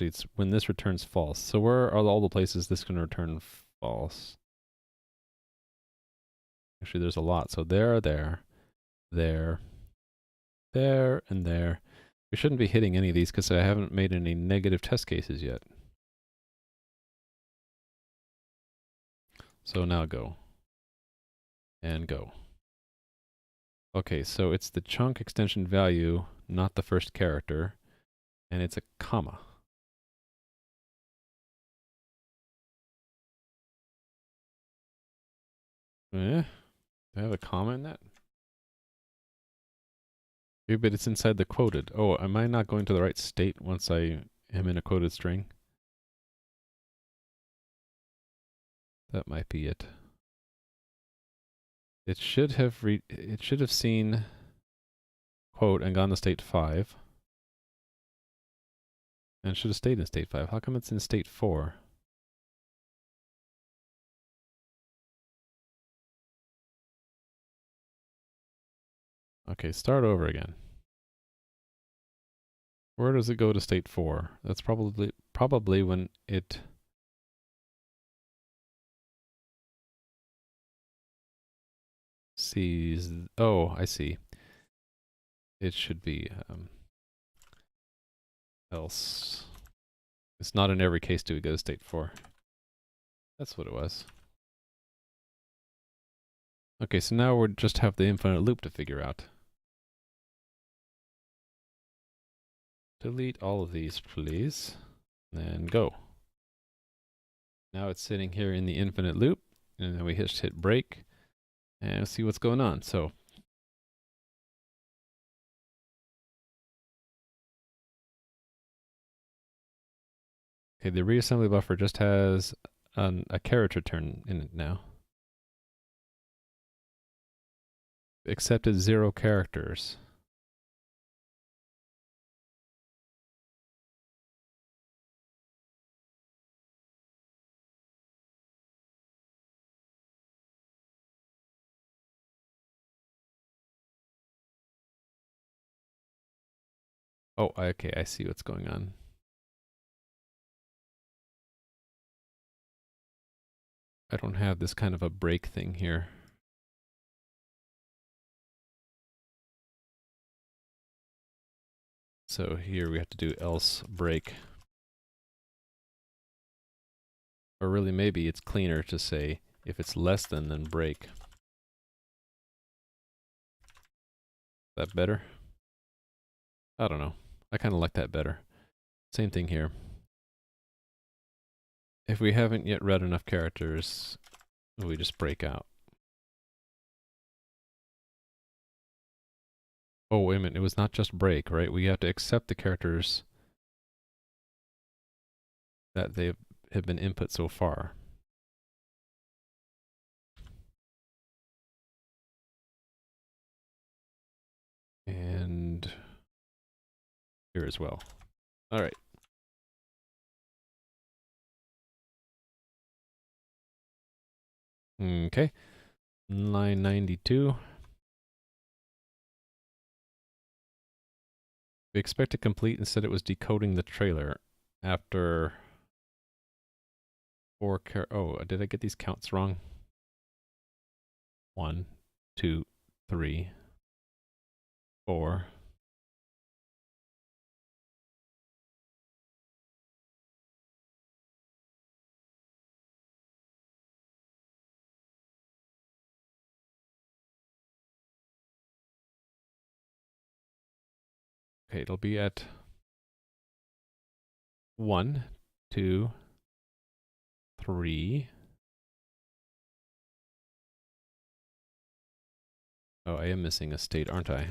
it's when this returns false. So where are all the places this can return false? Actually, there's a lot. So there, there, and there. We shouldn't be hitting any of these because I haven't made any negative test cases yet. So now go. And go. Okay, so it's the chunk extension value, not the first character, and it's a comma. Do I have a comma in that? Yeah, but it's inside the quoted. Oh, am I not going to the right state once I am in a quoted string? That might be it. It should have seen quote and gone to state 5. And it should have stayed in state 5. How come it's in state 4? Okay, start over again. Where does it go to state 4? That's probably when it sees. Oh, I see. It should be else. It's not in every case do we go to state 4. That's what it was. Okay, so now we just have the infinite loop to figure out. Delete all of these, please. And go. Now it's sitting here in the infinite loop, and then we just hit break and see what's going on. So okay, the reassembly buffer just has a character turn in it now. Accepted 0 characters. Oh, okay, I see what's going on. I don't have this kind of a break thing here. So here we have to do else break. Or really maybe it's cleaner to say if it's less than break. Is that better? I don't know. I kind of like that better. Same thing here. If we haven't yet read enough characters, we just break out. Oh, wait a minute. It was not just break, right? We have to accept the characters that they have been input so far. And here as well. All right. Okay. Line 92. We expect to complete, instead it was decoding the trailer after 4 oh, did I get these counts wrong? 1, 2, 3, 4. Okay, it'll be at 1, 2, 3, Oh, I am missing a state, aren't I?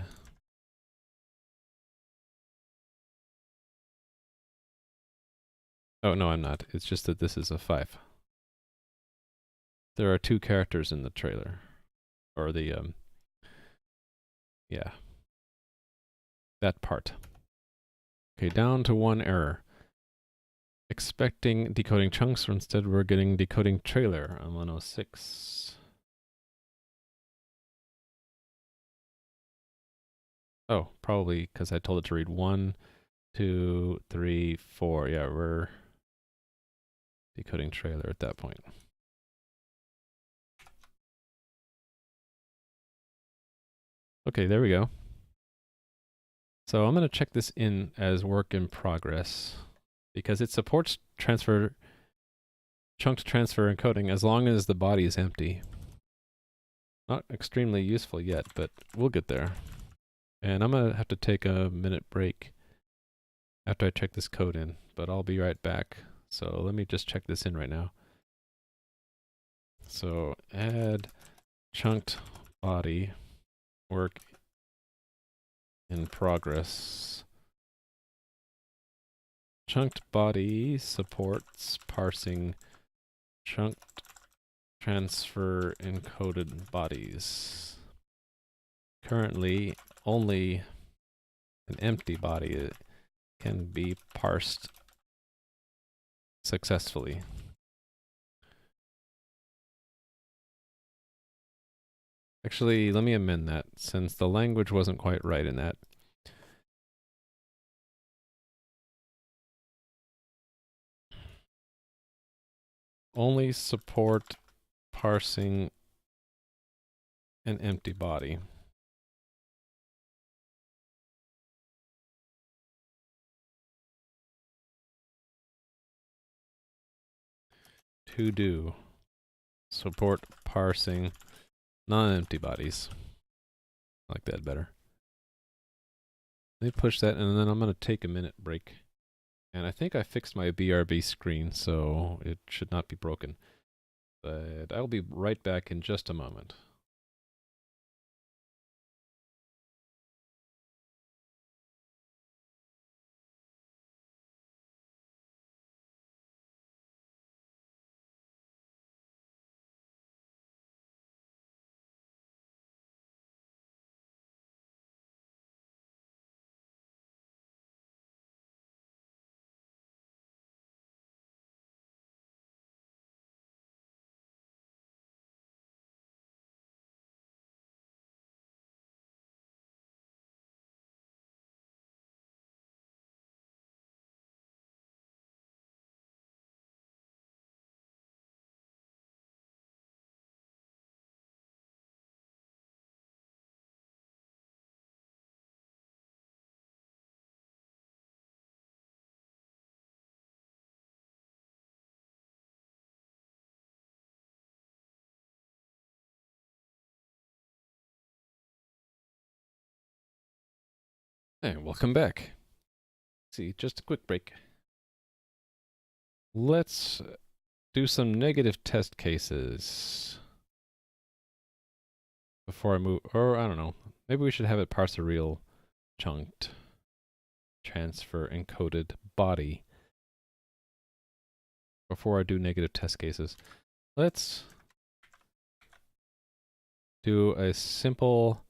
Oh, no, I'm not. It's just that this is a 5. There are 2 characters in the trailer. Or the, yeah. That part. Okay, down to 1 error. Expecting decoding chunks, or instead we're getting decoding trailer on 106. Oh, probably because I told it to read 1, 2, 3, 4. Yeah, we're decoding trailer at that point. Okay, there we go. So I'm going to check this in as work in progress because it supports transfer, chunked transfer encoding as long as the body is empty. Not extremely useful yet, but we'll get there. And I'm going to have to take a minute break after I check this code in, but I'll be right back. So let me just check this in right now. So add chunked body work in progress. Chunked body supports parsing chunked transfer encoded bodies. Currently, only an empty body can be parsed successfully. Actually, let me amend that since the language wasn't quite right in that. Only support parsing an empty body. To do support parsing non-empty bodies. I like that better. Let me push that, and then I'm going to take a minute break. And I think I fixed my BRB screen, so it should not be broken. But I'll be right back in just a moment. Hey, welcome back. See, just a quick break. Let's do some negative test cases before I move, or I don't know. Maybe we should have it parse a real chunked transfer encoded body before I do negative test cases. Let's do a simple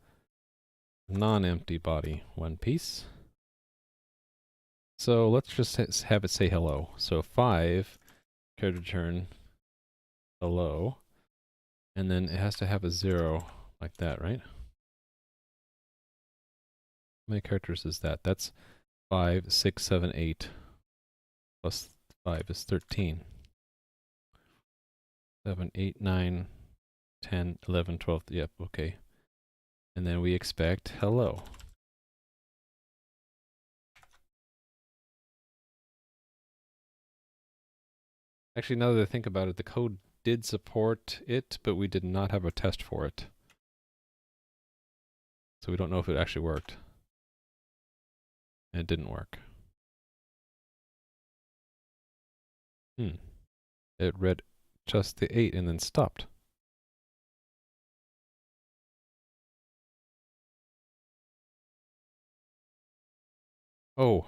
non-empty body one piece. So let's just have it say hello. So 5, code return hello, and then it has to have a 0 like that, right? How many characters is that? That's 5, 6, 7, 8. Plus 5 is 13. 7, 8, 9, 10, 11, 12. Yep, okay. And then we expect hello. Actually, now that I think about it, the code did support it, but we did not have a test for it. So we don't know if it actually worked. And it didn't work. It read just the 8 and then stopped. Oh,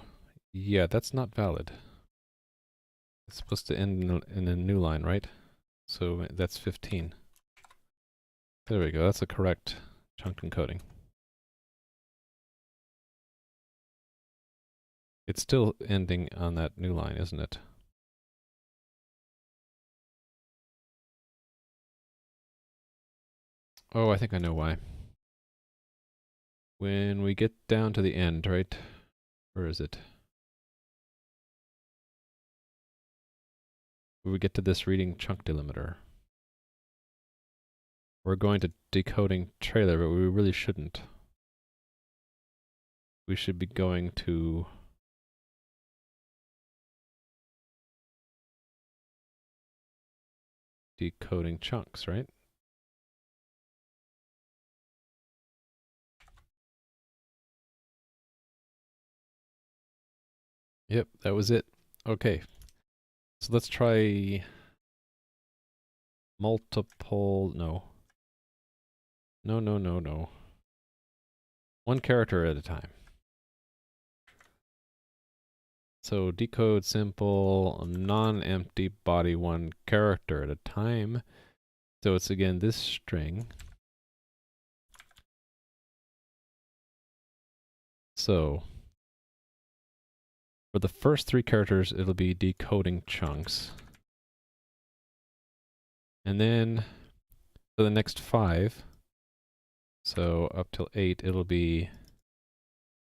yeah, that's not valid. It's supposed to end in a new line, right? So that's 15. There we go, that's the correct chunk encoding. It's still ending on that new line, isn't it? Oh, I think I know why. When we get down to the end, right? Where is it? When we get to this reading chunk delimiter, we're going to decoding trailer, but we really shouldn't. We should be going to decoding chunks, right? Yep, that was it. Okay, so let's try multiple, no. No. One character at a time. So decode simple, non-empty body, one character at a time. So it's again this string. So for the first 3 characters, it'll be decoding chunks. And then for the next 5, so up till 8, it'll be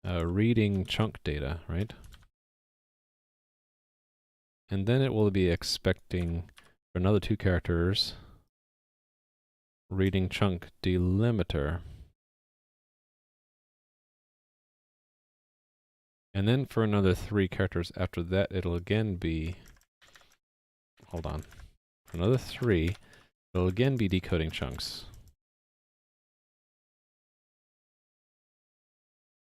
reading chunk data, right? And then it will be expecting for another 2 characters, reading chunk delimiter. And then for another 3 characters after that, it'll again be, hold on, for another 3, it'll again be decoding chunks.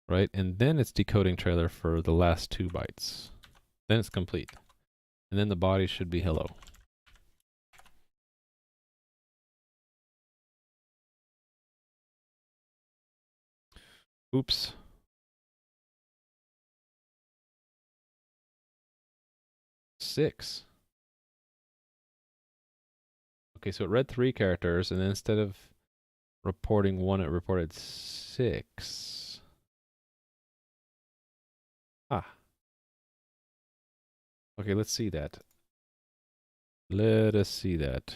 Right? And then it's decoding trailer for the last 2 bytes. Then it's complete. And then the body should be hello. Oops. Six. Okay, so it read 3 characters, and then instead of reporting 1, it reported 6. Ah. Okay, let's see that. Let us see that.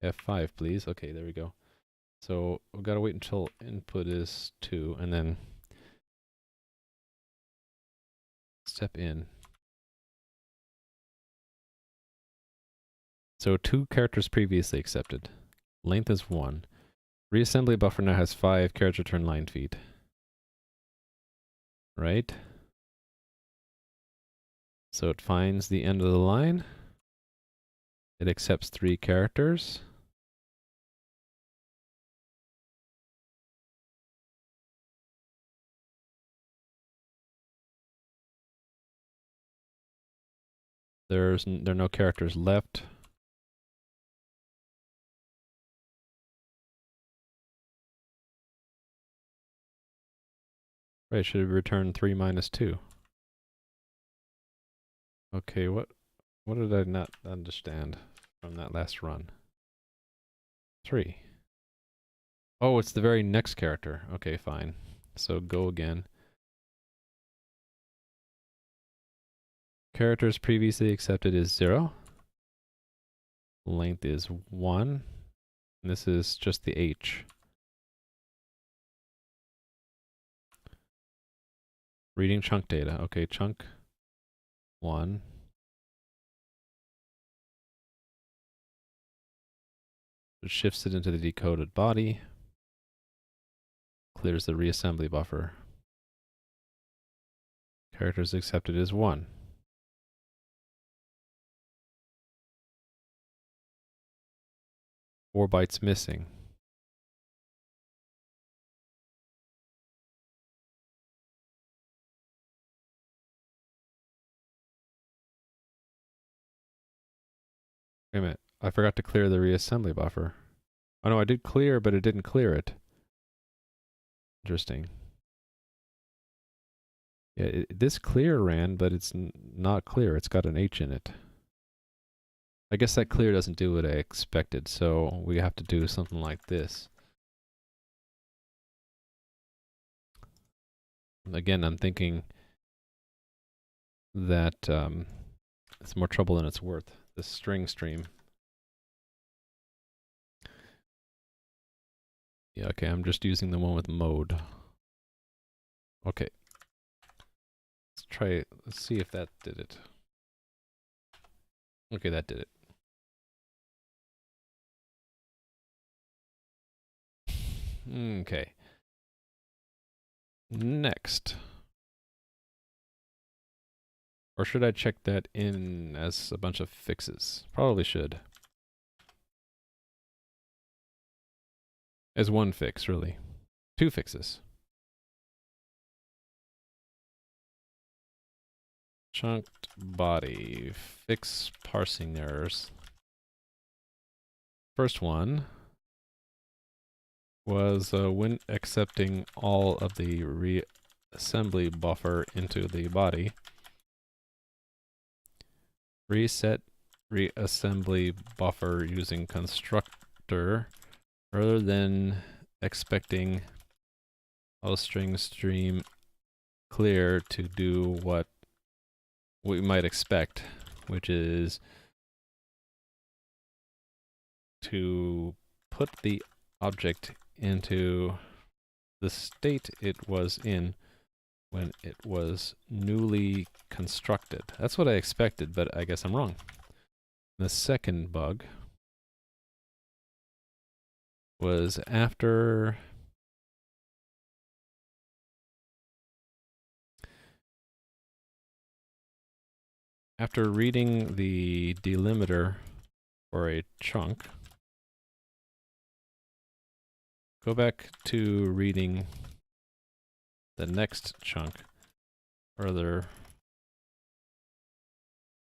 F5, please. Okay, there we go. So we've got to wait until input is 2, and then step in. So 2 characters previously accepted. Length is 1. Reassembly buffer now has 5 character return line feet. Right? So it finds the end of the line. It accepts 3 characters. There are no characters left. Right, should have returned 3 minus 2. Okay, what did I not understand from that last run? 3. Oh, it's the very next character. Okay, fine. So go again. Characters previously accepted is 0. Length is 1. And this is just the H. Reading chunk data. Okay, chunk 1. It shifts it into the decoded body. Clears the reassembly buffer. Characters accepted is 1. Four bytes missing. Wait a minute. I forgot to clear the reassembly buffer. Oh no, I did clear, but it didn't clear it. Interesting. Yeah, this clear ran, but it's not clear. It's got an H in it. I guess that clear doesn't do what I expected, so we have to do something like this. Again, I'm thinking that it's more trouble than it's worth, this string stream. Yeah, okay, I'm just using the one with mode. Okay. Let's see if that did it. Okay, that did it. Okay. Next. Or should I check that in as a bunch of fixes? Probably should. As one fix, really. 2 fixes. Chunked body. Fix parsing errors. First one was when accepting all of the reassembly buffer into the body, reset reassembly buffer using constructor rather than expecting string stream clear to do what we might expect, which is to put the object into the state it was in when it was newly constructed. That's what I expected, but I guess I'm wrong. The second bug was after reading the delimiter for a chunk, go back to reading the next chunk further,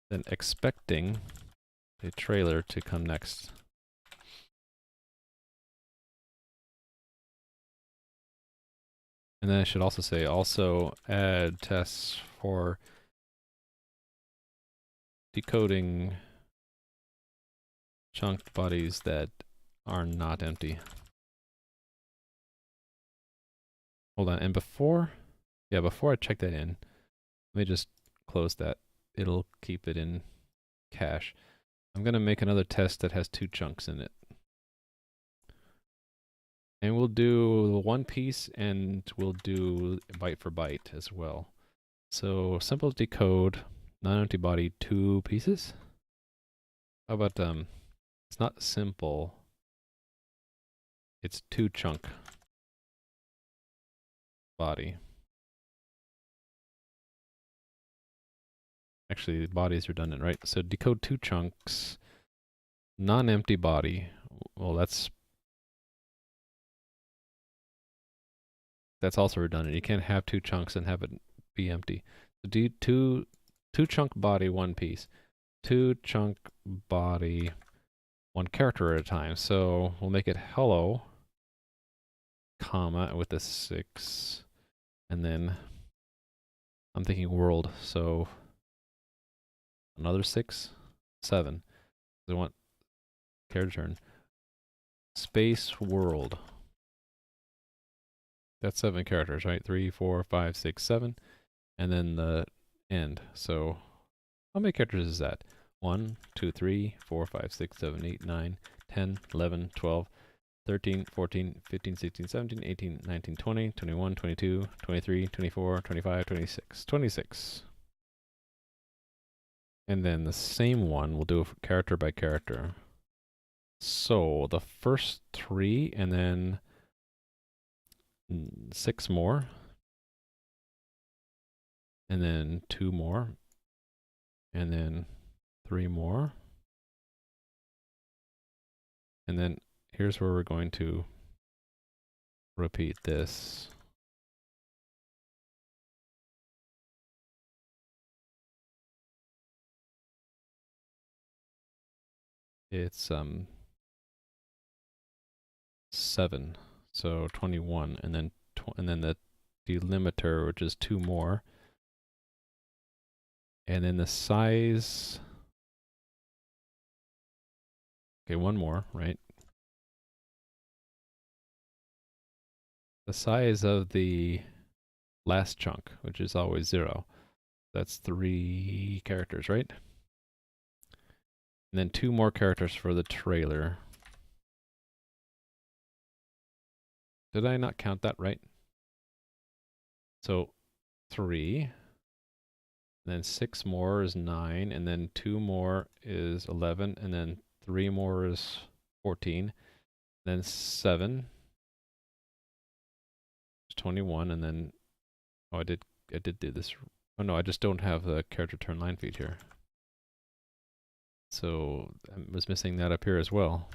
then expecting the trailer to come next. And then I should also say, also add tests for decoding chunked bodies that are not empty. Hold on, and before I check that in, let me just close that. It'll keep it in cache. I'm gonna make another test that has 2 chunks in it. And we'll do one piece and we'll do byte for byte as well. So simple decode, non-empty body, 2 pieces. How about it's not simple. It's 2 chunk body. Actually, the body is redundant, right? So decode 2 chunks, non-empty body. Well, that's also redundant. You can't have 2 chunks and have it be empty. So do 2 chunk body, 1 piece. 2 chunk body, 1 character at a time. So we'll make it hello, comma, with a 6. And then I'm thinking world, so another 6, 7. I want character turn. Space world. That's 7 characters, right? 3, 4, 5, 6, 7. And then the end. So how many characters is that? 1, 2, 3, 4, 5, 6, 7, 8, 9, 10, 11, 12, 13, 14, 15, 16, 17, 18, 19, 20, 21, 22, 23, 24, 25, 26. 26. And then the same one, we'll do character by character. So the first 3 and then 6 more. And then 2 more. And then 3 more. And then here's where we're going to repeat this. It's 7. So 21 and then and then the delimiter, which is 2 more. And then the size, okay, 1 more, right? The size of the last chunk, which is always 0. That's 3 characters, right? And then 2 more characters for the trailer. Did I not count that right? So 3, and then 6 more is 9, and then 2 more is 11, and then 3 more is 14, then 7 is 21, and then, oh, I did do this. Oh no, I just don't have the character turn line feature. So I was missing that up here as well,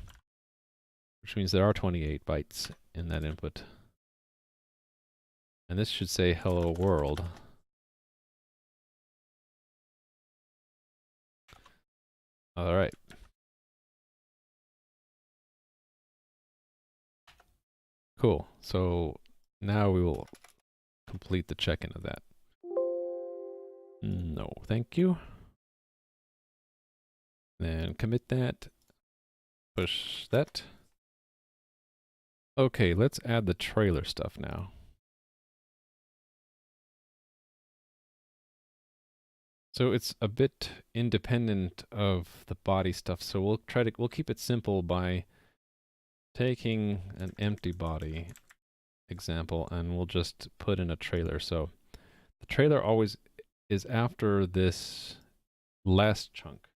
which means there are 28 bytes in that input. And this should say hello world. All right. Cool. So now we will complete the check-in of that. No, thank you. Then commit that. Push that. Okay, let's add the trailer stuff now. So it's a bit independent of the body stuff, so we'll keep it simple by taking an empty body example and we'll just put in a trailer. So the trailer always is after this last chunk.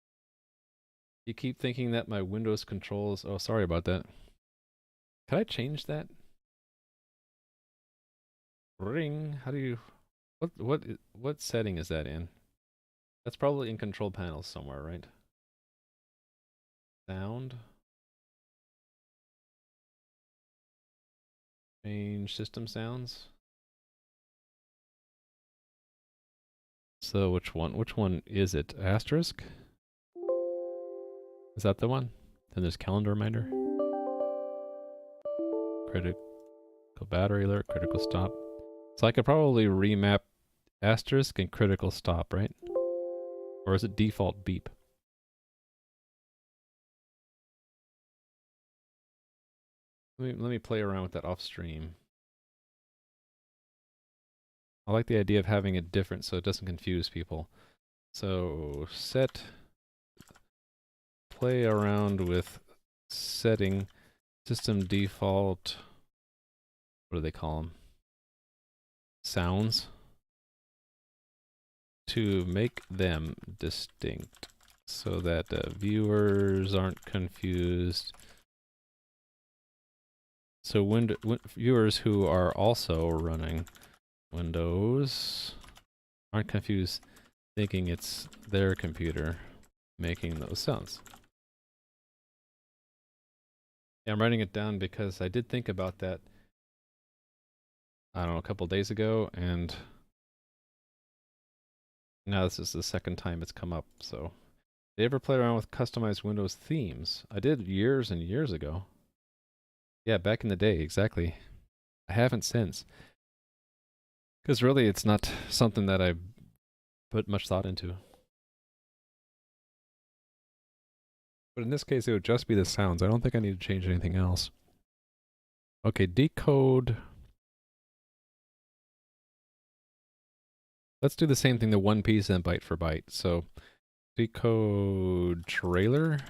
You keep thinking that my Windows controls, oh sorry about that. Can I change that? Ring, how do you, what setting is that in? That's probably in control panels somewhere, right? Sound. Change system sounds. So which one is it? Asterisk? Is that the one? Then there's calendar reminder. Critical battery alert, critical stop. So I could probably remap asterisk and critical stop, right? Or is it default beep? Let me play around with that off stream. I like the idea of having it different so it doesn't confuse people. So set, play around with setting system default, what do they call them? Sounds, to make them distinct so that viewers aren't confused. So viewers who are also running Windows aren't confused thinking it's their computer making those sounds. Yeah, I'm writing it down because I did think about that, I don't know, a couple days ago, and now this is the second time it's come up, so. Did you ever play around with customized Windows themes? I did years and years ago. Yeah, back in the day, exactly. I haven't since. Because really, it's not something that I put much thought into. But in this case, it would just be the sounds. I don't think I need to change anything else. Okay, decode. Let's do the same thing, the 1 piece and byte for byte. So decode trailers.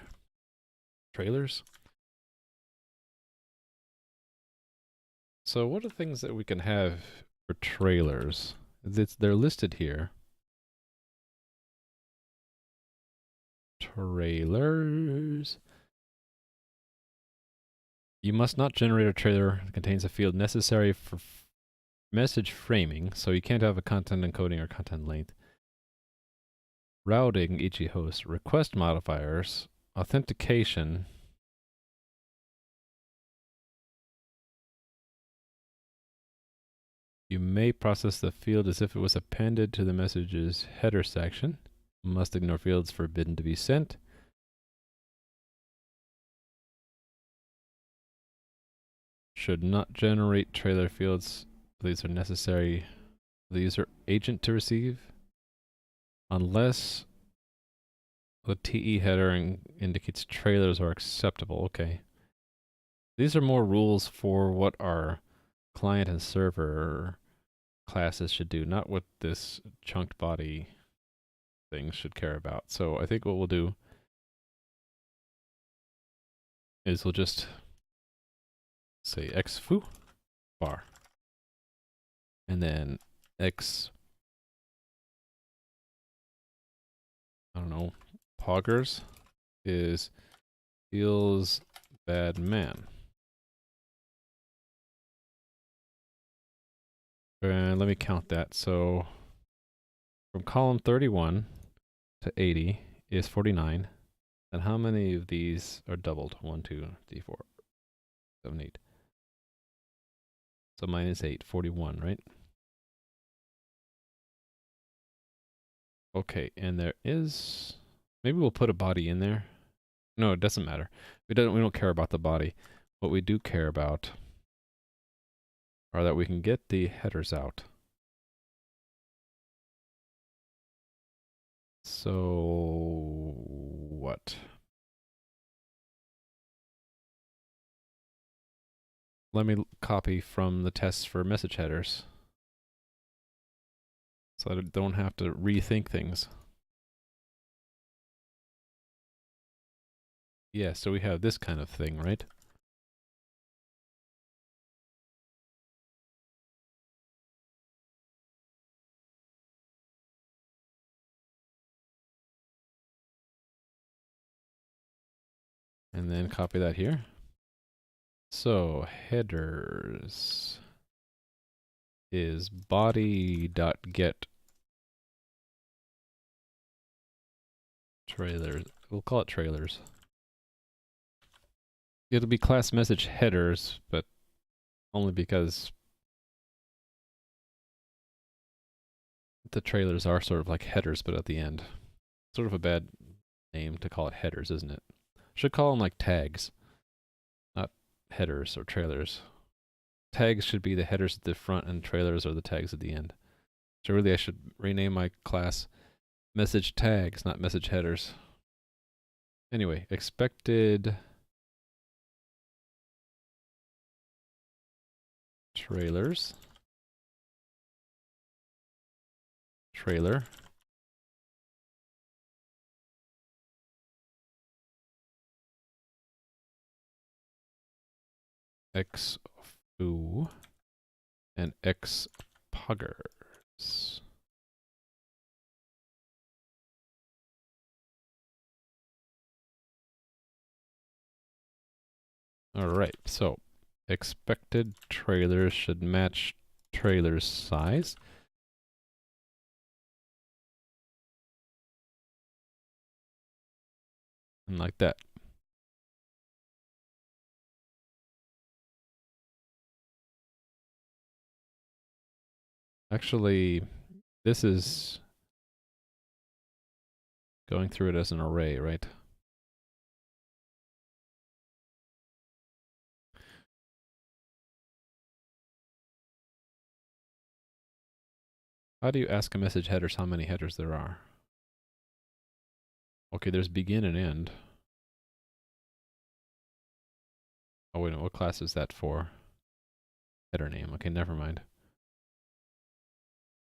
So what are things that we can have for trailers? They're listed here. Trailers. You must not generate a trailer that contains a field necessary for message framing, so you can't have a content encoding or content length. Routing each host, request modifiers, authentication. You may process the field as if it was appended to the message's header section. Must ignore fields forbidden to be sent. Should not generate trailer fields These are necessary for the user agent to receive, unless the TE header indicates trailers are acceptable. Okay. These are more rules for what our client and server classes should do, not what this chunked body thing should care about. So I think what we'll do is we'll just say xfoo bar, and then x, I don't know, poggers is feels bad man. And let me count that. So from column 31 to 80 is 49. And how many of these are doubled? 1, 2, 3, 4, 7, 8. So minus 8, 41, right? Okay, and there is, maybe we'll put a body in there. No, it doesn't matter. We don't care about the body. What we do care about are that we can get the headers out. So what? Let me copy from the tests for message headers, so I don't have to rethink things. Yeah, so we have this kind of thing, right? And then copy that here. So headers is body.get trailers. We'll call it trailers. It'll be class message headers, but only because the trailers are sort of like headers, but at the end. Sort of a bad name to call it headers, isn't it? Should call them like tags, not headers or trailers. Tags should be the headers at the front, and trailers are the tags at the end. So really I should rename my class message tags, not message headers. Anyway, expected trailers, trailer, xfoo, and xpoggers. Alright, so expected trailers should match trailer size. And like that. Actually, this is going through it as an array, right? How do you ask a message headers how many headers there are? Okay, there's begin and end. Oh wait, no, what class is that for? Header name. Okay, never mind.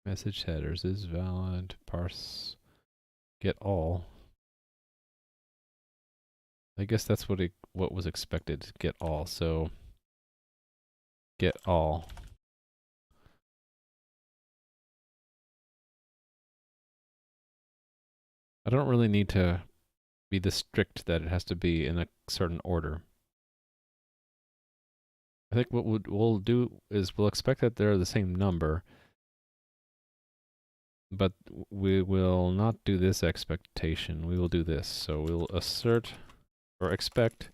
Message headers is valid. Parse get all. I guess that's what was expected. Get all. So get all. I don't really need to be this strict that it has to be in a certain order. I think what we'll do is we'll expect that they're the same number, but we will not do this expectation. We will do this. So we'll assert or expect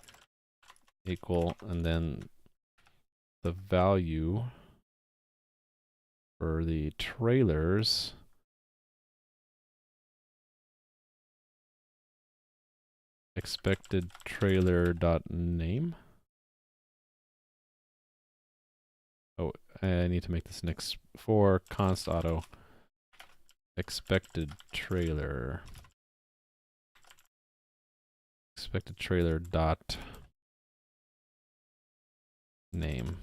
equal, and then the value for the trailers expected trailer dot name. Oh, I need to make this next for const auto expected trailer dot name.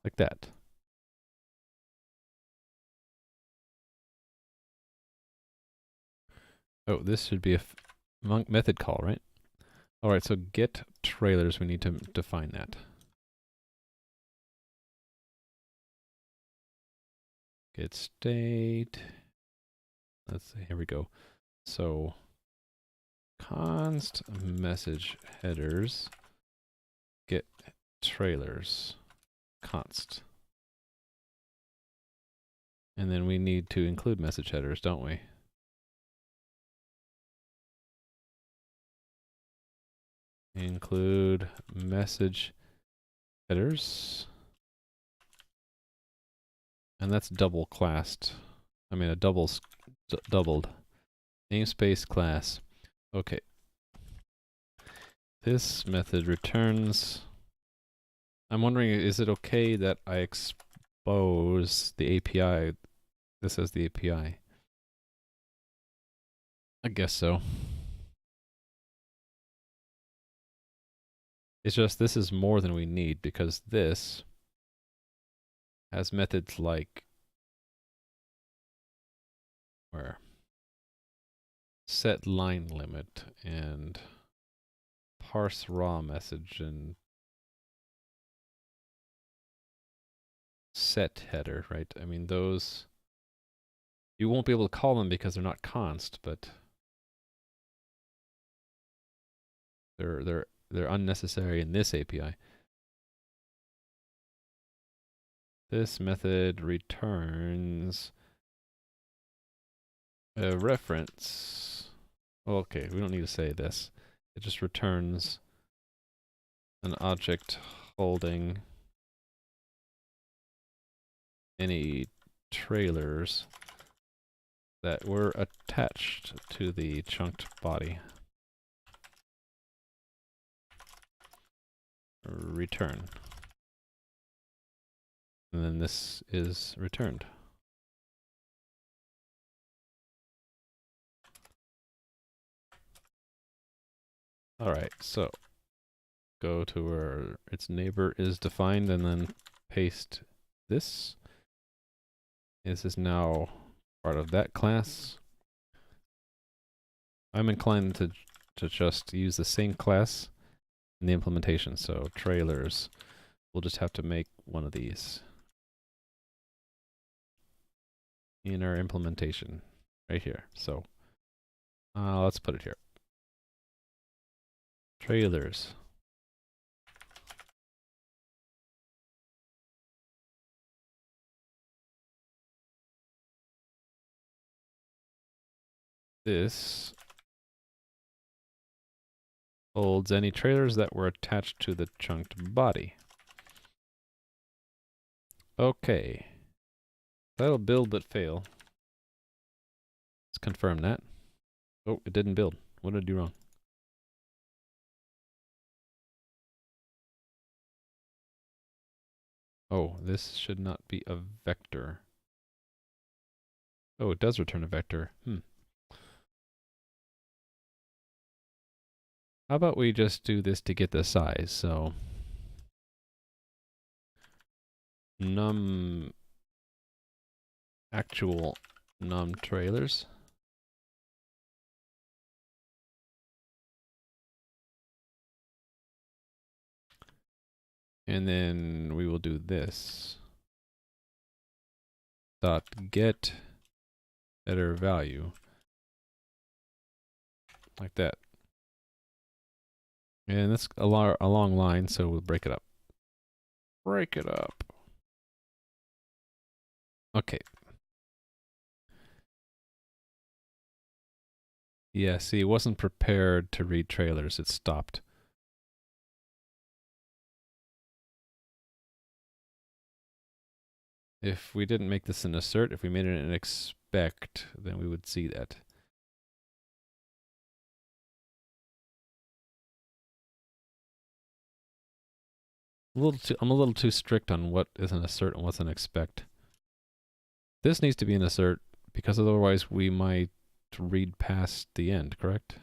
Like that. Oh, this should be a method call, right? All right, so get trailers, we need to define that. Get state. Let's see, here we go. So const message headers get trailers const. And then we need to include message headers, don't we? Include message headers. And that's double classed. I mean, a doubled namespace class. Okay. This method returns. I'm wondering, is it okay that I expose the API? This as the API. I guess so. It's just this is more than we need because this has methods like where set line limit and parse raw message and set header, right? I mean, those you won't be able to call them because they're not const, but they're unnecessary in this API. This method returns a reference. Okay, we don't need to say this. It just returns an object holding any trailers that were attached to the chunked body. Return. And then this is returned. Alright, so go to where its neighbor is defined and then paste this. This is now part of that class. I'm inclined to just use the same class in the implementation. So trailers, we'll just have to make one of these in our implementation right here. So let's put it here. Trailers. This holds any trailers that were attached to the chunked body. Okay. That'll build but fail. Let's confirm that. Oh, it didn't build. What did I do wrong? Oh, this should not be a vector. Oh, it does return a vector. How about we just do this to get the size? So actual num trailers. And then we will do this. Dot get header value. Like that. And that's a long line, so we'll break it up. Break it up. Okay. Yeah, see, it wasn't prepared to read trailers. It stopped. If we didn't make this an assert, if we made it an expect, then we would see that. I'm a little too strict on what is an assert and what's an expect. This needs to be an assert because otherwise we might read past the end, correct?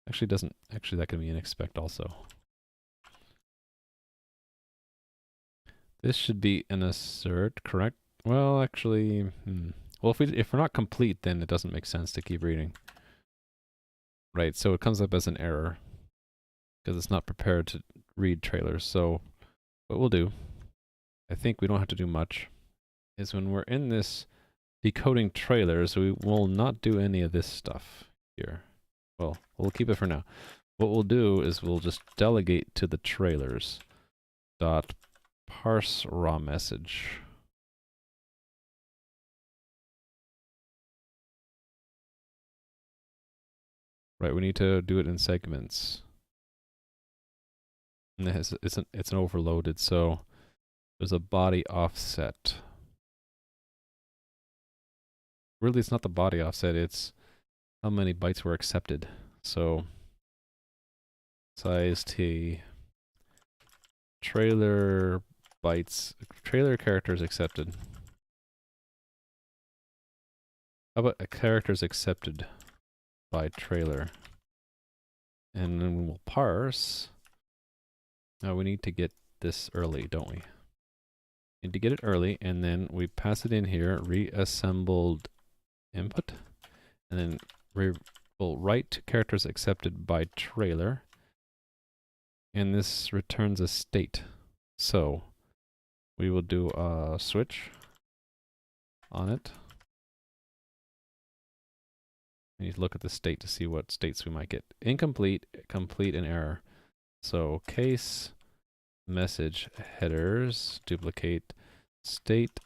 Actually doesn't, actually that can be an expect also. This should be an assert, correct? Well, actually, well, if we're not complete, then it doesn't make sense to keep reading. Right, so it comes up as an error because it's not prepared to read trailers. So what we'll do, I think we don't have to do much, is when we're in this decoding trailers, we will not do any of this stuff here. Well, we'll keep it for now. What we'll do is we'll just delegate to the trailers dot parse raw message. Right, we need to do it in segments. And it's an overloaded, so there's a body offset. Really, it's not the body offset, it's how many bytes were accepted. So size t trailer bytes, trailer characters accepted. How about characters accepted by trailer? And then we'll parse. Now we need to get this early, don't we? Need to get it early, and then we pass it in here, reassembled input, and then we'll write characters accepted by trailer, and this returns a state. So we will do a switch on it. We need to look at the state to see what states we might get. Incomplete, complete, and error. So case message headers duplicate state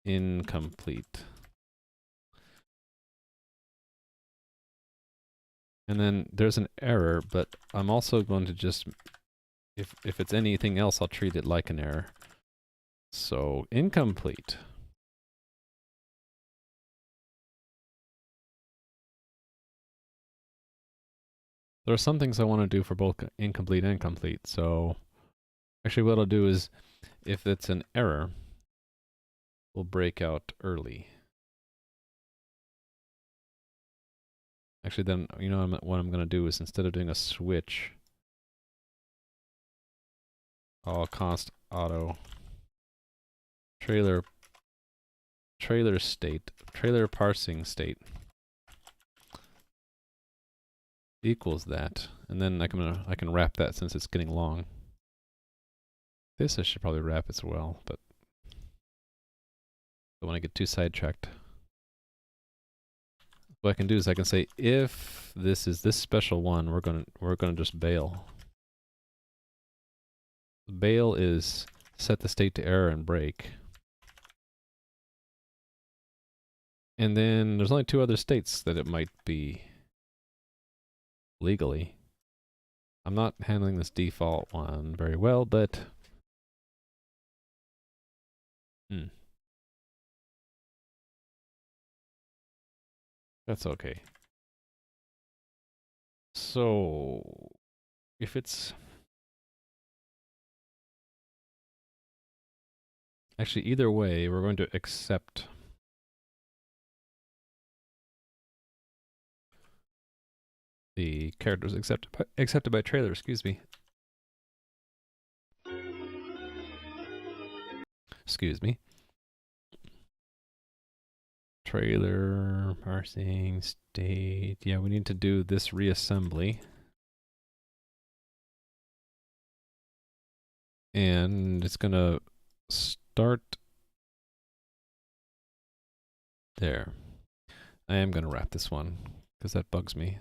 incomplete. And then there's an error, but I'm also going to just, if it's anything else, I'll treat it like an error. So incomplete. There are some things I want to do for both incomplete and complete. So actually what I'll do is, if it's an error, we'll break out early. Actually then, you know what I'm going to do is, instead of doing a switch, I'll const auto trailer state, trailer parsing state equals that, and then I can wrap that since it's getting long. This I should probably wrap as well, but don't want to get too sidetracked. What I can do is I can say, if this is this special one, we're gonna just bail. Bail is set the state to error and break. And then there's only two other states that it might be legally. I'm not handling this default one very well, but that's okay. So if it's actually either way, we're going to accept the characters accepted by trailer, excuse me. Excuse me. Trailer, parsing, state. Yeah, we need to do this reassembly. And it's gonna start there. I am gonna wrap this one, because that bugs me.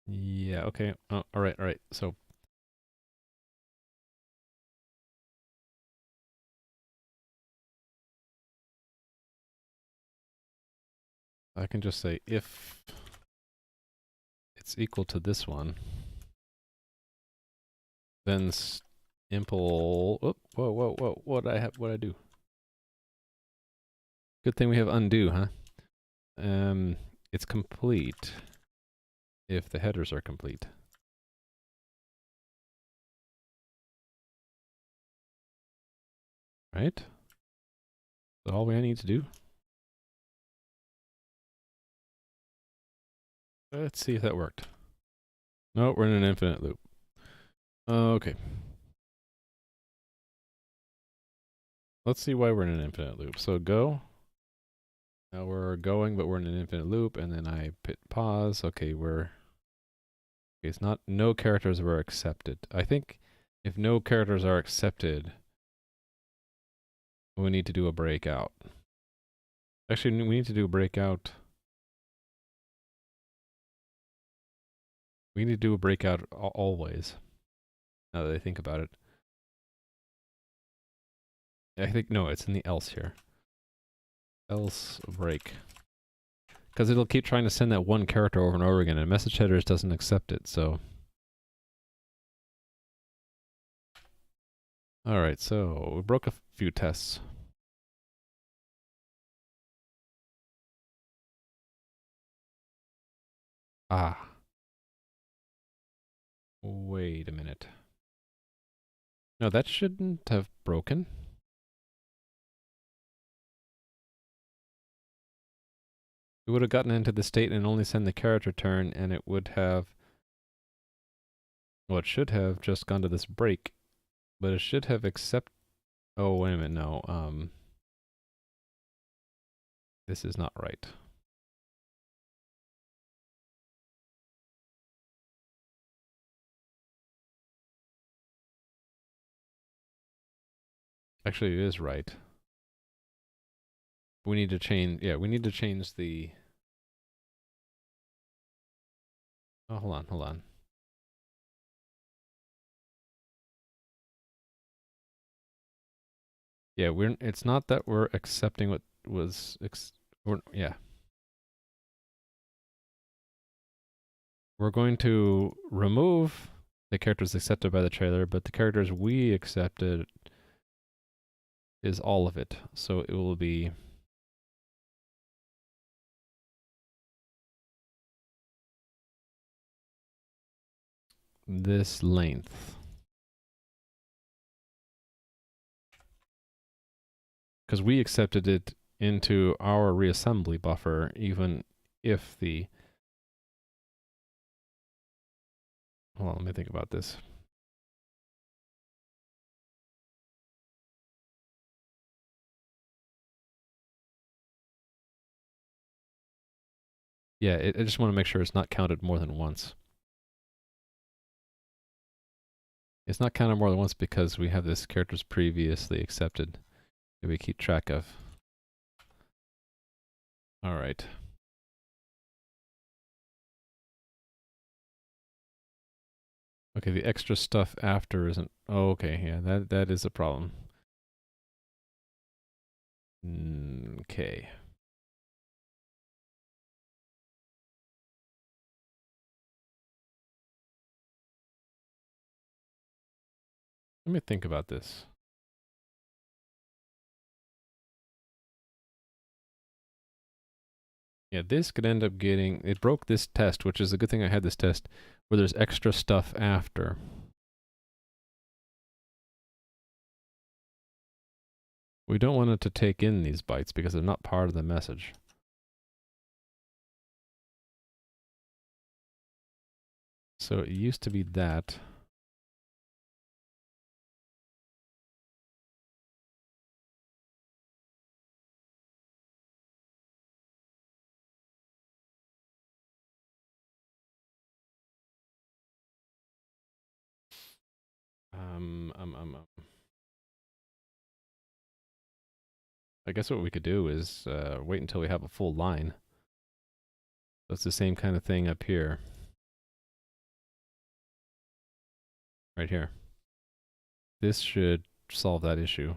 Yeah, okay. Oh, alright, alright. So I can just say if it's equal to this one, then impl. Oh, whoa! What I do? Good thing we have undo, huh? It's complete if the headers are complete. Right? Is that all we need to do? Let's see if that worked. No, we're in an infinite loop. Okay. Let's see why we're in an infinite loop. So go. Now we're going, but we're in an infinite loop, and then I hit pause. Okay, okay, it's not, no characters were accepted. I think if no characters are accepted, we need to do a breakout. Actually, we need to do a breakout. We need to do a breakout always. Now that I think about it. I think, no, it's in the else here. Else break. Because it'll keep trying to send that one character over and over again, and message headers doesn't accept it, so. Alright, so we broke a few tests. Ah. Wait a minute. No, that shouldn't have broken. We would have gotten into the state and only send the character return, and it would have, well, it should have just gone to this break, but it should have oh, wait a minute, no, this is not right. Actually, it is right. We need to change, yeah, we need to change the, oh, hold on. Yeah, it's not that we're accepting what was, yeah. We're going to remove the characters accepted by the trailer, but the characters we accepted is all of it. So it will be this length. Because we accepted it into our reassembly buffer, even if the... Hold on, let me think about this. Yeah, I just want to make sure it's not counted more than once. It's not counted more than once because we have this characters previously accepted that we keep track of. All right. Okay, the extra stuff after isn't... Oh, okay, yeah, that is a problem. Okay. Let me think about this. Yeah, this could end up getting... It broke this test, which is a good thing I had this test, where there's extra stuff after. We don't want it to take in these bytes because they're not part of the message. So it used to be that. I guess what we could do is wait until we have a full line. So it's the same kind of thing up here. Right here. This should solve that issue.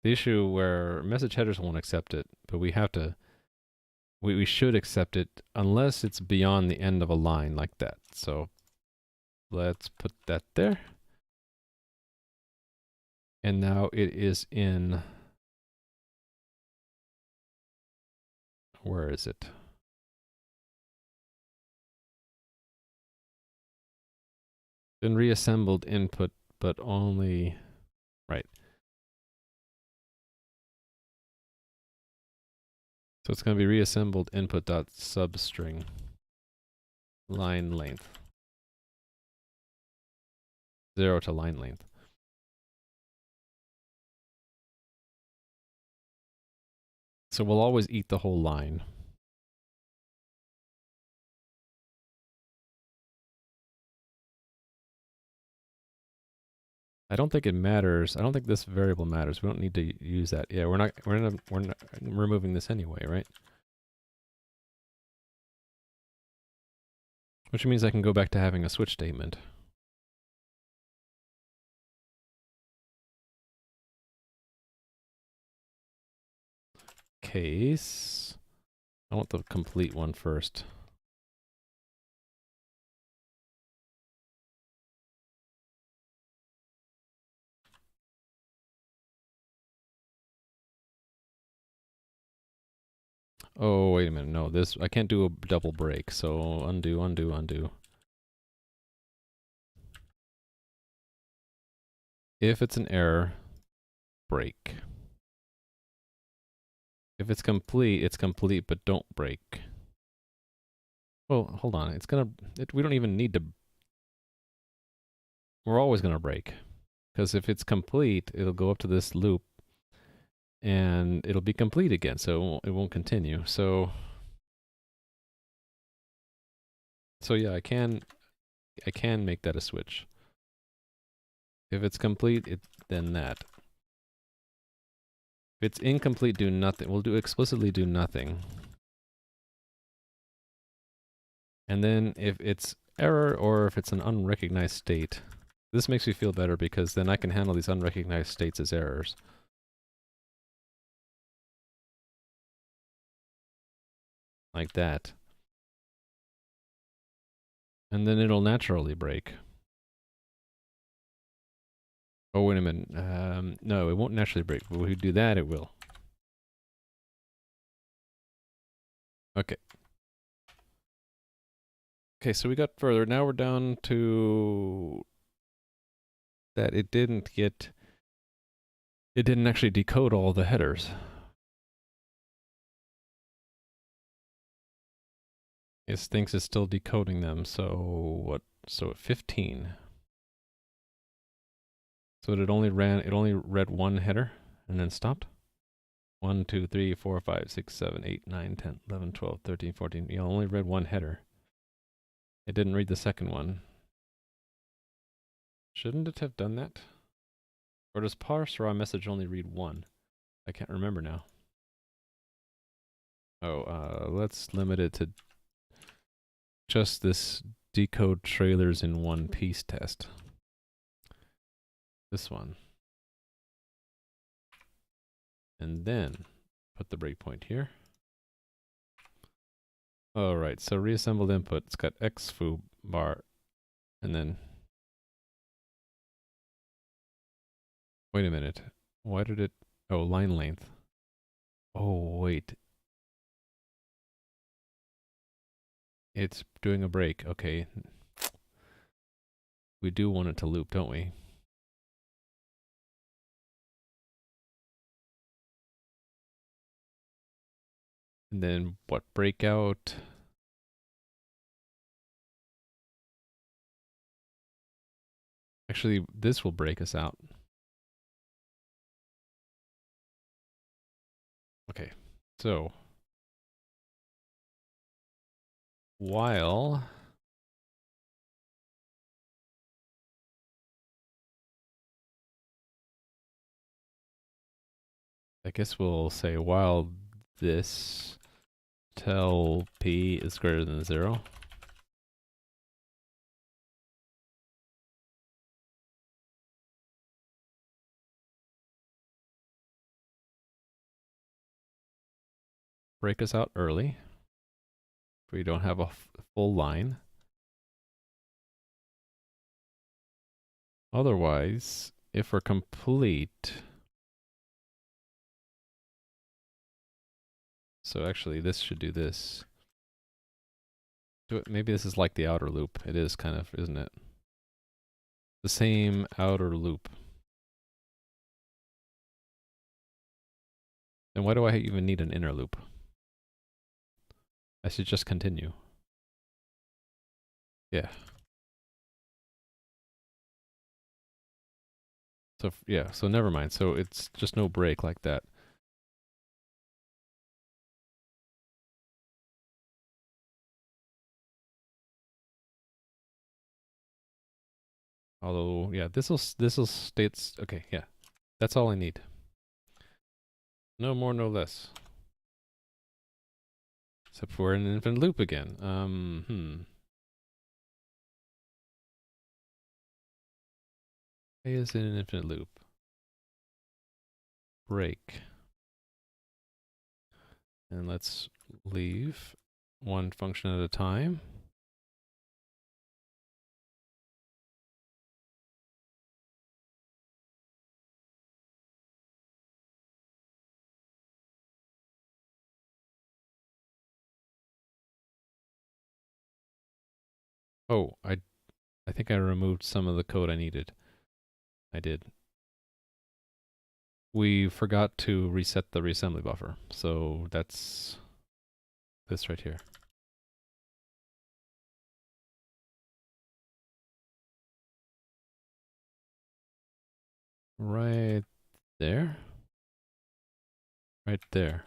The issue where message headers won't accept it, but we have to we should accept it unless it's beyond the end of a line like that. So let's put that there. And now it is in, where is it? Been reassembled input, but only, right. So it's going to be reassembled input dot substring line length. 0 to line length. So we'll always eat the whole line. I don't think it matters. I don't think this variable matters. We don't need to use that. Yeah, we're not removing this anyway, right? Which means I can go back to having a switch statement. Case. I want the complete one first. Oh, wait a minute. No, this, I can't do a double break. So undo, undo, undo. If it's an error, break. If it's complete, but don't break. Well, hold on. It's gonna, we don't even need to, we're always gonna break. Because if it's complete, it'll go up to this loop and it'll be complete again. So it won't continue. So yeah, I can make that a switch. If it's complete, then that. If it's incomplete, do nothing. We'll explicitly do nothing. And then if it's error or if it's an unrecognized state, this makes me feel better because then I can handle these unrecognized states as errors. Like that. And then it'll naturally break. Oh, wait a minute. No, it won't naturally break. But if we do that, it will. Okay. Okay, so we got further. Now we're down to that it didn't actually decode all the headers. It thinks it's still decoding them, so what? So at 15. So it only read one header and then stopped. 1, 2, 3, 4, 5, 6, 7, 8, 9, 10, 11, 12, 13, 14. You only read one header. It didn't read the second one. Shouldn't it have done that? Or does parse raw message only read one? I can't remember now. Oh, let's limit it to just this decode trailers in one piece test. This one. And then put the breakpoint here. Alright, so reassembled input. It's got x foo bar. And then... Wait a minute. Why did it... Oh, line length. Oh, wait. It's doing a break. Okay. We do want it to loop, don't we? And then what? Breakout. Actually, this will break us out. Okay. So while I guess we'll say while this tell p is greater than 0. Break us out early. if we don't have a full line. Otherwise, if we're complete, so actually this should do this. Maybe this is like the outer loop. It is kind of, isn't it? The same outer loop. Then why do I even need an inner loop? I should just continue. Yeah. So yeah, so never mind. So it's just no break like that. Although, yeah, this'll states, okay, yeah. That's all I need. No more, no less. Except for an infinite loop again. Why is it an infinite loop? Break. And let's leave one function at a time. Oh, I think I removed some of the code I needed. I did. We forgot to reset the reassembly buffer, so that's this right here. Right there. Right there.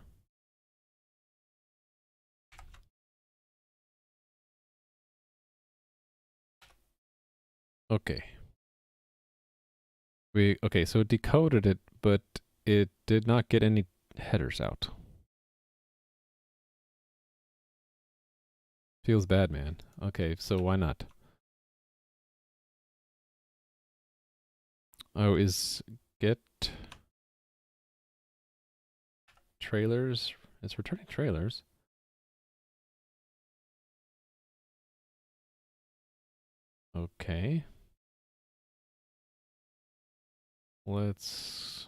Okay. Okay, so it decoded it, but it did not get any headers out. Feels bad, man. Okay, so why not? Oh, is get trailers? It's returning trailers. Okay. Let's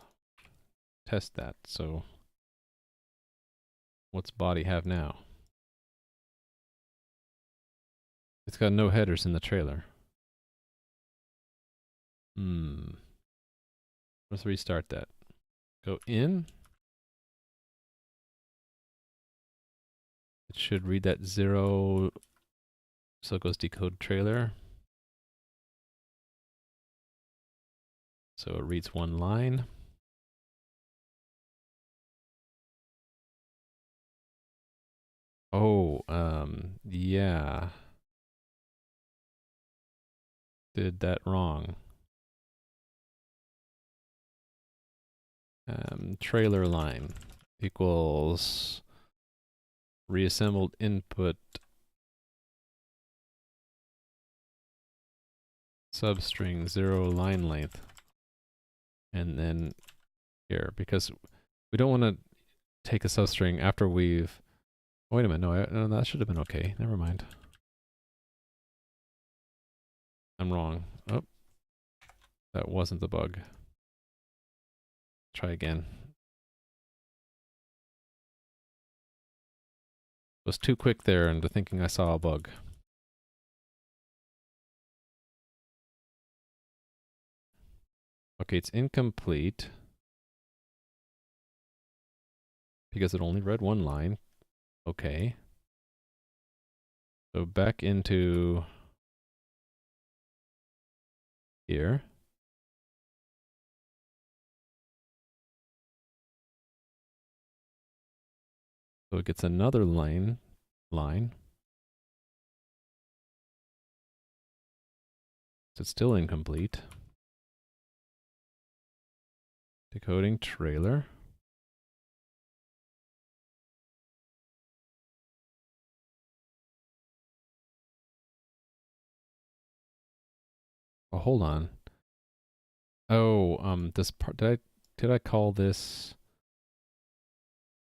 test that. So, what's body have now? It's got no headers in the trailer. Let's restart that. Go in. It should read that 0. So it goes decode trailer. So it reads one line. Oh, yeah. Did that wrong. Trailer line equals reassembled input substring 0 line length. And then here, because we don't want to take a substring after we've... Oh, wait a minute, no, that should have been okay. Never mind. I'm wrong. Oh, that wasn't the bug. Try again. Was too quick there into thinking I saw a bug. Okay, it's incomplete because it only read one line. Okay. So back into here. So it gets another line. So it's still incomplete. Decoding trailer. Oh, hold on. Oh, this part, did I call this?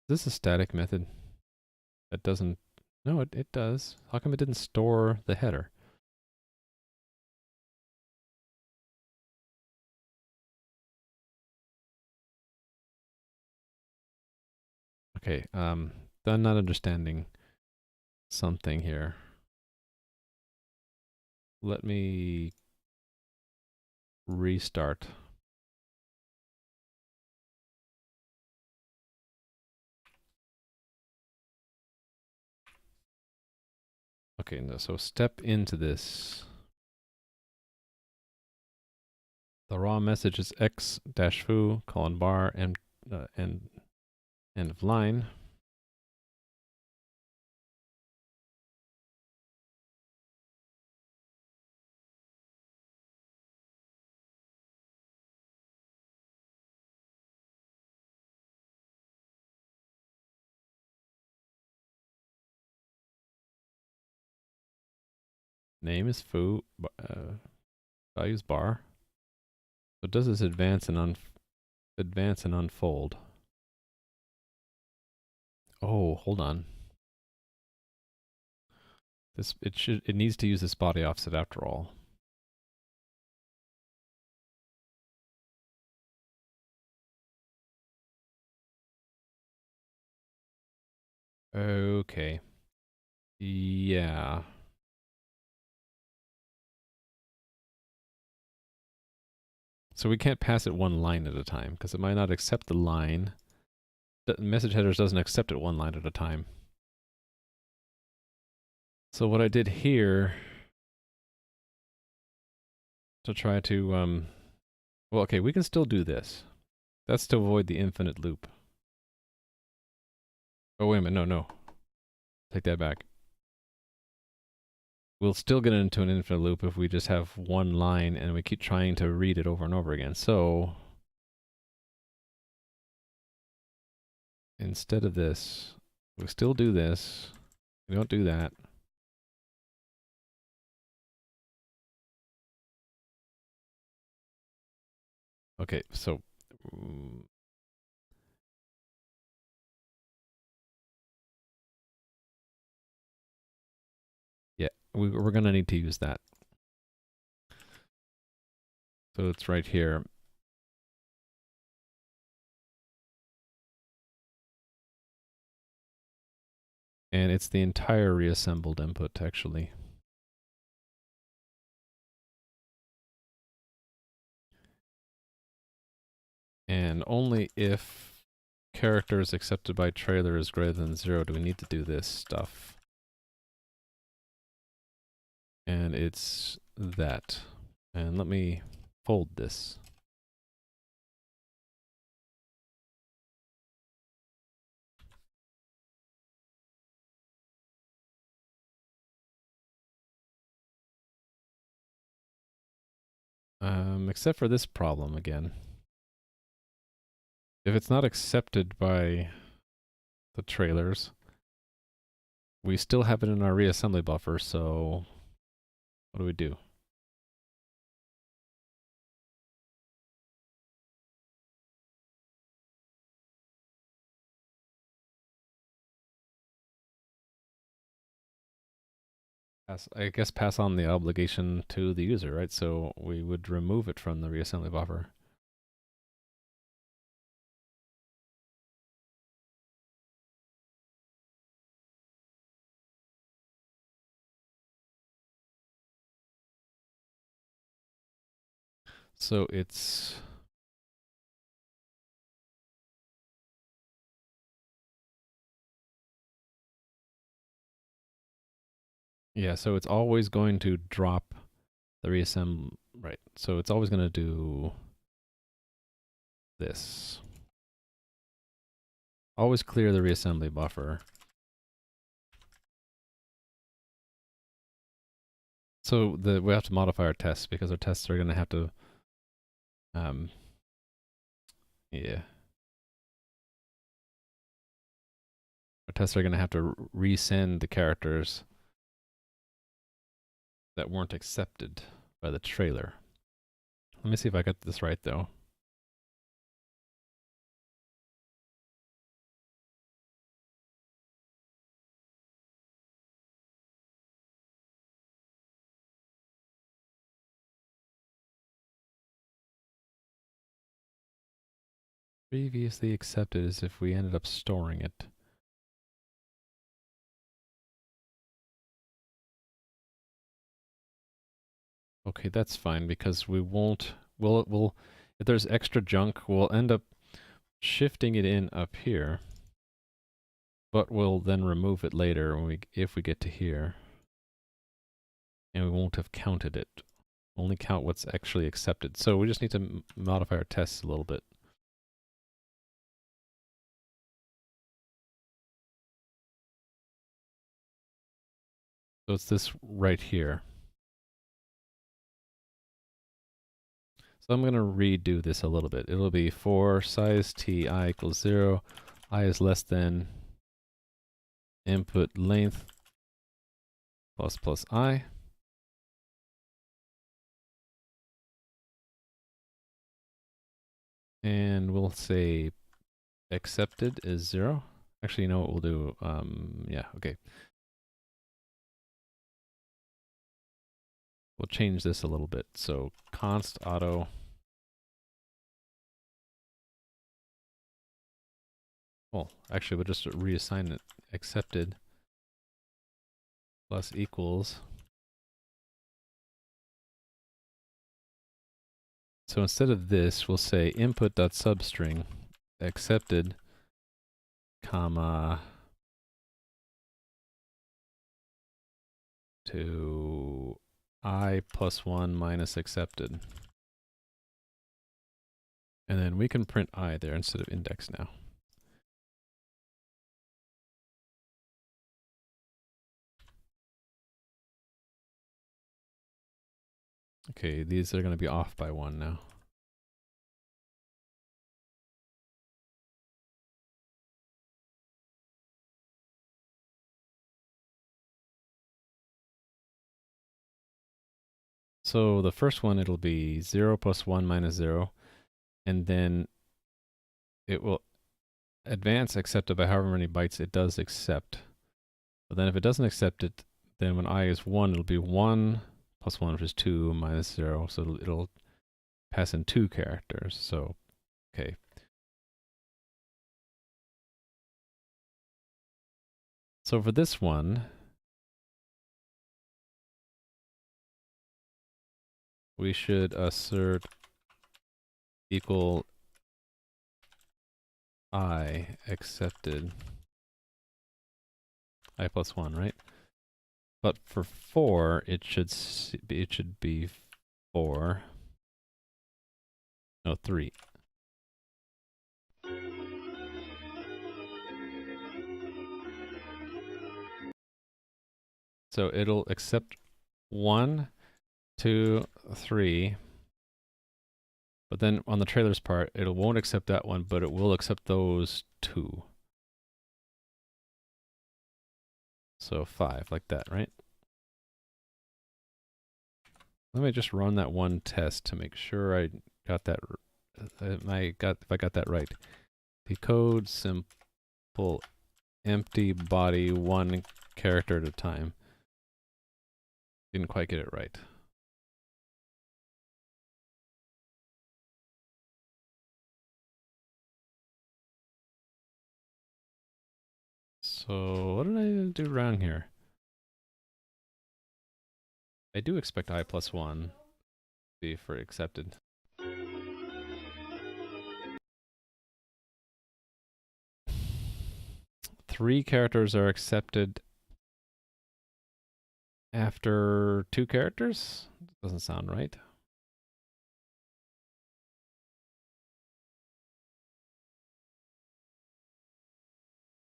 Is this a static method? That doesn't, No, it does. How come it didn't store the header? Okay, I'm not understanding something here. Let me restart. Okay, no, so step into this. The raw message is x-foo, colon bar, and end of line. Name is foo, values bar. So it does this advance and unfold. Oh, hold on. It needs to use this body offset after all. Okay. Yeah. So we can't pass it one line at a time because it might not accept the line. The message headers doesn't accept it one line at a time. So what I did here to try to well, okay, we can still do this. That's to avoid the infinite loop. Oh, wait a minute, no. Take that back. We'll still get into an infinite loop if we just have one line and we keep trying to read it over and over again. So instead of this, we still do this. We don't do that. Okay, so yeah, we're gonna need to use that. So it's right here. And it's the entire reassembled input, actually. And only if characters accepted by trailer is greater than 0 do we need to do this stuff. And it's that. And let me fold this. Except for this problem again. If it's not accepted by the trailers, we still have it in our reassembly buffer, so what do we do? I guess pass on the obligation to the user, right? So we would remove it from the reassembly buffer. So it's yeah, so it's always going to drop the reassemble, right? So it's always going to do this. Always clear the reassembly buffer. So we have to modify our tests because our tests are going to have to, yeah. Our tests are going to have to resend the characters that weren't accepted by the trailer. Let me see if I got this right though. Previously accepted as if we ended up storing it. Okay, that's fine because we won't, we'll, if there's extra junk, we'll end up shifting it in up here, but we'll then remove it later when if we get to here. And we won't have counted it. Only count what's actually accepted. So we just need to modify our tests a little bit. So it's this right here. So I'm going to redo this a little bit. It'll be for size t I equals 0, I is less than input length plus I. And we'll say accepted is 0. Actually, you know what we'll do? Yeah, okay. We'll change this a little bit. So const auto. Well, actually, we'll just reassign it. Accepted plus equals. So instead of this, we'll say input.substring accepted, comma, to I plus 1 minus accepted. And then we can print I there instead of index now. Okay, these are going to be off by 1 now. So the first one, it'll be 0 plus 1 minus 0. And then it will advance accepted by however many bytes it does accept. But then if it doesn't accept it, then when I is 1, it'll be 1 plus 1, which is 2 minus 0. So it'll pass in 2 characters. So, okay. So for this one, we should assert equal I accepted I plus 1, right? But for 4, it should be 4. No, 3. So it'll accept 1, 2, 3. But then on the trailers part, it won't accept that one, but it will accept those 2. So 5, like that, right? Let me just run that one test to make sure I got that. If I got that right. Decode simple empty body 1 character at a time. Didn't quite get it right. So what did I do wrong here? I do expect I plus 1 to be for accepted. Three characters are accepted after 2 characters? Doesn't sound right.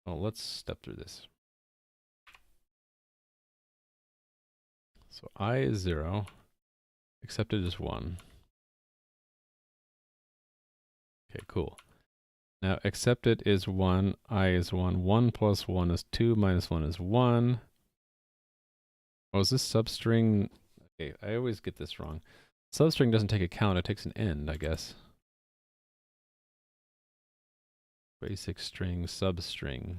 Well, let's step through this. So I is 0. Accepted is 1. Okay, cool. Now accepted is 1, I is 1, 1 plus 1 is 2, minus 1 is 1. Oh, is this substring? Okay, I always get this wrong. Substring doesn't take a count, it takes an end, I guess. Basic string, substring.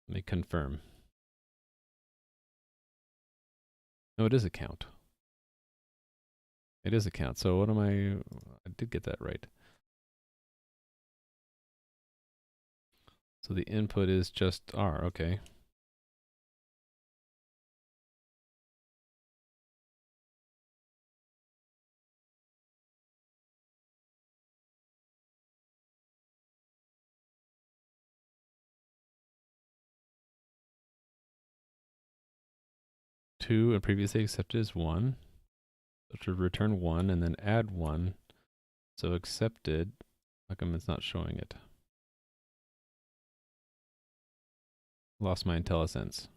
Let me confirm. No, it is a count. It is a count, so what am I did get that right. So the input is just R, okay. Two and previously accepted is 1. So it should return 1 and then add 1. So accepted, how come it's not showing it? Lost my IntelliSense.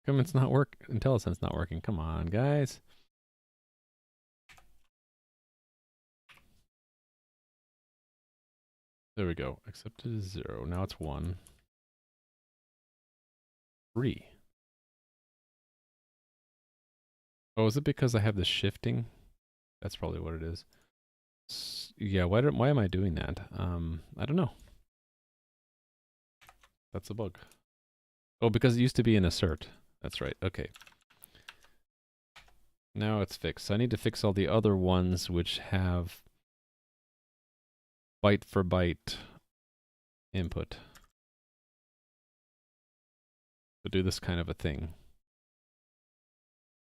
Come, it's not IntelliSense not working. Come on, guys. There we go. Accepted is 0. Now it's 1. 3. Oh, is it because I have the shifting? That's probably what it is. Yeah, why am I doing that? I don't know. That's a bug. Oh, because it used to be an assert. That's right. Okay. Now it's fixed. So I need to fix all the other ones which have byte for byte input. So do this kind of a thing.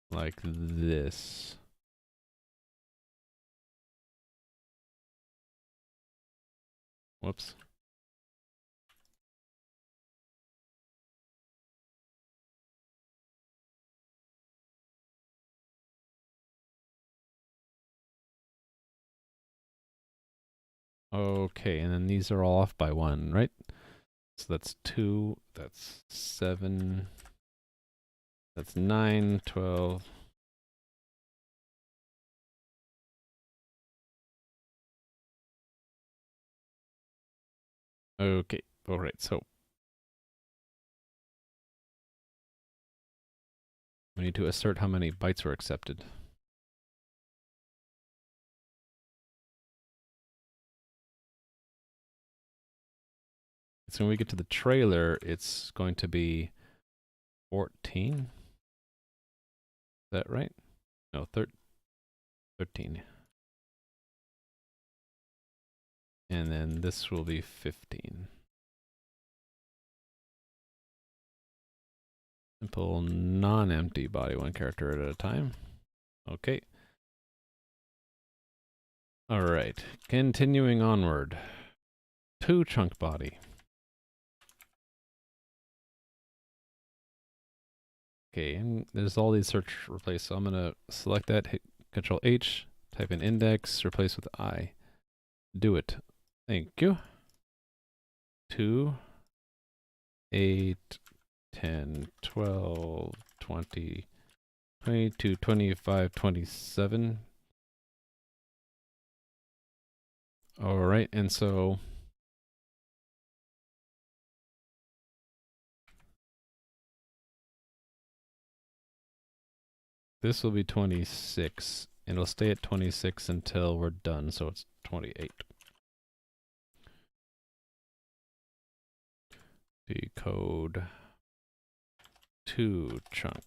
Like this. Whoops. Okay, and then these are all off by 1, right? So that's 2, that's 7, that's 9, 12. Okay, alright, so we need to assert how many bytes were accepted. So when we get to the trailer, it's going to be 14. Is that right? No, 13. And then this will be 15. Simple non-empty body, one character at a time. Okay. All right, continuing onward. 2 chunk body. Okay, and there's all these search replace. So I'm gonna select that, hit Control H, type in index, replace with I. Do it. Thank you. 2, 8, 10, 12, 20, 22, 25, 27. All right, and so this will be 26. And it'll stay at 26 until we're done, so it's 28. Decode 2 chunk.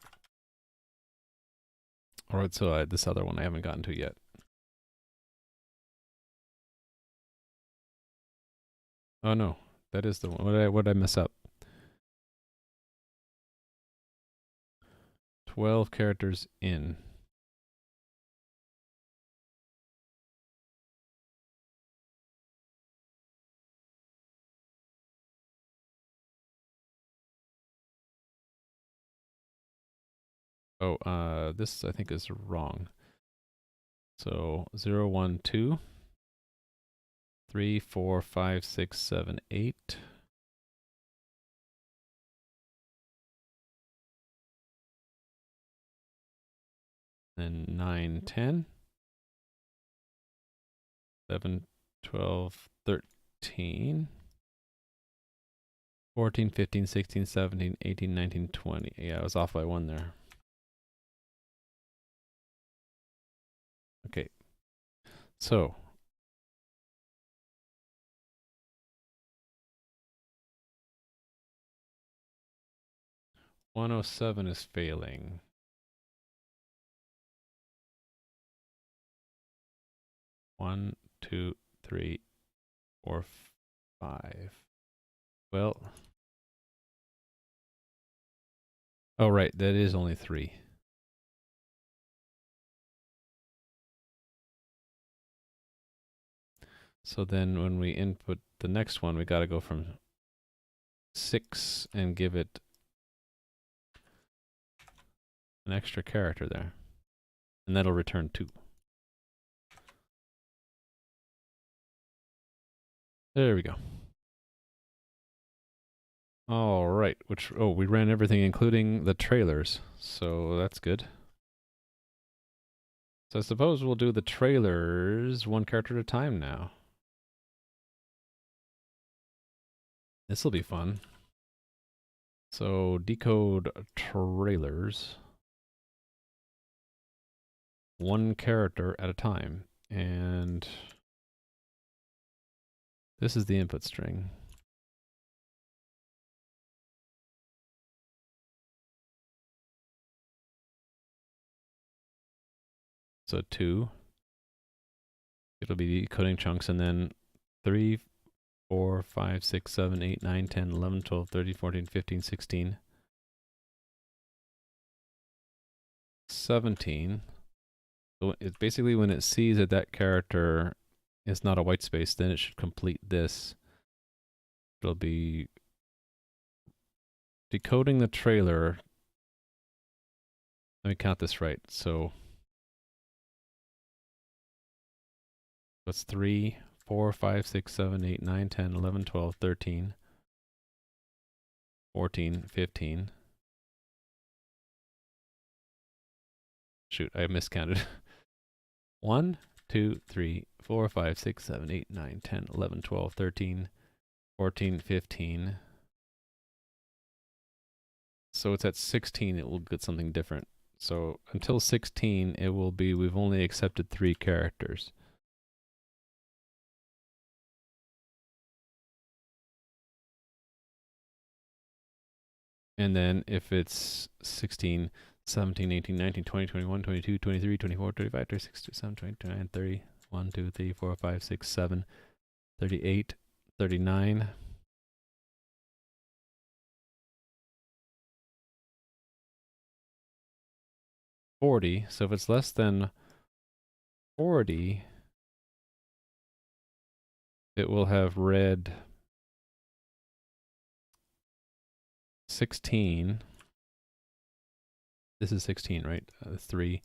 Alright, so this other one I haven't gotten to yet. Oh no, that is the one. What did I mess up? 12 characters in. Oh, this I think is wrong. So 0, 1, 2, 3, 4, 5, 6, 7, 8. Then 9, 10. 11, 12, 13. 14, 15, 16, 17, 18, 19, 20. Yeah, I was off by 1 there. Okay. So 107 is failing. 1, 2, 2, 3, 4, 5. Well, oh right, that is only 3. So then when we input the next one, we got to go from 6 and give it an extra character there. And that'll return 2. There we go. All right, we ran everything including the trailers, so that's good. So I suppose we'll do the trailers one character at a time now. This will be fun. So decode trailers one character at a time, and this is the input string. So 2. It'll be decoding chunks, and then 3, 4, 5, 6, 7, 8, 9, 10, 11, 12, 13, 14, 15, 16, 17. So it's basically when it sees that that character is not a white space, then it should complete this. It'll be decoding the trailer. Let me count this right. So that's 3, 4, 5, 6, 7, 8, 9, 10, 11, 12, 13, 14, 15. Shoot, I miscounted. 1, 2, 3, 4, 5, 6, 7, 8, 9, 10, 11, 12, 13, 14, 15. So it's at 16, it will get something different. So until 16, it will be, we've only accepted 3 characters. And then if it's 16, 17, 18, 19, 20, 21, 22, 23, 24, 25, 26, 27, 28, 29, 30, 1, 2, 3, 4, 5, 6, 7, 38, 39. 40. So if it's less than 40, it will have read 16. This is 16, right? 3,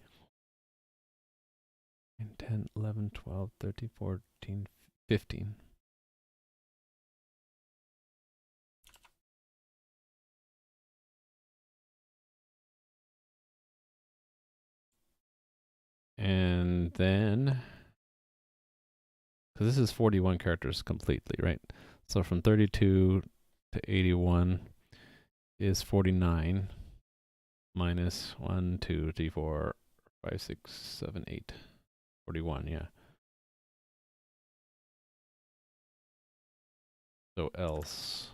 10, 11, 12, 13, 14, 15. And then, because this is 41 characters completely, right? So from 32 to 81 is 49 minus 1, 2, 3, 4, 5, 6, 7, 8. 41, yeah. So else.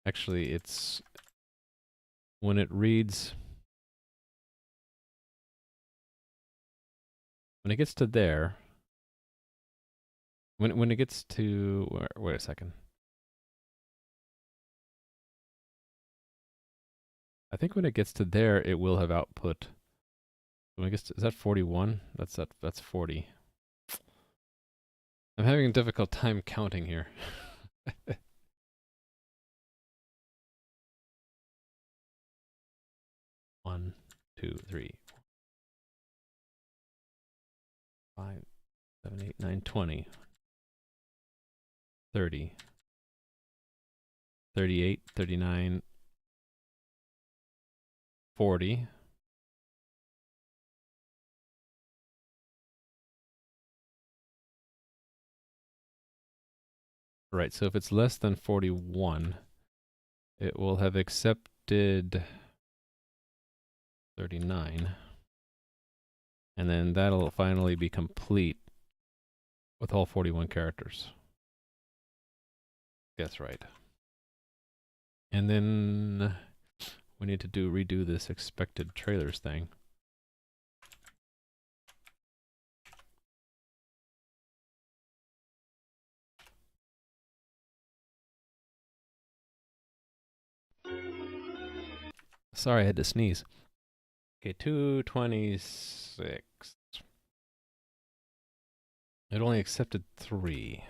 Actually, it's when it reads, when it gets to there, when it gets to, wait a second. I think when it gets to there, it will have output. When it gets to, is that 41? That's 40. I'm having a difficult time counting here. 1, 2, 3, 4, 5, 7, 8, 9, 20, 30, 38, 39, 40. Right, so if it's less than 41, it will have accepted 39. And then that'll finally be complete with all 41 characters. Guess right. And then we need to redo this expected trailers thing. Sorry, I had to sneeze. Okay, 226. It only accepted 3.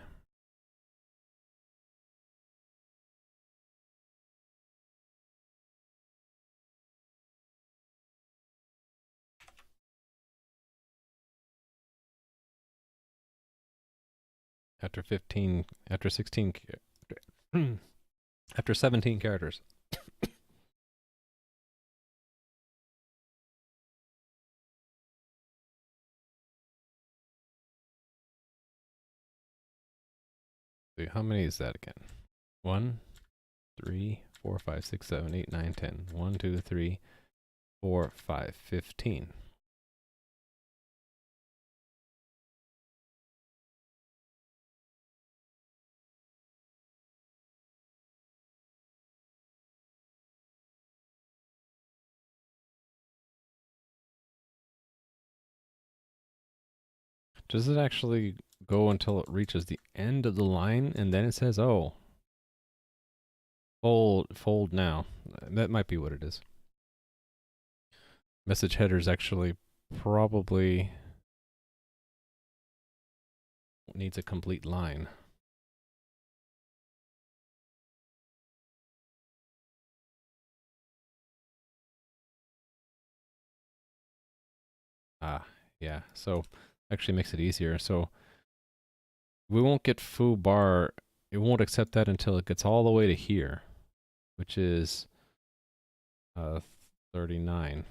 After 15, after 16, after 17 characters. How many is that again? 1, 3, 4, 5, 6, 7, 8, 9, 10. 1, 2, 3, 4, 5, 15. Does it actually go until it reaches the end of the line and then it says, oh, fold now? That might be what it is. Message headers actually probably needs a complete line. Ah, yeah. So actually makes it easier. So we won't get foo bar. It won't accept that until it gets all the way to here, which is 39.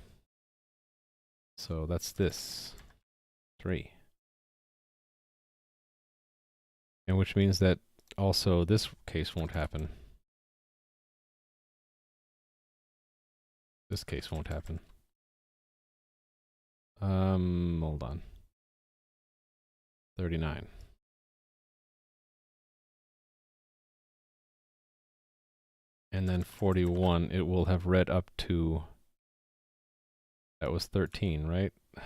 So that's this 3. And which means that also this case won't happen. This case won't happen. Hold on. 39. And then 41, it will have read up to, that was 13, right? How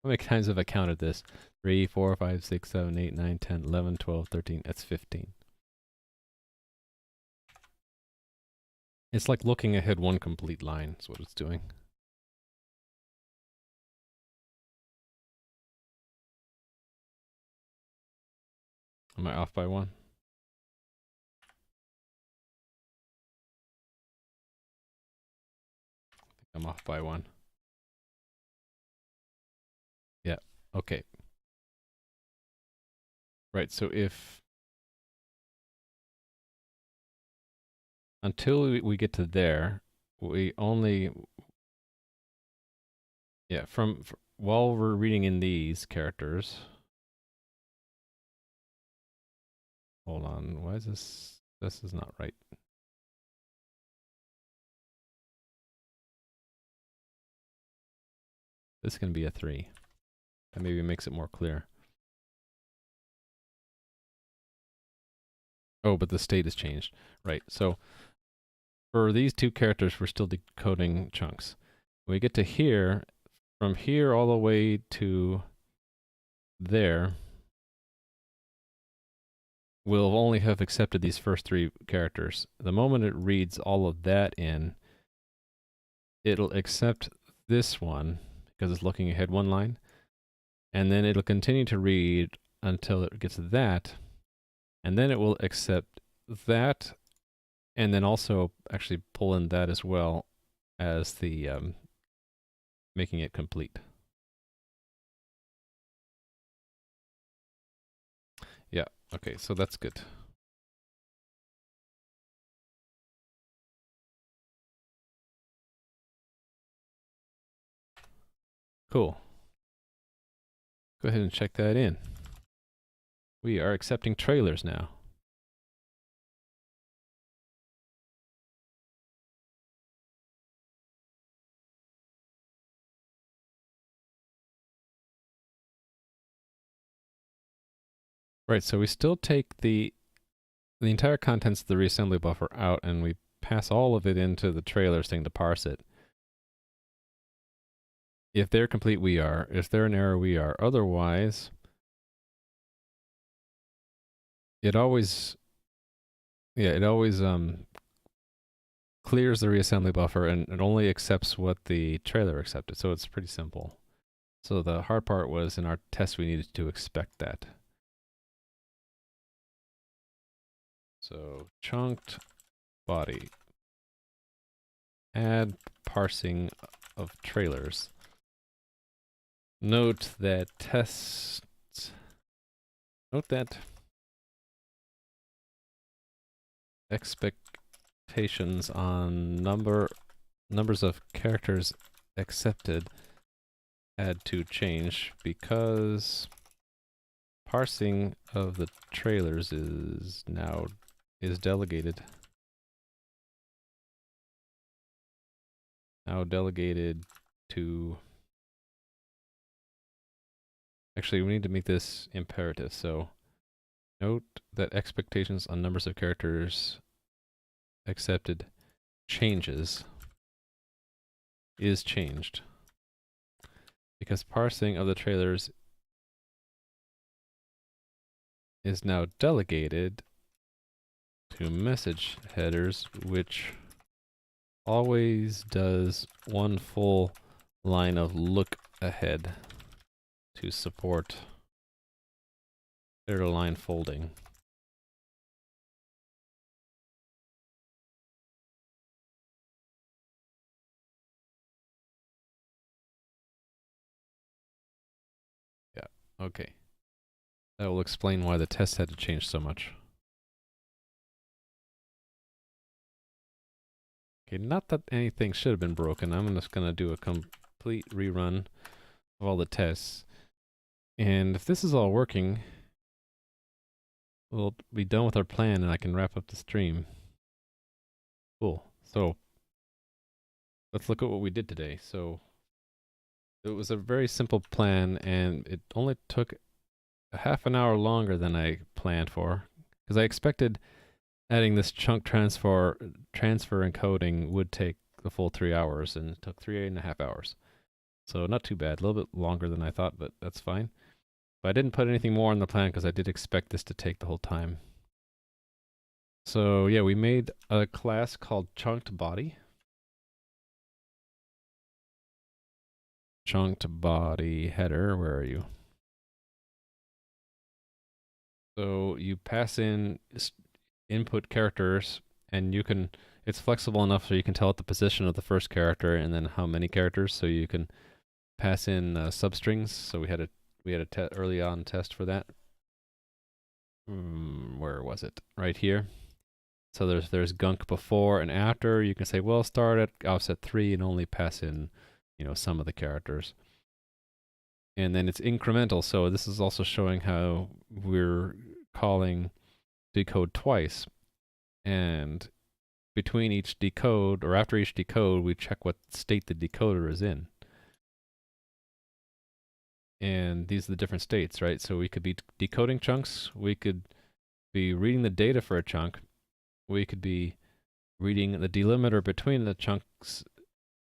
many times have I counted this? 3, 4, 5, 6, 7, 8, 9, 10, 11, 12, 13. That's 15. It's like looking ahead one complete line is what it's doing. Am I off by 1? I'm off by 1. Yeah, okay. Right, so if until we get to there, we only, yeah, while we're reading in these characters, hold on, why is this is not right. This can be a 3. That maybe makes it more clear. Oh, but the state has changed. Right, so for these two characters, we're still decoding chunks. When we get to here, from here all the way to there, we'll only have accepted these first 3 characters. The moment it reads all of that in, it'll accept this one, because it's looking ahead one line, and then it'll continue to read until it gets to that, and then it will accept that, and then also actually pull in that as well as the making it complete. Yeah, okay, so that's good. Cool. Go ahead and check that in. We are accepting trailers now. Right, so we still take the the entire contents of the reassembly buffer out, and we pass all of it into the trailers thing to parse it. If they're complete, we are. If they're an error, we are. Otherwise, it always clears the reassembly buffer, and it only accepts what the trailer accepted. So it's pretty simple. So the hard part was in our test we needed to expect that. So chunked body, add parsing of trailers. Note that expectations on numbers of characters accepted had to change because parsing of the trailers is delegated. Now delegated to... Actually, we need to make this imperative, so note that expectations on numbers of characters accepted is changed. Because parsing of the trailers is now delegated to message headers, which always does one full line of look ahead to support clear line folding. Yeah, okay. That will explain why the test had to change so much. Okay, not that anything should have been broken. I'm just gonna do a complete rerun of all the tests. And if this is all working, we'll be done with our plan and I can wrap up the stream. Cool. So, let's look at what we did today. So, it was a very simple plan and it only took a half an hour longer than I planned for. Because I expected adding this chunk transfer encoding would take the full 3 hours, and it took 3.5 hours. So not too bad, a little bit longer than I thought, but that's fine. But I didn't put anything more on the plan because I did expect this to take the whole time. So yeah, we made a class called chunked body. Chunked body header, where are you? So you pass in input characters, and you can, it's flexible enough so you can tell it the position of the first character and then how many characters, so you can pass in substrings. So we had a early on test for that. Where was it? Right here. So there's gunk before and after. You can say, well, start at offset 3 and only pass in, some of the characters. And then it's incremental. So this is also showing how we're calling decode twice. And between each decode, or after each decode, we check what state the decoder is in. And these are the different states, right? So we could be decoding chunks, we could be reading the data for a chunk, we could be reading the delimiter between the chunks,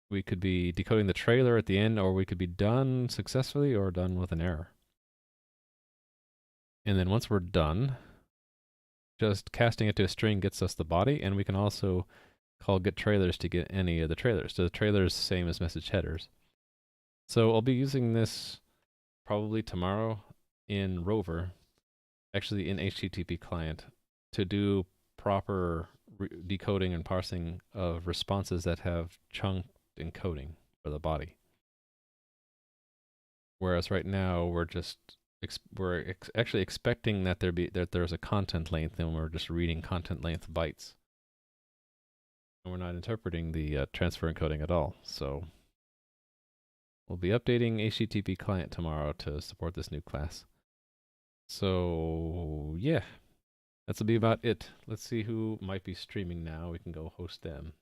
we could be decoding the trailer at the end, or we could be done successfully or done with an error. And then once we're done, just casting it to a string gets us the body, and we can also call get trailers to get any of the trailers. So the trailers same as message headers. So I'll be using this probably tomorrow in Rover, actually in HTTP client, to do proper decoding and parsing of responses that have chunked encoding for the body. Whereas right now we're just actually expecting that there's a content length, and we're just reading content length bytes, and we're not interpreting the transfer encoding at all. So we'll be updating HTTP client tomorrow to support this new class. So yeah, that'll be about it. Let's see who might be streaming now. We can go host them.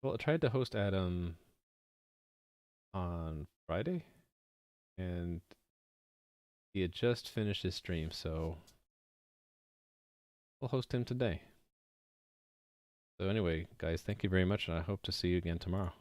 Well, I tried to host Adam on Friday, and He had just finished his stream, so we'll host him today. So anyway, guys, thank you very much, and I hope to see you again tomorrow.